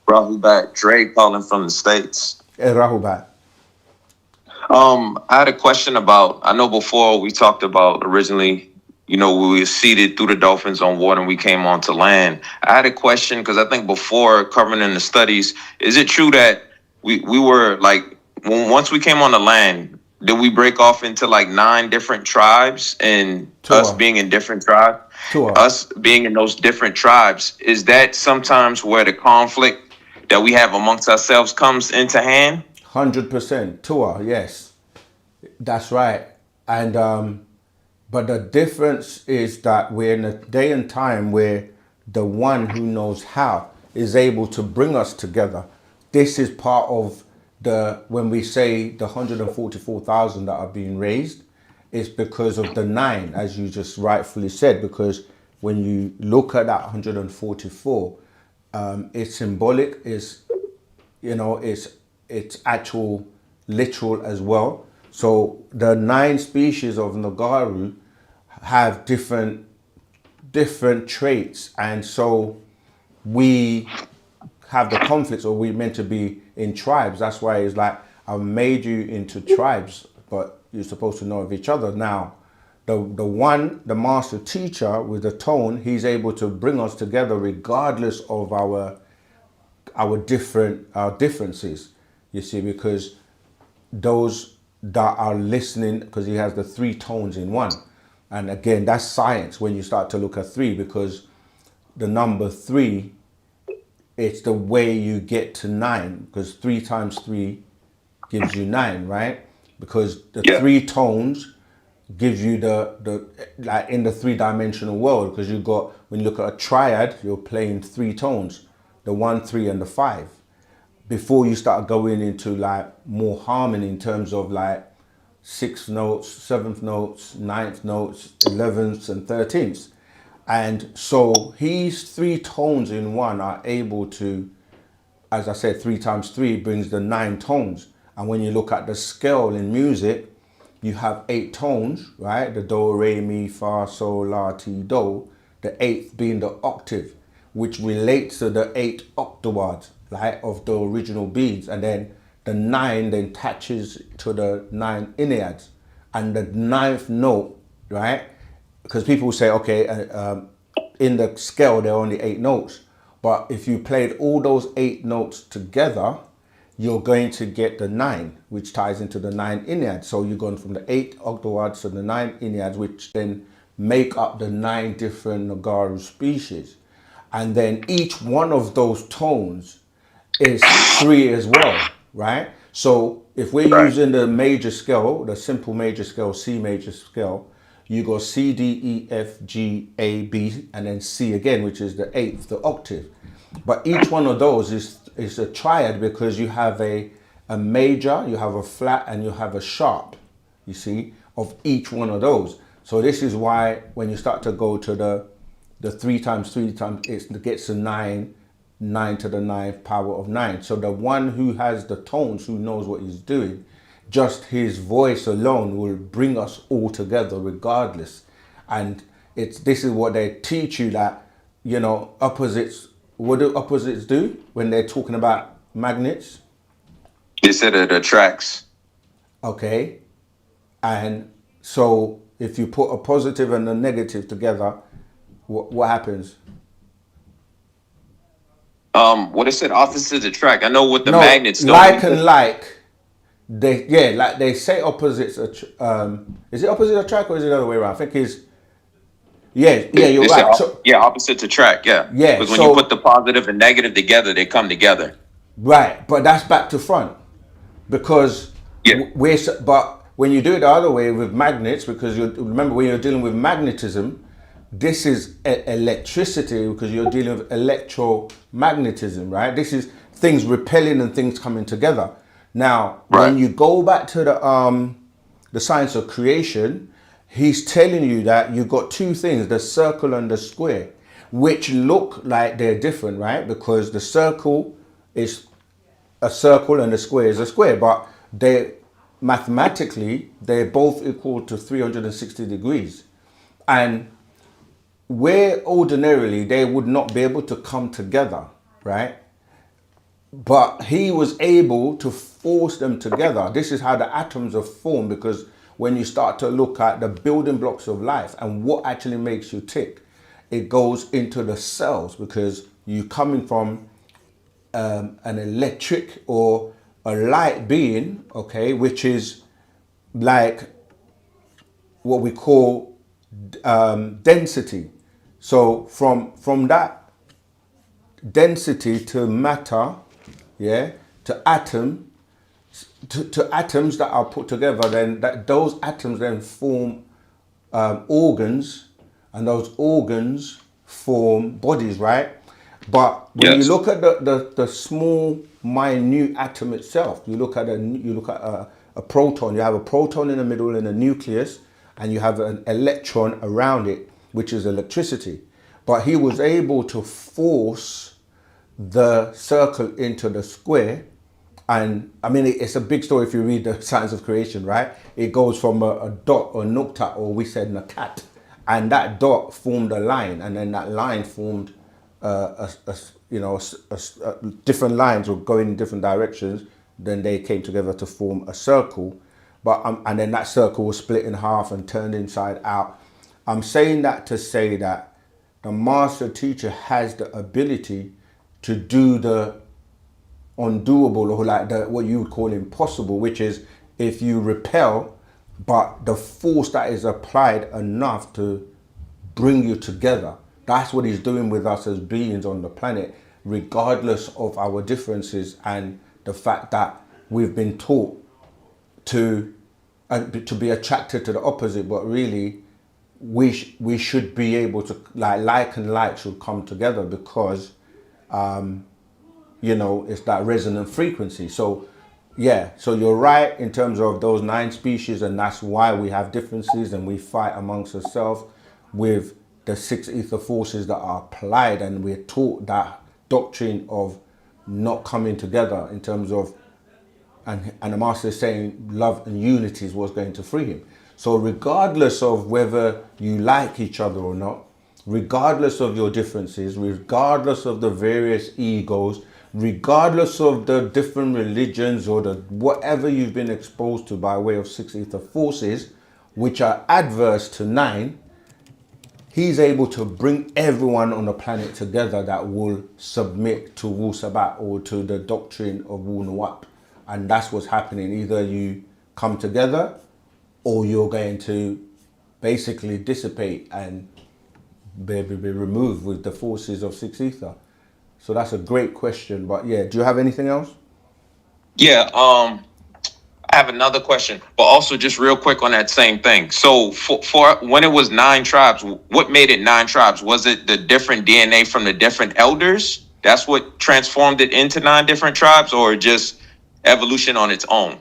Rahubat, Dre calling from the States. Hey, Rahubat. I had a question about, I know before we talked about originally, you know, we were seeded through the dolphins on water and we came onto land. I had a question because I think before covering in the studies, is it true that we were like, once we came on the land, did we break off into like 9 different tribes, and us being in different tribes? Us being in those different tribes, is that sometimes where the conflict that we have amongst ourselves comes into hand? 100%. Tua, yes. That's right. And but the difference is that we're in a day and time where the one who knows how is able to bring us together. This is part of when we say the 144,000 that are being raised, it's because of the 9, as you just rightfully said, because when you look at that 144, it's symbolic, it's, you know, it's actual literal as well. So the 9 species of Nagaru have different traits, and so we have the conflicts, or we're meant to be in tribes. That's why it's like, I've made you into tribes, but you're supposed to know of each other. Now, the master teacher with the tone, he's able to bring us together regardless of our differences. You see, because those that are listening, because he has the 3 tones in one. And again, that's science when you start to look at 3, because the number 3, it's the way you get to 9, because 3 times 3 gives you 9, right? Because the 3 tones give you the like in the 3-dimensional world, because you've got, when you look at a triad, you're playing 3 tones, the 1, 3, and the 5. Before you start going into like more harmony in terms of like 6th notes, 7th notes, 9th notes, 11th and 13th. And so his 3 tones in one are able to, as I said, 3 times 3 brings the 9 tones. And when you look at the scale in music, you have 8 tones, right? The do, re, mi, fa, sol, la, ti, do. The 8th being the octave, which relates to the 8 octawards, right, of the original beats. And then the 9 then attaches to the 9 enneads. And the 9th note, right? Because people say, okay, in the scale, there are only 8 notes. But if you played all those 8 notes together, you're going to get the 9, which ties into the 9 enneads. So you're going from the 8 octawards to the 9 enneads, which then make up the 9 different Nagaru species. And then each one of those tones is 3 as well, right? So if we're using the major scale, the simple major scale, C major scale, you go C, D, E, F, G, A, B, and then C again, which is the 8th, the octave. But each one of those is a triad, because you have a major, you have a flat, and you have a sharp, you see, of each one of those. So this is why when you start to go to the 3 times 3 times, it gets to 9, 9 to the 9th power of 9. So the one who has the tones, who knows what he's doing, just his voice alone will bring us all together regardless. And this is what they teach you, that, you know, opposites, what do opposites do when they're talking about magnets? They said it attracts. Okay. And so if you put a positive and a negative together, what happens? What it said, opposites attract. I know what the No, magnets don't. like and like. Like they say opposites. Is it opposite attract or is it the other way around? I think it's you're They said, right. So opposites attract. Yeah. yeah, Because when so you put the positive and negative together, they come together. right, but that's back to front because Yeah. but when you do it the other way with magnets, because you remember when you're dealing with magnetism, this is electricity because you're dealing with electromagnetism, right? This is things repelling and things coming together. Now, when you go back to the science of creation, he's telling you that you've got two things, the circle and the square, which look like they're different, right? Because the circle is a circle and the square is a square, but they mathematically, they're both equal to 360 degrees. And where ordinarily they would not be able to come together, right? But he was able to force them together. This is how the atoms are formed, because when you start to look at the building blocks of life and what actually makes you tick, it goes into the cells, because you coming from an electric or a light being, okay, which is like what we call density. So from that density to matter, yeah, to atoms that are put together, then those atoms then form organs, and those organs form bodies, right? But when you look at the small minute atom itself, you look at a proton. You have a proton in the middle in the nucleus, and you have an electron around it, which is electricity. But he was able to force the circle into the square. And I mean, it's a big story if you read the science of creation, right? It goes from a dot or nukta, or we said nakat, and that dot formed a line, and then that line formed different lines were going in different directions. Then they came together to form a circle, but and then that circle was split in half and turned inside out. I'm saying that to say that the master teacher has the ability to do the undoable, or like what you would call impossible, which is if you repel, but the force that is applied enough to bring you together. That's what he's doing with us as beings on the planet, regardless of our differences and the fact that we've been taught to be attracted to the opposite, but really we should be able to, like and like should come together, because it's that resonant frequency. So yeah, so you're right in terms of those 9 species, and that's why we have differences and we fight amongst ourselves with the 6 ether forces that are applied, and we're taught that doctrine of not coming together in terms of, and the master is saying love and unity is what's going to free him. So regardless of whether you like each other or not, regardless of your differences, regardless of the various egos, regardless of the different religions or the whatever you've been exposed to by way of 6 ether forces, which are adverse to 9, he's able to bring everyone on the planet together that will submit to Wu-Sabat or to the doctrine of wu-nuwapu. And that's what's happening. Either you come together or you're going to basically dissipate and be removed with the forces of 6 ether. So that's a great question. But yeah, do you have anything else? Yeah, I have another question, but also just real quick on that same thing. So for when it was 9 tribes, what made it 9 tribes? Was it the different DNA from the different elders? That's what transformed it into 9 different tribes, or just evolution on its own?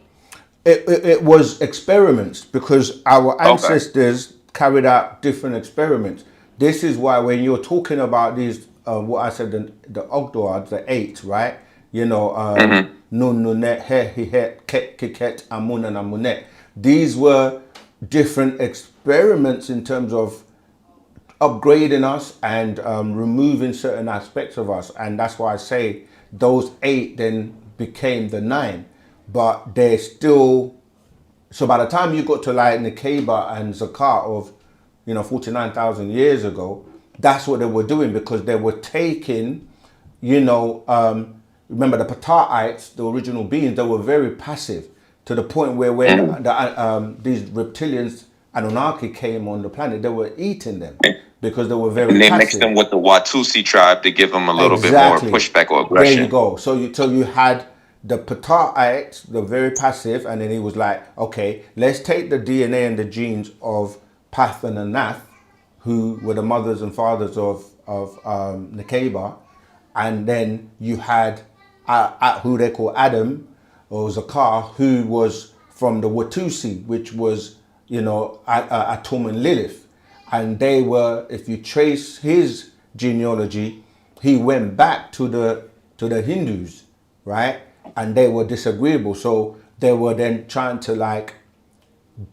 It was experiments, because our ancestors carried out different experiments. this is why when you're talking about these, what I said, the Ogdoad, the 8, right? You know, Nun Nunet, He He Ket Kiket, Amun and Amunet. These were different experiments in terms of upgrading us and removing certain aspects of us, and that's why I say those 8 then became the 9, but they're still. So by the time you got to like Nikeba and Zakat of, 49,000 years ago, that's what they were doing, because they were taking, remember the Pataites, the original beings, they were very passive to the point where when these reptilians, Anunnaki, came on the planet, they were eating them because they were very And they passive. mixed them with the Watusi tribe to give them a little bit more pushback or aggression. There you go. So you had the Pataites, the very passive, and then he was like, okay, let's take the DNA and the genes of Pathan and Nath, who were the mothers and fathers of Nekeba, and then you had who they call Adam or Zakar, who was from the Watusi, which was Atum and Lilith, and they were, if you trace his genealogy, he went back to the Hindus, right? And they were disagreeable, so they were then trying to like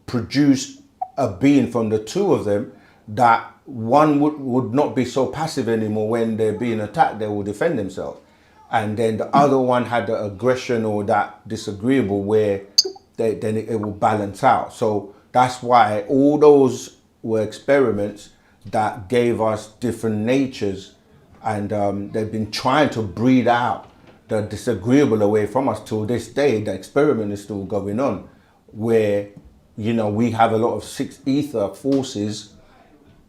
produce a being from the two of them that one would not be so passive anymore. When they're being attacked, they will defend themselves, and then the other one had the aggression or that disagreeable where then it will balance out. So that's why all those were experiments that gave us different natures, and they've been trying to breed out the disagreeable away from us till this day. The experiment is still going on, where we have a lot of 6 ether forces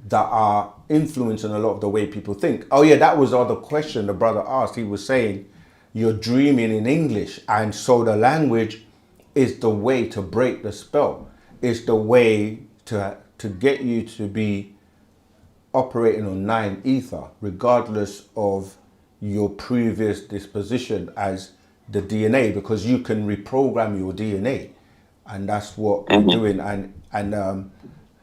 that are influencing a lot of the way people think. Oh yeah, that was the other question the brother asked. He was saying you're dreaming in English, and so the language is the way to break the spell. It's the way to get you to be operating on 9 ether, regardless of your previous disposition as the DNA, because you can reprogram your DNA, and that's what we're doing, and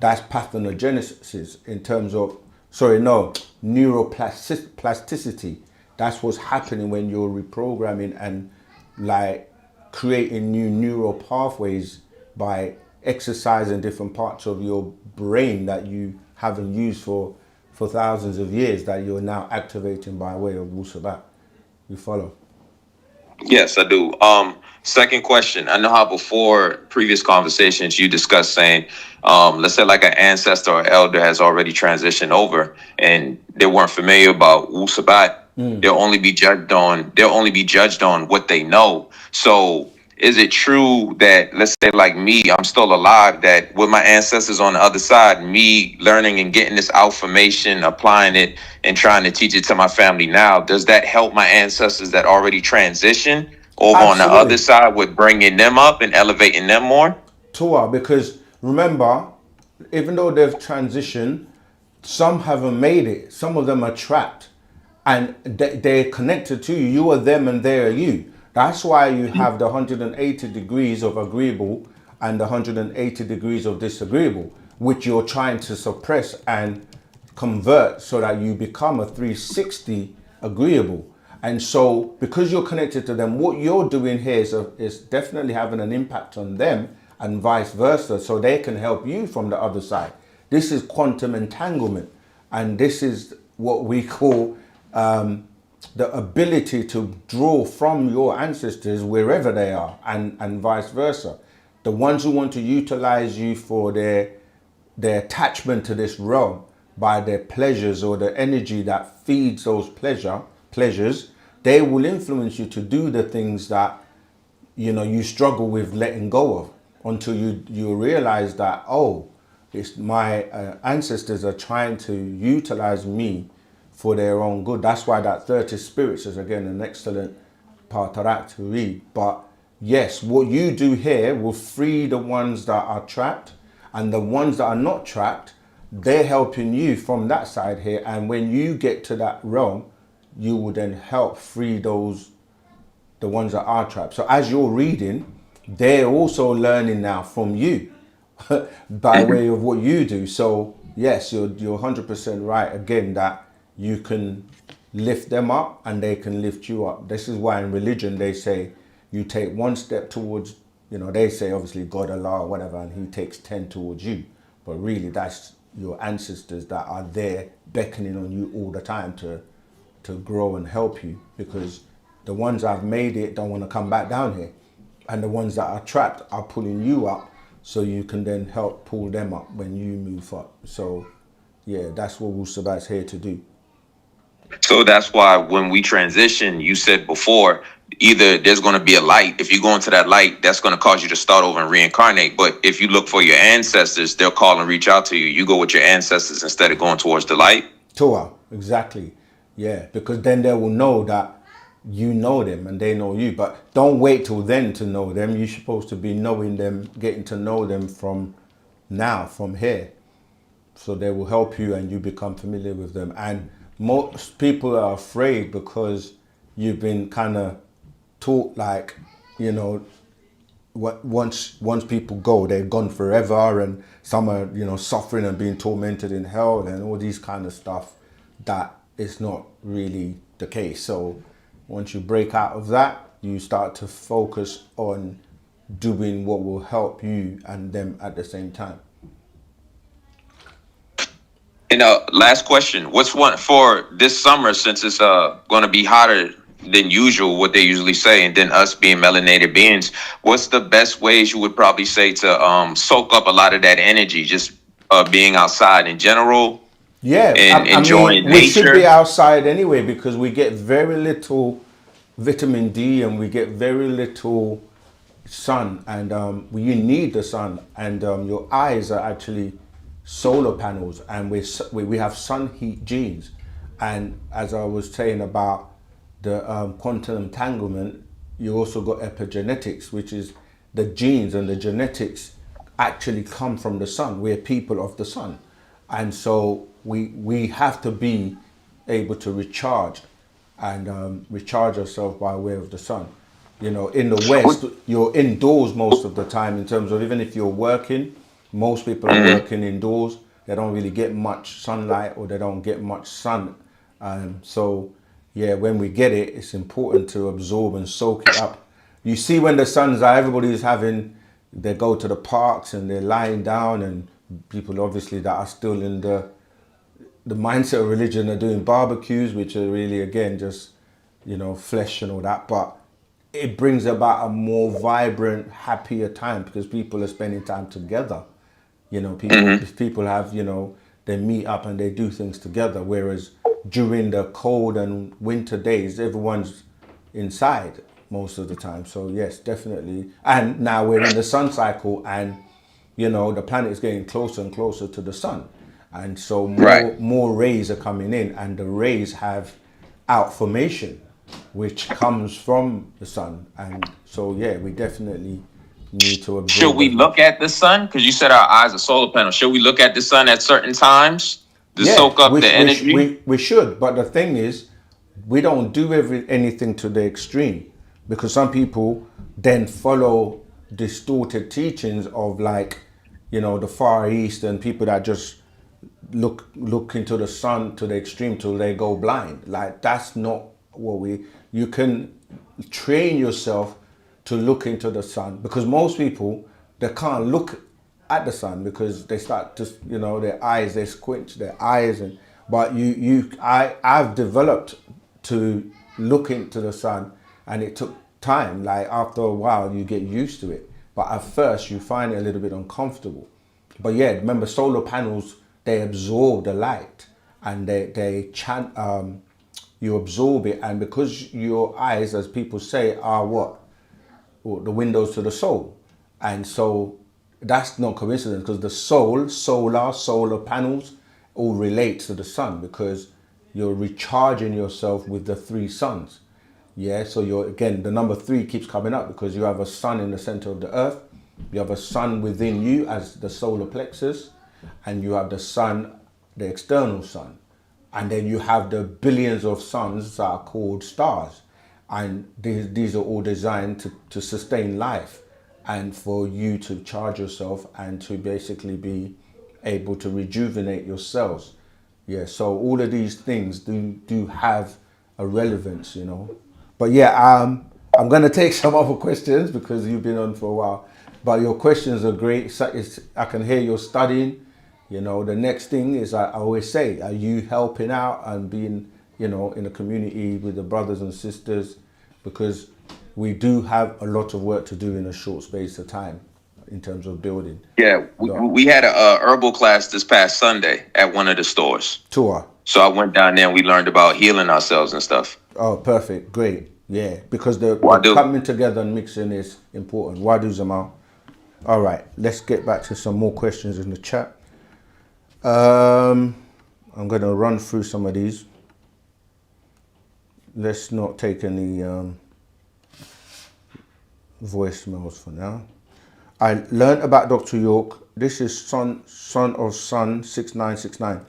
that's parthenogenesis in terms of neuroplasticity. That's what's happening when you're reprogramming and like creating new neural pathways by exercising different parts of your brain that you haven't used for thousands of years, that you're now activating by way of Wu-Sabat. You follow? Yes, I do. Second question. I know how before previous conversations you discussed saying, let's say like an ancestor or elder has already transitioned over and they weren't familiar about Wu-Sabat. They'll only be judged on what they know. So is it true that, let's say like me, I'm still alive, that with my ancestors on the other side, me learning and getting this information, applying it and trying to teach it to my family now, does that help my ancestors that already transitioned over on the other side with bringing them up and elevating them more? Tua, because remember, even though they've transitioned, some haven't made it. Some of them are trapped, and they're connected to you. You are them and they are you. That's why you have the 180 degrees of agreeable and the 180 degrees of disagreeable, which you're trying to suppress and convert so that you become a 360 agreeable. And so because you're connected to them, what you're doing here is definitely having an impact on them and vice versa, so they can help you from the other side. This is quantum entanglement, and this is what we call the ability to draw from your ancestors wherever they are, and vice versa. The ones who want to utilize you for their attachment to this realm by their pleasures or the energy that feeds those pleasures, they will influence you to do the things that you struggle with letting go of, until you realize that, oh, it's my ancestors are trying to utilize me for their own good. That's why that 30 spirits is again an excellent part to read. But yes, what you do here will free the ones that are trapped, and the ones that are not trapped, they're helping you from that side here. And when you get to that realm, you will then help free the ones that are trapped. So as you're reading, they're also learning now from you by way of what you do. So yes, you're 100% right. Again, that you can lift them up and they can lift you up. This is why in religion they say you take one step towards, they say obviously God, Allah, or whatever, and he takes 10 towards you. But really that's your ancestors that are there beckoning on you all the time to grow and help you, because the ones that have made it don't want to come back down here. And the ones that are trapped are pulling you up so you can then help pull them up when you move up. So yeah, that's what Wu-Sabat's here to do. So that's why when we transition, you said before, either there's going to be a light. If you go into that light, that's going to cause you to start over and reincarnate. But if you look for your ancestors, they'll call and reach out to you. You go with your ancestors instead of going towards the light. Toa, exactly. Yeah, because then they will know that you know them and they know you. But don't wait till then to know them. You're supposed to be knowing them, getting to know them from now, from here. So they will help you and you become familiar with them. And most people are afraid because you've been kind of taught like, once people go, they're gone forever, and some are, suffering and being tormented in hell and all these kind of stuff. That is not really the case. So once you break out of that, you start to focus on doing what will help you and them at the same time. And last question, what's one for this summer, since it's going to be hotter than usual, what they usually say, and then us being melanated beings, what's the best ways you would probably say to soak up a lot of that energy, just being outside in general? Yeah, and enjoying we nature. should be outside anyway, because we get very little vitamin D and we get very little sun, and you need the sun, and your eyes are actually solar panels, and we have sun heat genes. And as I was saying about the quantum entanglement, you also got epigenetics, which is the genes and the genetics actually come from the sun. We're people of the sun, and so we have to be able to recharge and recharge ourselves by way of the sun. In the West, you're indoors most of the time, in terms of even if you're working, most people are working indoors. They don't really get much sunlight, or they don't get much sun. So yeah, when we get it, it's important to absorb and soak it up. You see, when the sun's out, everybody's they go to the parks and they're lying down, and people obviously that are still in the mindset of religion are doing barbecues, which are really, again, just, flesh and all that. But it brings about a more vibrant, happier time, because people are spending time together. People have, they meet up and they do things together. Whereas during the cold and winter days, everyone's inside most of the time. So yes, definitely. And now we're in the sun cycle, and, the planet is getting closer and closer to the sun. And so more rays are coming in, and the rays have outformation, which comes from the sun. And so, yeah, we definitely need to observe. Should we look at the sun? Because you said our eyes are solar panels. Should we look at the sun at certain times to soak up the energy? We should. But the thing is, we don't do anything to the extreme, because some people then follow distorted teachings of, like, the Far East, and people that just look into the sun to the extreme till they go blind. Like, that's not what you can train yourself to look into the sun, because most people, they can't look at the sun because they start to, their eyes, they squint their eyes. But I've developed to look into the sun, and it took time. Like, after a while you get used to it, but at first you find it a little bit uncomfortable. But yeah, remember, solar panels, they absorb the light, and you absorb it. And because your eyes, as people say, are what? Well, the windows to the soul. And so that's no coincidence, because the solar panels all relate to the sun, because you're recharging yourself with the three suns. Yeah, so again, the number 3 keeps coming up, because you have a sun in the center of the earth, you have a sun within you as the solar plexus, and you have the sun, the external sun. And then you have the billions of suns that are called stars. And these are all designed to sustain life, and for you to charge yourself and to basically be able to rejuvenate your cells. Yeah, so all of these things do have a relevance, you know. But yeah, I'm going to take some other questions because you've been on for a while. But your questions are great. I can hear you're studying. You know, the next thing is I always say, are you helping out and being, you know, in a community with the brothers and sisters? Because we do have a lot of work to do in a short space of time in terms of building. Yeah, we had a herbal class this past Sunday at one of the stores. Tour. So I went down there and we learned about healing ourselves and stuff. Oh, perfect. Great. Yeah, because the coming together and mixing is important. Wadu Zamal. All right, let's get back to some more questions in the chat. I'm going to run through some of these. Let's not take any voicemails for now. I learned about Dr. York. This is son of son 6969.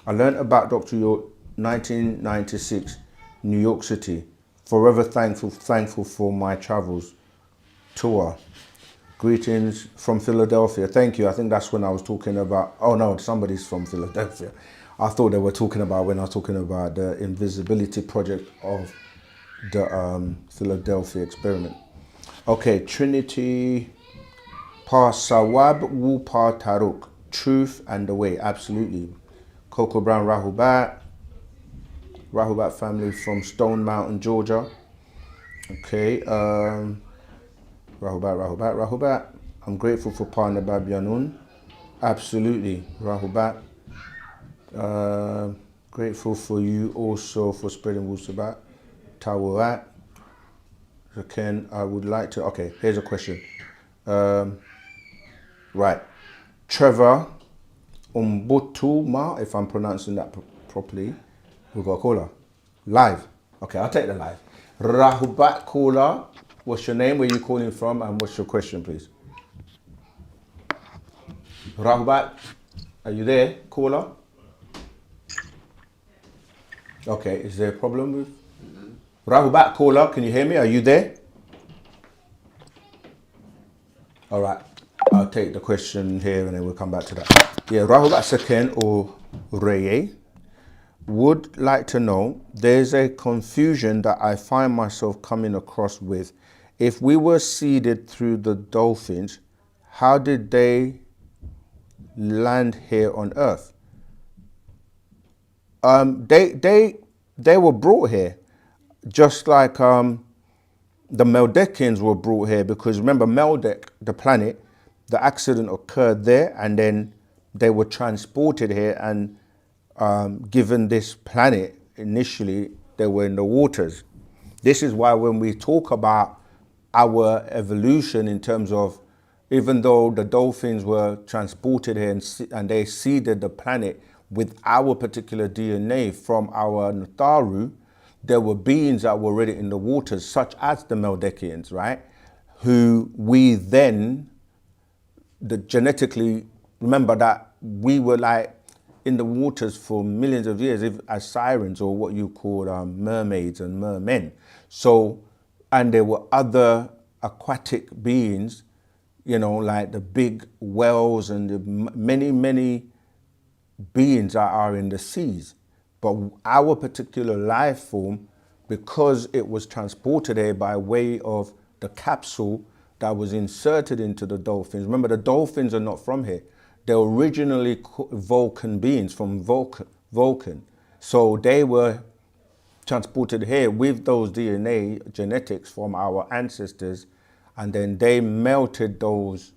I learned about Dr. York 1996, New York City. Forever thankful for my travels. Tour. Greetings from Philadelphia. Thank you. I think that's when I was talking about, oh no, somebody's from Philadelphia. I thought they were talking about when I was talking about the invisibility project of the Philadelphia experiment. Okay, Trinity Pa Sawab Wu Pa Taruk. Truth and the way. Absolutely. Coco Brown Rahubat. Rahubat family from Stone Mountain, Georgia. Okay. Rahubat. I'm grateful for Partner Babyanun. Absolutely, Rahubat. Grateful for you also for spreading Wu-Sabat. Tawurat. So Ken, I would like to, okay, here's a question. Right. Trevor Umbutuma, if I'm pronouncing that properly. We've got a caller. Live. Okay, I'll take the live. Rahubat caller. What's your name? Where are you calling from? And what's your question, please? Rahubat, are you there, caller? Okay, is there a problem with Rahubat caller? Can you hear me? Are you there? All right, I'll take the question here and then we'll come back to that. Yeah, Rahubat Saken or Reye would like to know, there's a confusion that I find myself coming across with. If we were seeded through the dolphins, how did they land here on Earth? They were brought here, just like the Meldekians were brought here, because remember Meldek, the planet, the accident occurred there, and then they were transported here and given this planet. Initially, they were in the waters. This is why when we talk about our evolution in terms of, even though the dolphins were transported here and they seeded the planet with our particular DNA from our Natharu, there were beings that were already in the waters, such as the Meldekians, right? Who we then, genetically, remember that we were like in the waters for millions of years as sirens, or what you call mermaids and mermen. So, and there were other aquatic beings, you know, like the big whales and the many beings that are in the seas. But our particular life form, because it was transported here by way of the capsule that was inserted into the dolphins. Remember, the dolphins are not from here. They're originally Vulcan beings from Vulcan. So they were transported here with those DNA genetics from our ancestors, and then they melted those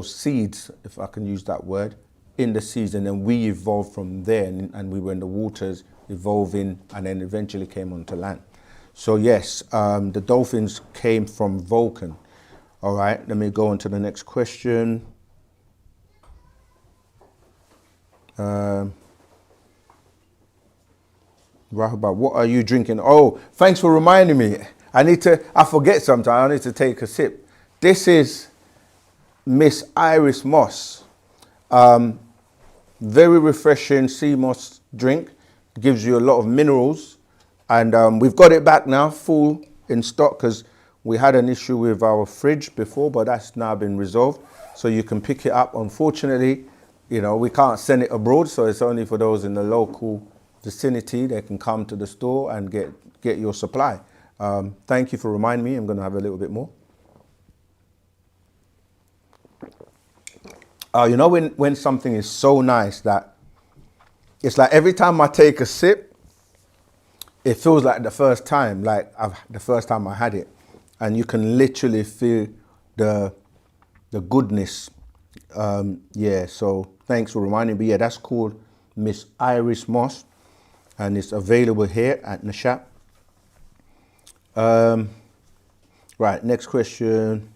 seeds, if I can use that word, in the seas, and then we evolved from there, and we were in the waters evolving, and then eventually came onto land. So yes, the dolphins came from Vulcan. All right, let me go on to the next question. Rahubat, what are you drinking? Oh, thanks for reminding me. I forget sometimes. I need to take a sip. This is Miss Iris Moss. Very refreshing sea moss drink. Gives you a lot of minerals. And we've got it back now, full in stock, because we had an issue with our fridge before, but that's now been resolved. So you can pick it up. Unfortunately, you know, we can't send it abroad, so it's only for those in the local vicinity. They can come to the store and get your supply. Thank you for reminding me. I'm going to have a little bit more. You know, when something is so nice that it's like every time I take a sip, it feels like the first time, the first time I had it, and you can literally feel the goodness. Yeah, so thanks for reminding me. Yeah, that's called Miss Iris Moss, and it's available here at Nashat. Right, next question.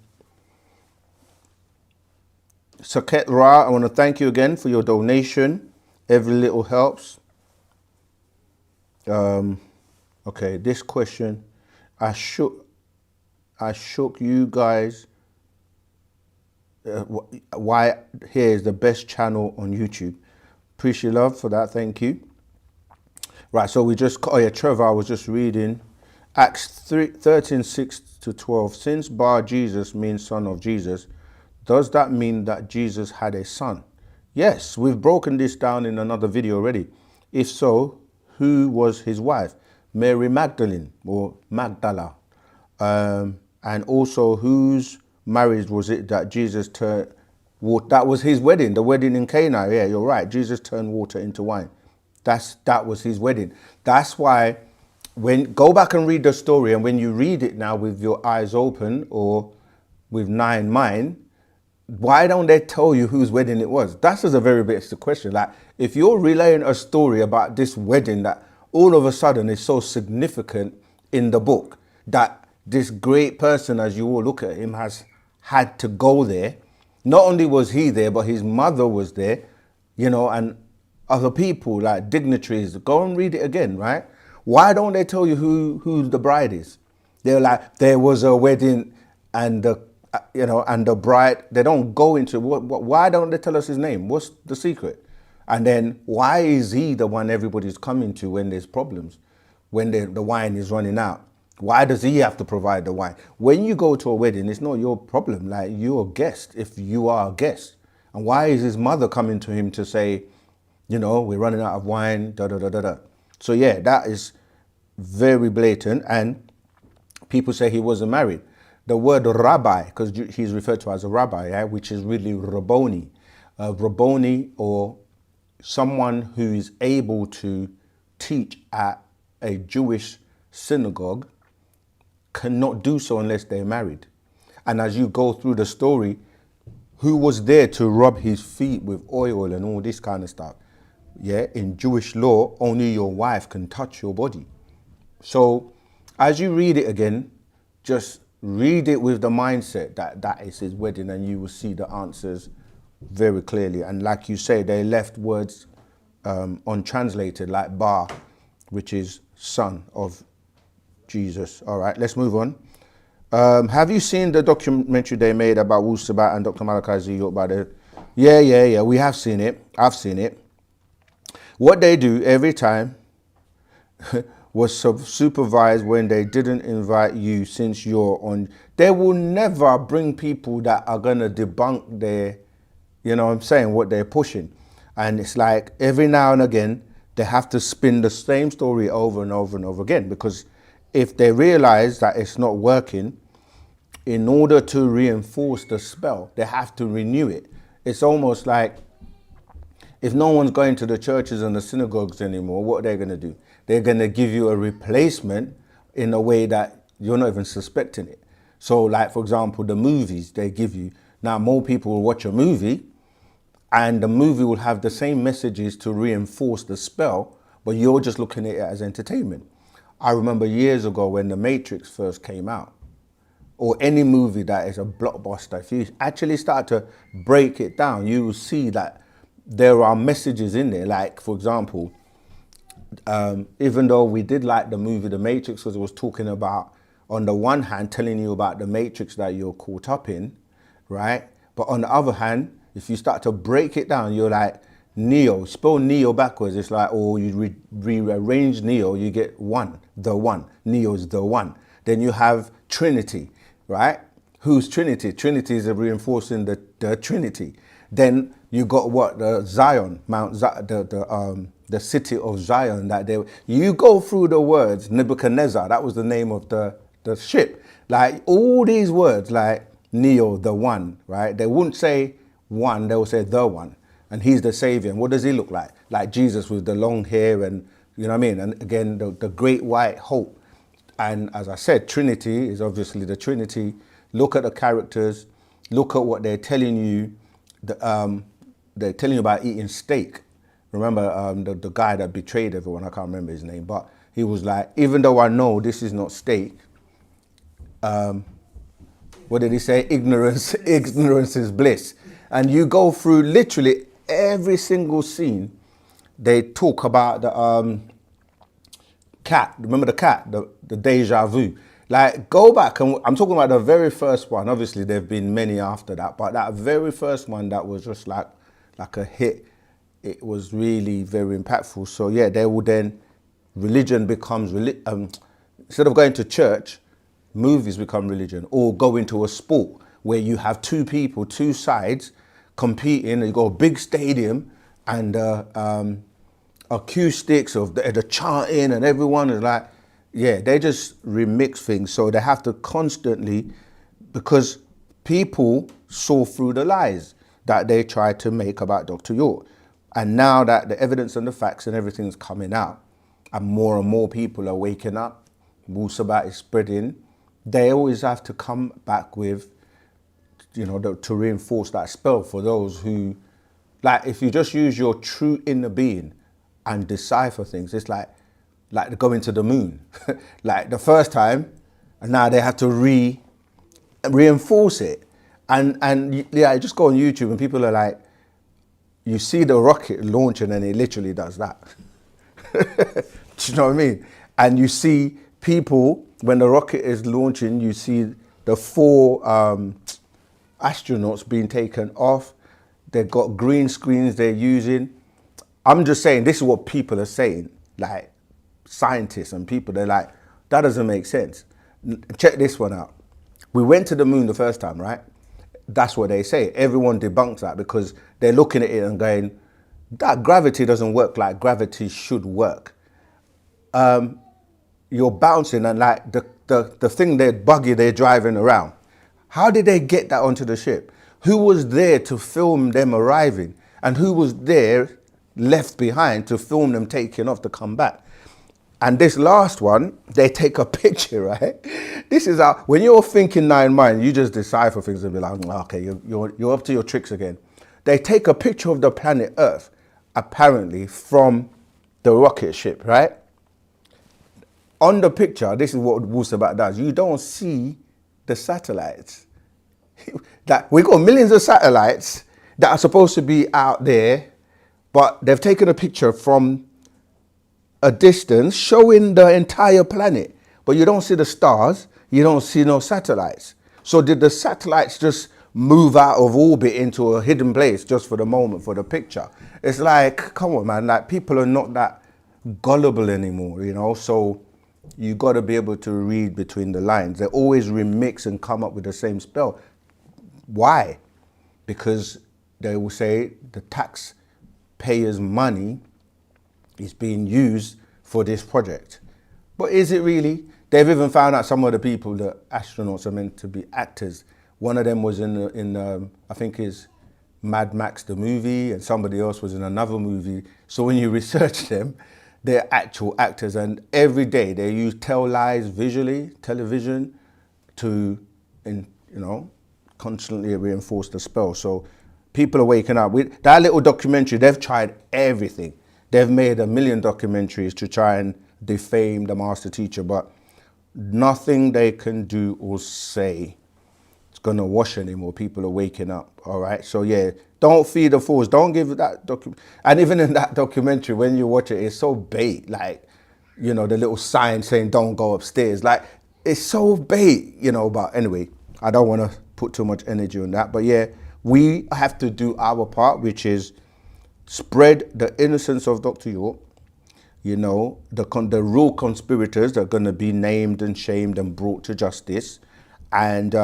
Saket Ra, I want to thank you again for your donation. Every little helps. Okay, this question. I shook you guys. Why here is the best channel on YouTube. Appreciate love for that. Thank you. Right, so we just, oh yeah, Trevor, I was just reading Acts 13:6-12. Since Bar Jesus means son of Jesus, does that mean that Jesus had a son? Yes, we've broken this down in another video already. If so, who was his wife? Mary Magdalene or Magdala. And also, whose marriage was it that Jesus turned? That was his wedding, the wedding in Cana. Yeah, you're right. Jesus turned water into wine. That was his wedding. That's why go back and read the story, and when you read it now with your eyes open or with 9 mind, why don't they tell you whose wedding it was? That's just a very basic question. Like, if you're relaying a story about this wedding that all of a sudden is so significant in the book that this great person, as you all look at him, has had to go there. Not only was he there, but his mother was there, you know, and other people like dignitaries. Go and read it again, right? Why don't they tell you who the bride is? They're like, there was a wedding and the bride. They don't go into why don't they tell us his name? What's the secret? And then why is he the one everybody's coming to when there's problems, when the wine is running out? Why does he have to provide the wine? When you go to a wedding, it's not your problem. Like, you're a guest if you are a guest. And why is his mother coming to him to say, you know, we're running out of wine, da da da da da. So yeah, that is very blatant. And people say he wasn't married. The word rabbi, because he's referred to as a rabbi, yeah, which is really Rabboni. Rabboni, or someone who is able to teach at a Jewish synagogue, cannot do so unless they're married. And as you go through the story, who was there to rub his feet with oil and all this kind of stuff? Yeah, in Jewish law, only your wife can touch your body. So as you read it again, just read it with the mindset that is his wedding, and you will see the answers very clearly. And like you say, they left words untranslated, like Bar, which is son of Jesus. All right, let's move on. Have you seen the documentary they made about Wu-Sabat and Dr. Malachi Z. York? Yeah, we have seen it. I've seen it. What they do every time was supervised when they didn't invite you, since you're on. They will never bring people that are going to debunk their, you know what I'm saying, what they're pushing. And it's like every now and again, they have to spin the same story over and over and over again, because if they realize that it's not working, in order to reinforce the spell, they have to renew it. It's almost like, if no one's going to the churches and the synagogues anymore, what are they going to do? They're going to give you a replacement in a way that you're not even suspecting it. So like, for example, the movies they give you. Now, more people will watch a movie, and the movie will have the same messages to reinforce the spell, but you're just looking at it as entertainment. I remember years ago when The Matrix first came out, or any movie that is a blockbuster, if you actually start to break it down, you will see that there are messages in there. Like, for example, even though we did like the movie The Matrix, because it was talking about, on the one hand, telling you about the Matrix that you're caught up in, right? But on the other hand, if you start to break it down, you're like, Neo, spell Neo backwards, it's like, or you rearrange Neo, you get one, the one. Neo's the one. Then you have Trinity, right? Who's Trinity? Trinity is reinforcing the Trinity. Then You got what, the Zion, the city of Zion that you go through the words, Nebuchadnezzar, that was the name of the ship. Like all these words, like Neo, the one, right? They wouldn't say one, they would say the one. And he's the savior. And what does he look like? Like Jesus with the long hair and, you know what I mean? And again, the great white hope. And as I said, Trinity is obviously the Trinity. Look at the characters. Look at what they're telling you. They're telling you about eating steak. Remember the guy that betrayed everyone? I can't remember his name. But he was like, even though I know this is not steak, what did he say? Ignorance is bliss. And you go through literally every single scene. They talk about the cat. Remember the cat, the deja vu. Like, go back, and I'm talking about the very first one. Obviously, there have been many after that, but that very first one that was just like a hit. It was really very impactful. So yeah, they will then, religion becomes, instead of going to church, movies become religion, or go into a sport where you have two people, two sides competing. You got a big stadium and acoustics of the chanting, and everyone is like, yeah, they just remix things. So they have to constantly, because people saw through the lies that they tried to make about Dr. York. And now that the evidence and the facts and everything's coming out, and more people are waking up, Wu-Sabat is spreading, they always have to come back with, you know, to reinforce that spell for those who, like, if you just use your true inner being and decipher things, it's like going to the moon. Like the first time, and now they have to reinforce it. And yeah, just go on YouTube and people are like, you see the rocket launching and it literally does that. Do you know what I mean? And you see people, when the rocket is launching, you see the 4 astronauts being taken off. They've got green screens they're using. I'm just saying, this is what people are saying, like scientists and people, they're like, that doesn't make sense. Check this one out. We went to the moon the first time, right? That's what they say. Everyone debunks that because they're looking at it and going, that gravity doesn't work like gravity should work. You're bouncing and like the thing buggy they're driving around. How did they get that onto the ship? Who was there to film them arriving? And who was there left behind to film them taking off to come back? And this last one, they take a picture, right? This is how, when you're thinking nine mind, you just decipher things and be like, okay, you're up to your tricks again. They take a picture of the planet Earth, apparently from the rocket ship, right? On the picture, this is what Wu-Sabat does. You don't see the satellites. That we got millions of satellites that are supposed to be out there, but they've taken a picture from a distance showing the entire planet, but you don't see the stars, you don't see no satellites. So did the satellites just move out of orbit into a hidden place just for the moment, for the picture? It's like, come on, man, like people are not that gullible anymore, you know? So you got to be able to read between the lines. They always remix and come up with the same spell. Why? Because they will say the taxpayers' money is being used for this project. But is it really? They've even found out some of the people, the astronauts, are meant to be actors. One of them was in I think is Mad Max the movie, and somebody else was in another movie. So when you research them, they're actual actors, and every day they use television, to, constantly reinforce the spell. So people are waking up. With that little documentary, they've tried everything. They've made 1 million documentaries to try and defame the master teacher, but nothing they can do or say is going to wash anymore. People are waking up, all right? So yeah, don't feed the fools. Don't give that and even in that documentary, when you watch it, it's so bait, like, the little sign saying don't go upstairs. Like, it's so bait, but anyway, I don't want to put too much energy on that. But yeah, we have to do our part, which is spread the innocence of Dr. York. The real conspirators are going to be named and shamed and brought to justice. And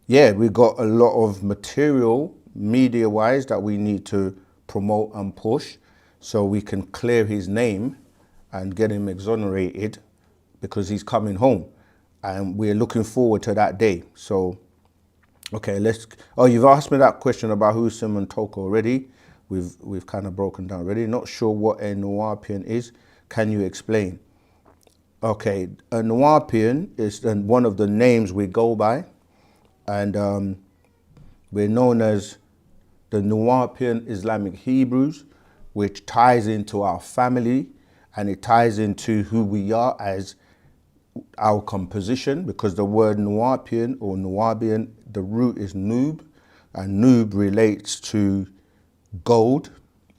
yeah, we got a lot of material media-wise that we need to promote and push so we can clear his name and get him exonerated because he's coming home. And we're looking forward to that day. So, okay, you've asked me that question about who's Simon Toko already. We've kind of broken down already. Not sure what a Nuwapian is. Can you explain? Okay, a Nuwapian is one of the names we go by. And we're known as the Nuwapian Islamic Hebrews, which ties into our family and it ties into who we are as our composition, because the word Nuwapian or Nuwabian, the root is Nub, and Nub relates to gold,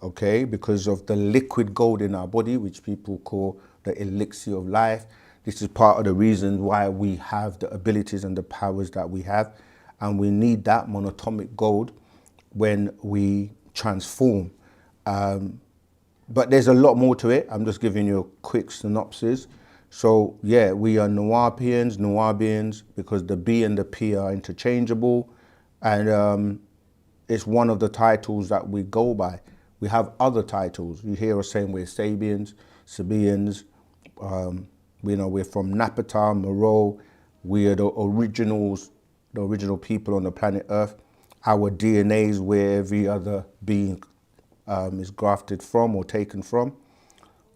okay, because of the liquid gold in our body, which people call the elixir of life. This is part of the reason why we have the abilities and the powers that we have, and we need that monatomic gold when we transform. But there's a lot more to it. I'm just giving you a quick synopsis. So yeah, we are Nuwabians, because the B and the P are interchangeable, and it's one of the titles that we go by. We have other titles. You hear us saying we're Sabians, Sabians. We're from Napata, Moreau. We are the original people on the planet Earth. Our DNA is where every other being is grafted from or taken from.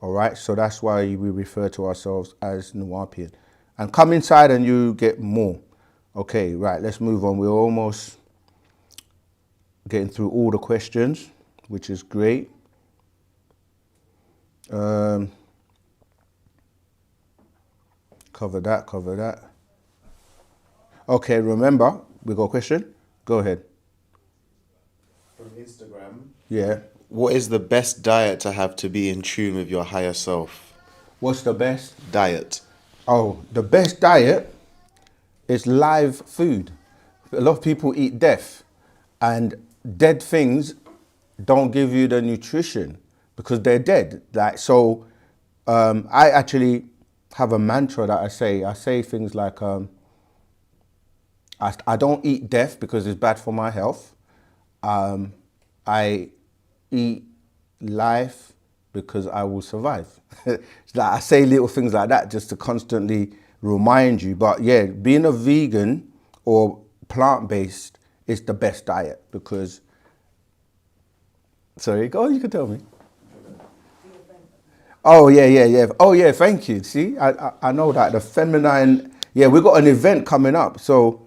All right, so that's why we refer to ourselves as Nuwapian. And come inside and you get more. Okay, right, let's move on. We're almost getting through all the questions, which is great. Cover that. Okay, remember, we got a question? Go ahead. From Instagram. Yeah. What is the best diet to have to be in tune with your higher self? What's the best? Diet. Oh, the best diet is live food. A lot of people eat death, and dead things don't give you the nutrition because they're dead. I actually have a mantra that I say. I say things like, I don't eat death because it's bad for my health. I eat life because I will survive. I say little things like that just to constantly remind you. But yeah, being a vegan or plant-based is the best diet because... Sorry, go on, you can tell me. Oh, yeah. Oh, yeah, thank you. See, I know that. The feminine... Yeah, we've got an event coming up. So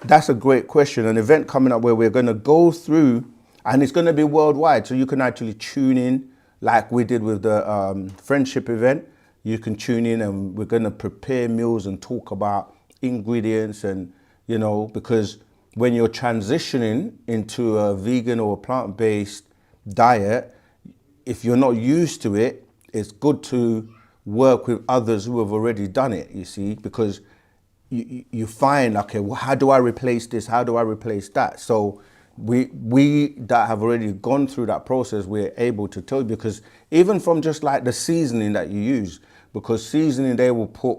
that's a great question. An event coming up where we're going to go through, and it's going to be worldwide. So you can actually tune in like we did with the friendship event. You can tune in and we're going to prepare meals and talk about ingredients and, because when you're transitioning into a vegan or a plant-based diet, if you're not used to it, it's good to work with others who have already done it, you see, because you find, okay, well, how do I replace this? How do I replace that? So we that have already gone through that process, we're able to tell you, because even from just like the seasoning that you use, because seasoning, they will put,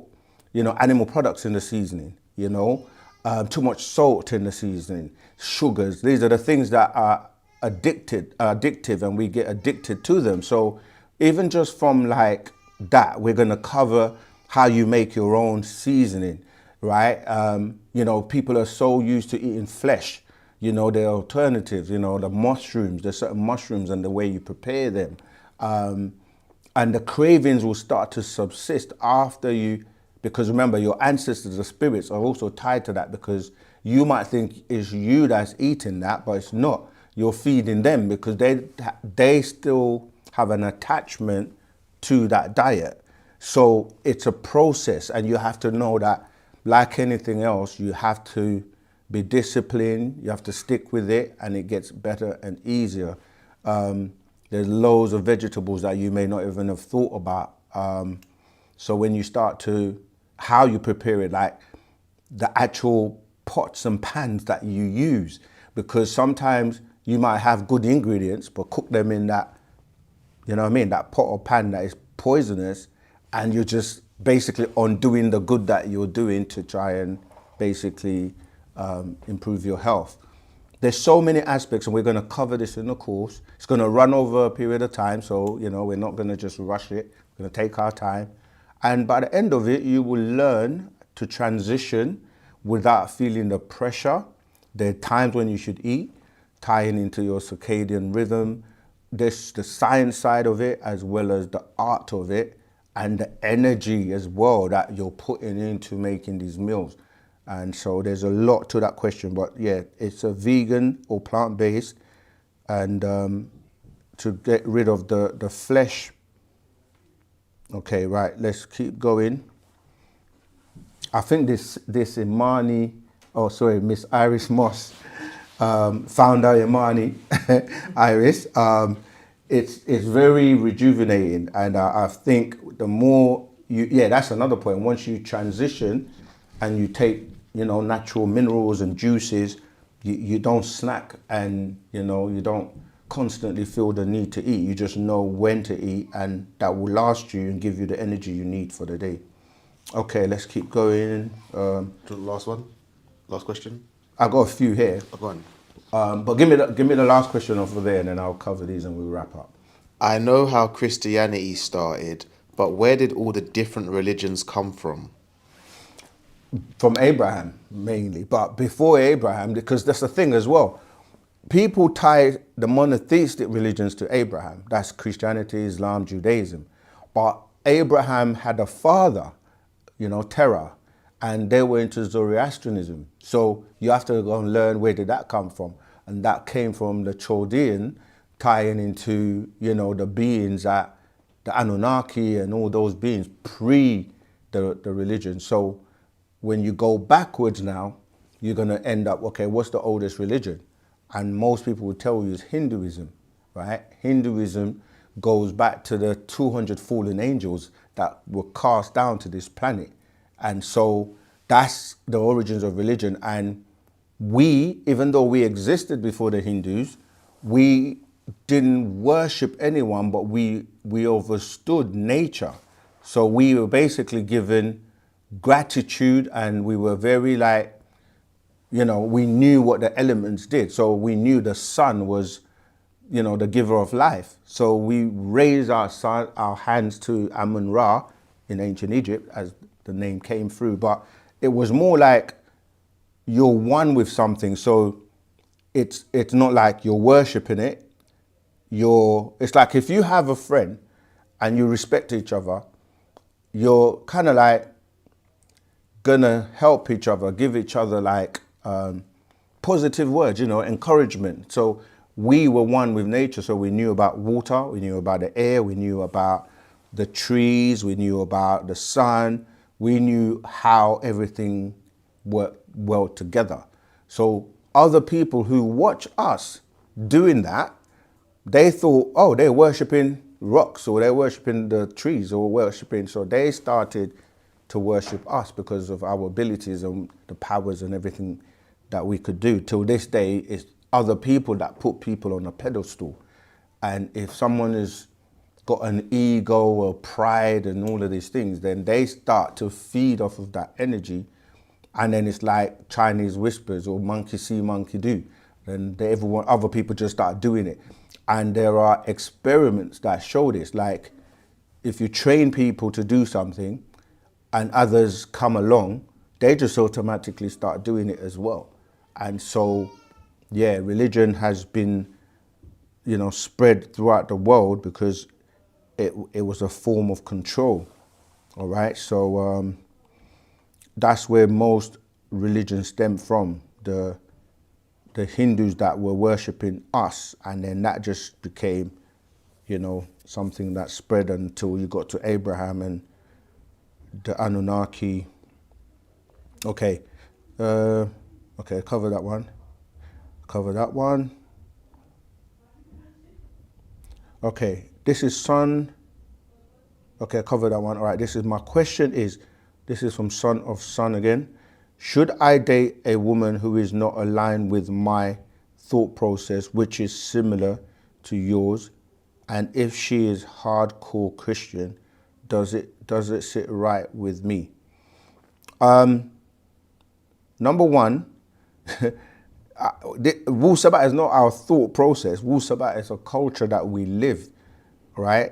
animal products in the seasoning, too much salt in the seasoning, sugars. These are the things that are addictive, and we get addicted to them. So even just from like that, we're going to cover how you make your own seasoning, right? People are so used to eating flesh, there are alternatives, the mushrooms, there's certain mushrooms and the way you prepare them. And the cravings will start to subsist after you, because remember, your ancestors, the spirits, are also tied to that, because you might think it's you that's eating that, but it's not. You're feeding them because they still have an attachment to that diet. So it's a process, and you have to know that, like anything else, you have to be disciplined, you have to stick with it, and it gets better and easier. There's loads of vegetables that you may not even have thought about. So when you start to, how you prepare it, like the actual pots and pans that you use, because sometimes you might have good ingredients, but cook them in that, that pot or pan that is poisonous, and you're just basically undoing the good that you're doing to try and basically improve your health. there's so many aspects, and we're going to cover this in the course. It's going to run over a period of time, so we're not going to just rush it. We're going to take our time, and by the end of it, you will learn to transition without feeling the pressure. There are times when you should eat, tying into your circadian rhythm. There's the science side of it as well as the art of it, and the energy as well that you're putting into making these meals. And so there's a lot to that question, but yeah, it's a vegan or plant-based, and to get rid of the flesh. Okay, right, let's keep going. I think this Imani, Miss Iris Moss, founder Imani Iris, it's very rejuvenating, and I think the more that's another point. Once you transition and you take natural minerals and juices, you don't snack, and you don't constantly feel the need to eat. You just know when to eat, and that will last you and give you the energy you need for the day. Okay, let's keep going. The last one, last question. I got a few here. Go on. But give me the last question over there, and then I'll cover these and we'll wrap up. I know how Christianity started, but where did all the different religions come from? From Abraham, mainly. But before Abraham, because that's the thing as well, people tie the monotheistic religions to Abraham. That's Christianity, Islam, Judaism. But Abraham had a father, Terah, and they were into Zoroastrianism. So you have to go and learn, where did that come from? And that came from the Chaldean, tying into, the beings that the Anunnaki and all those beings pre the religion. So when you go backwards now, you're going to end up, okay, what's the oldest religion? And most people will tell you is Hinduism, right? Hinduism goes back to the 200 fallen angels that were cast down to this planet. And so that's the origins of religion. And we, even though we existed before the Hindus, we didn't worship anyone, but we understood nature. So we were basically given gratitude, and we were very we knew what the elements did. So we knew the sun was, the giver of life. So we raised our hands to Amun-Ra in ancient Egypt, as the name came through. But it was more like you're one with something. So it's not like you're worshiping it. It's like if you have a friend and you respect each other, you're kind of like gonna help each other, give each other positive words, encouragement. So we were one with nature. So we knew about water, we knew about the air, we knew about the trees, we knew about the sun, we knew how everything worked well together. So other people who watch us doing that, they thought, oh, they're worshiping rocks, or they're worshiping the trees, or worshiping. So they started to worship us because of our abilities and the powers and everything that we could do. Till this day, it's other people that put people on a pedestal. And if someone has got an ego or pride and all of these things, then they start to feed off of that energy. And then it's like Chinese whispers, or monkey see, monkey do. And other people just start doing it. And there are experiments that show this. Like, if you train people to do something and others come along, they just automatically start doing it as well. And so, yeah, religion has been, spread throughout the world because it was a form of control. All right, so that's where most religions stem from. The Hindus that were worshipping us, and then that just became, something that spread until you got to Abraham and the Anunnaki. Okay, cover that one. Okay, this is Son. Okay, cover that one. All right, this is my question is, this is from Son of Son again. Should I date a woman who is not aligned with my thought process, which is similar to yours? And if she is hardcore Christian, does it sit right with me? Number one, Wu-Sabat is not our thought process. Wu-Sabat is a culture that we live, right?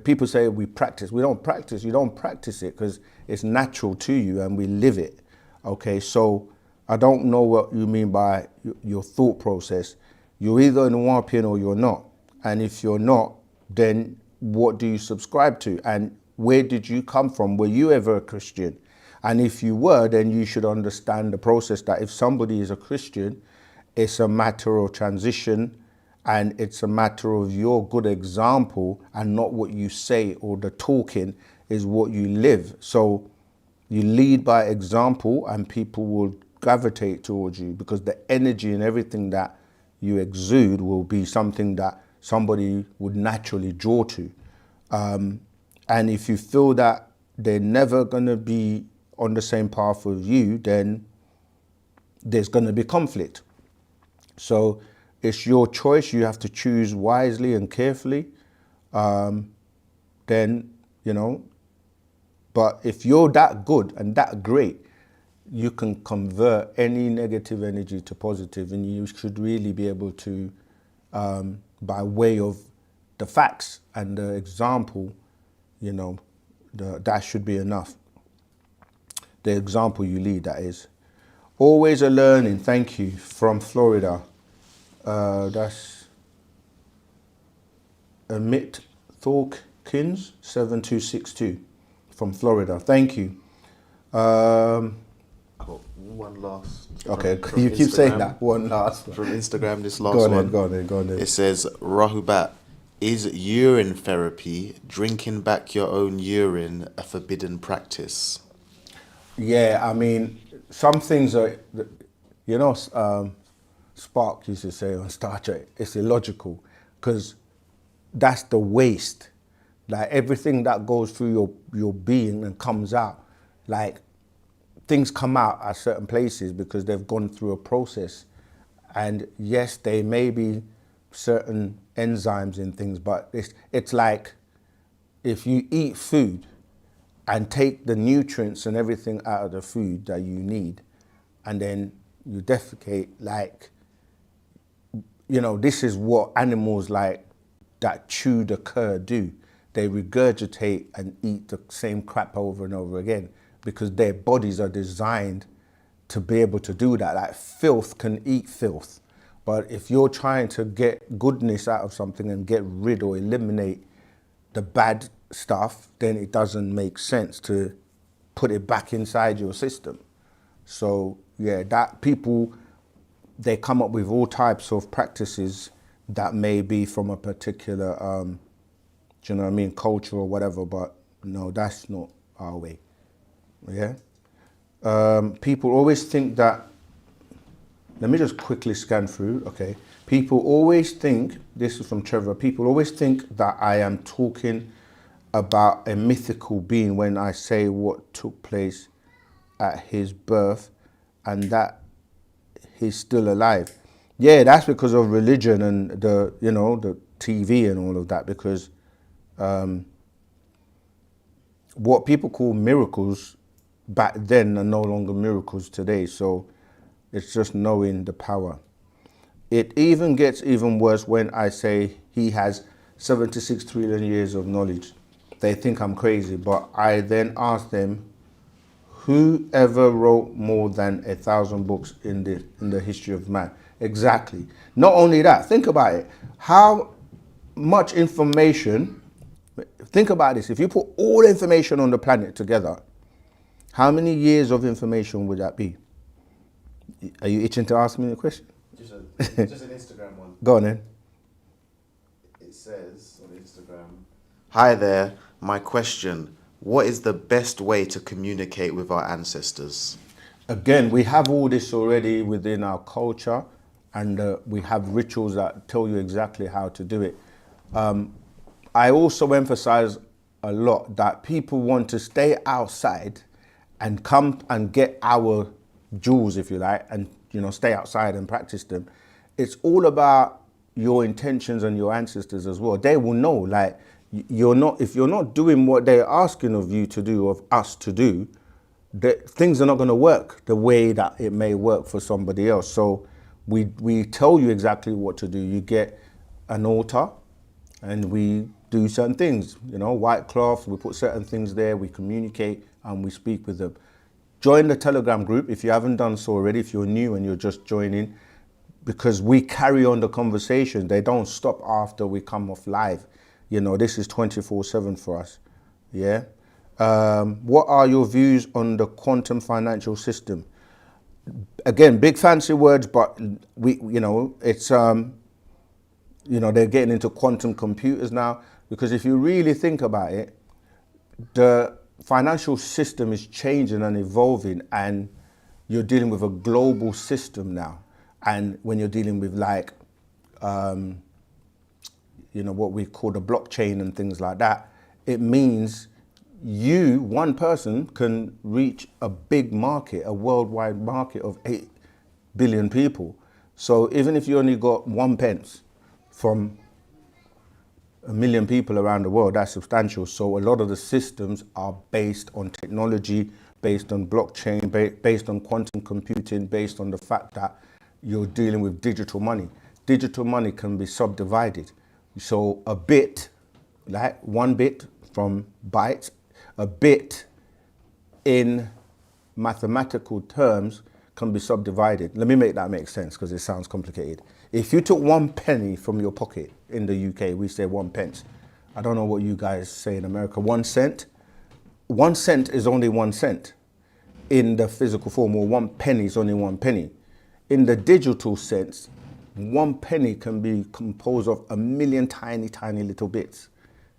People say we practice. We don't practice. You don't practice it because it's natural to you and we live it. Okay, so I don't know what you mean by your thought process. You're either an Wu-Nuwapian or you're not. And if you're not, then what do you subscribe to? And where did you come from? Were you ever a Christian? And if you were, then you should understand the process that if somebody is a Christian, it's a matter of transition and it's a matter of your good example and not what you say or the talking is what you live. So you lead by example and people will gravitate towards you because the energy and everything that you exude will be something that somebody would naturally draw to. And if you feel that they're never going to be on the same path with you, then there's going to be conflict. So it's your choice. You have to choose wisely and carefully. Then, you know, but if you're that good and that great, you can convert any negative energy to positive, and you should really be able to, by way of the facts and the example, you know, that should be enough. The example you lead, that is. Always a learning, thank you, from Florida. That's Amit Thorkins, 7262, from Florida. Thank you. I've got one last. Okay, from you keep saying Instagram. that. One last one. From Instagram, this last Go on one. then, go on then, go on then. It says, Rahubat, is urine therapy, drinking back your own urine, a forbidden practice? Yeah, I mean, some things are, you know, Spark used to say on Star Trek, it's illogical because that's the waste. Like everything that goes through your being and comes out, like things come out at certain places because they've gone through a process. And yes, they may be certain enzymes in things, but it's like if you eat food and take the nutrients and everything out of the food that you need, and then you defecate, like, you know, this is what animals like that chew the cud do. They regurgitate and eat the same crap over and over again because their bodies are designed to be able to do that. Like filth can eat filth. But if you're trying to get goodness out of something and get rid or eliminate the bad stuff, then it doesn't make sense to put it back inside your system. So yeah, that people, they come up with all types of practices that may be from a particular, do you know what I mean, culture or whatever, but no, that's not our way, yeah? People always think that, let me just quickly scan through, okay. People always think, this is from Trevor, people always think that I am talking about a mythical being when I say what took place at his birth and that he's still alive. Yeah, that's because of religion and the, you know, the TV and all of that, because what people call miracles back then are no longer miracles today. So it's just knowing the power. It even gets even worse when I say he has 76 trillion years of knowledge. They think I'm crazy, but I then ask them, who ever wrote more than 1,000 books in the history of man? Exactly. Not only that, think about it. How much information, think about this, if you put all information on the planet together, how many years of information would that be? Are you itching to ask me a question? Just an Instagram one. Go on then. It says on Instagram, hi there, my question, what is the best way to communicate with our ancestors? Again, we have all this already within our culture, and we have rituals that tell you exactly how to do it. I also emphasize a lot that people want to stay outside and come and get our jewels, if you like, and you know, stay outside and practice them. It's all about your intentions and your ancestors as well. They will know, like, if you're not doing what they're asking of you to do, of us to do, things are not going to work the way that it may work for somebody else. So We tell you exactly what to do. You get an altar, and we do certain things, white cloth, we put certain things there, we communicate and we speak with them. Join the Telegram group if you haven't done so already, if you're new and you're just joining, because we carry on the conversation. They don't stop after we come off live. This is 24/7 for us. Yeah. What are your views on the quantum financial system? Again, big fancy words, but it's they're getting into quantum computers now, because if you really think about it, the financial system is changing and evolving, and you're dealing with a global system now. And when you're dealing with what we call the blockchain and things like that, it means one person can reach a big market, a worldwide market of 8 billion people. So even if you only got 1 pence from 1 million people around the world, that's substantial. So a lot of the systems are based on technology, based on blockchain, based on quantum computing, based on the fact that you're dealing with digital money. Digital money can be subdivided. So a bit, like 1 bit from bytes, a bit in mathematical terms can be subdivided. Let me make that make sense, because it sounds complicated. If you took 1 penny from your pocket, in the UK, we say 1 pence. I don't know what you guys say in America. 1 cent. 1 cent is only 1 cent in the physical form, or 1 penny is only 1 penny. In the digital sense, 1 penny can be composed of 1 million tiny, tiny little bits.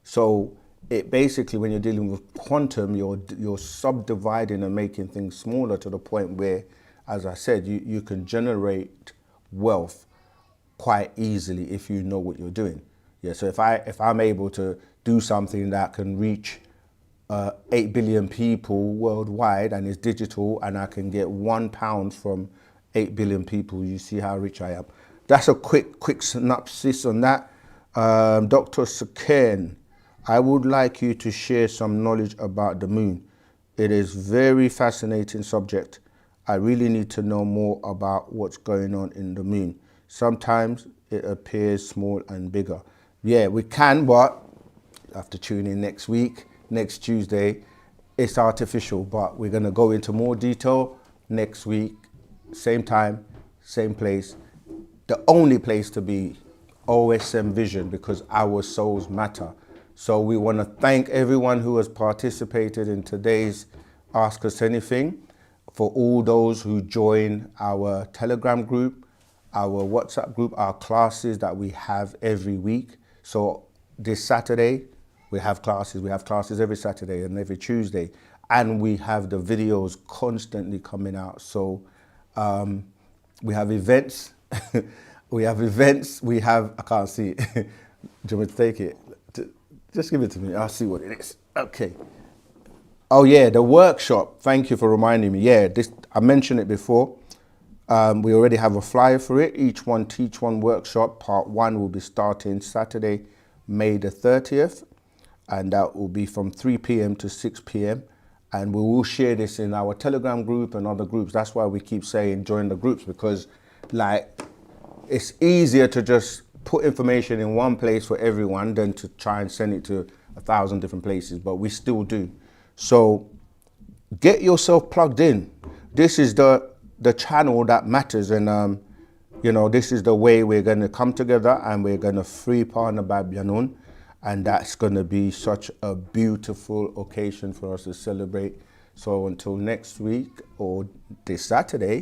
So it basically, when you're dealing with quantum, you're subdividing and making things smaller to the point where, as I said, you can generate wealth quite easily if you know what you're doing. Yeah. So if I'm able to do something that can reach 8 billion people worldwide and is digital, and I can get £1 from 8 billion people, you see how rich I am. That's a quick synopsis on that. Dr. Sakane, I would like you to share some knowledge about the moon. It is very fascinating subject. I really need to know more about what's going on in the moon. Sometimes it appears small and bigger. Yeah, we can, but you have to tune in next week, next Tuesday. It's artificial, but we're going to go into more detail next week, same time, same place. The only place to be, OSM Vision, because our souls matter. So we want to thank everyone who has participated in today's Ask Us Anything, for all those who join our Telegram group, our WhatsApp group, our classes that we have every week. So this Saturday, we have classes. We have classes every Saturday and every Tuesday. And we have the videos constantly coming out. So we have events. We have events. We have, I can't see it. Do you want me to take it? Just give it to me. I'll see what it is. Okay. Oh yeah, the workshop. Thank you for reminding me. Yeah, I mentioned it before. We already have a flyer for it. Each One Teach One workshop, part 1 will be starting Saturday, May the 30th. And that will be from 3 p.m. to 6 p.m. And we will share this in our Telegram group and other groups. That's why we keep saying join the groups, because it's easier to just put information in one place for everyone than to try and send it to 1,000 different places, but we still do. So get yourself plugged in. This is the channel that matters, and this is the way we're going to come together, and we're going to free Partner Babyanun, and that's going to be such a beautiful occasion for us to celebrate. So until next week, or this Saturday,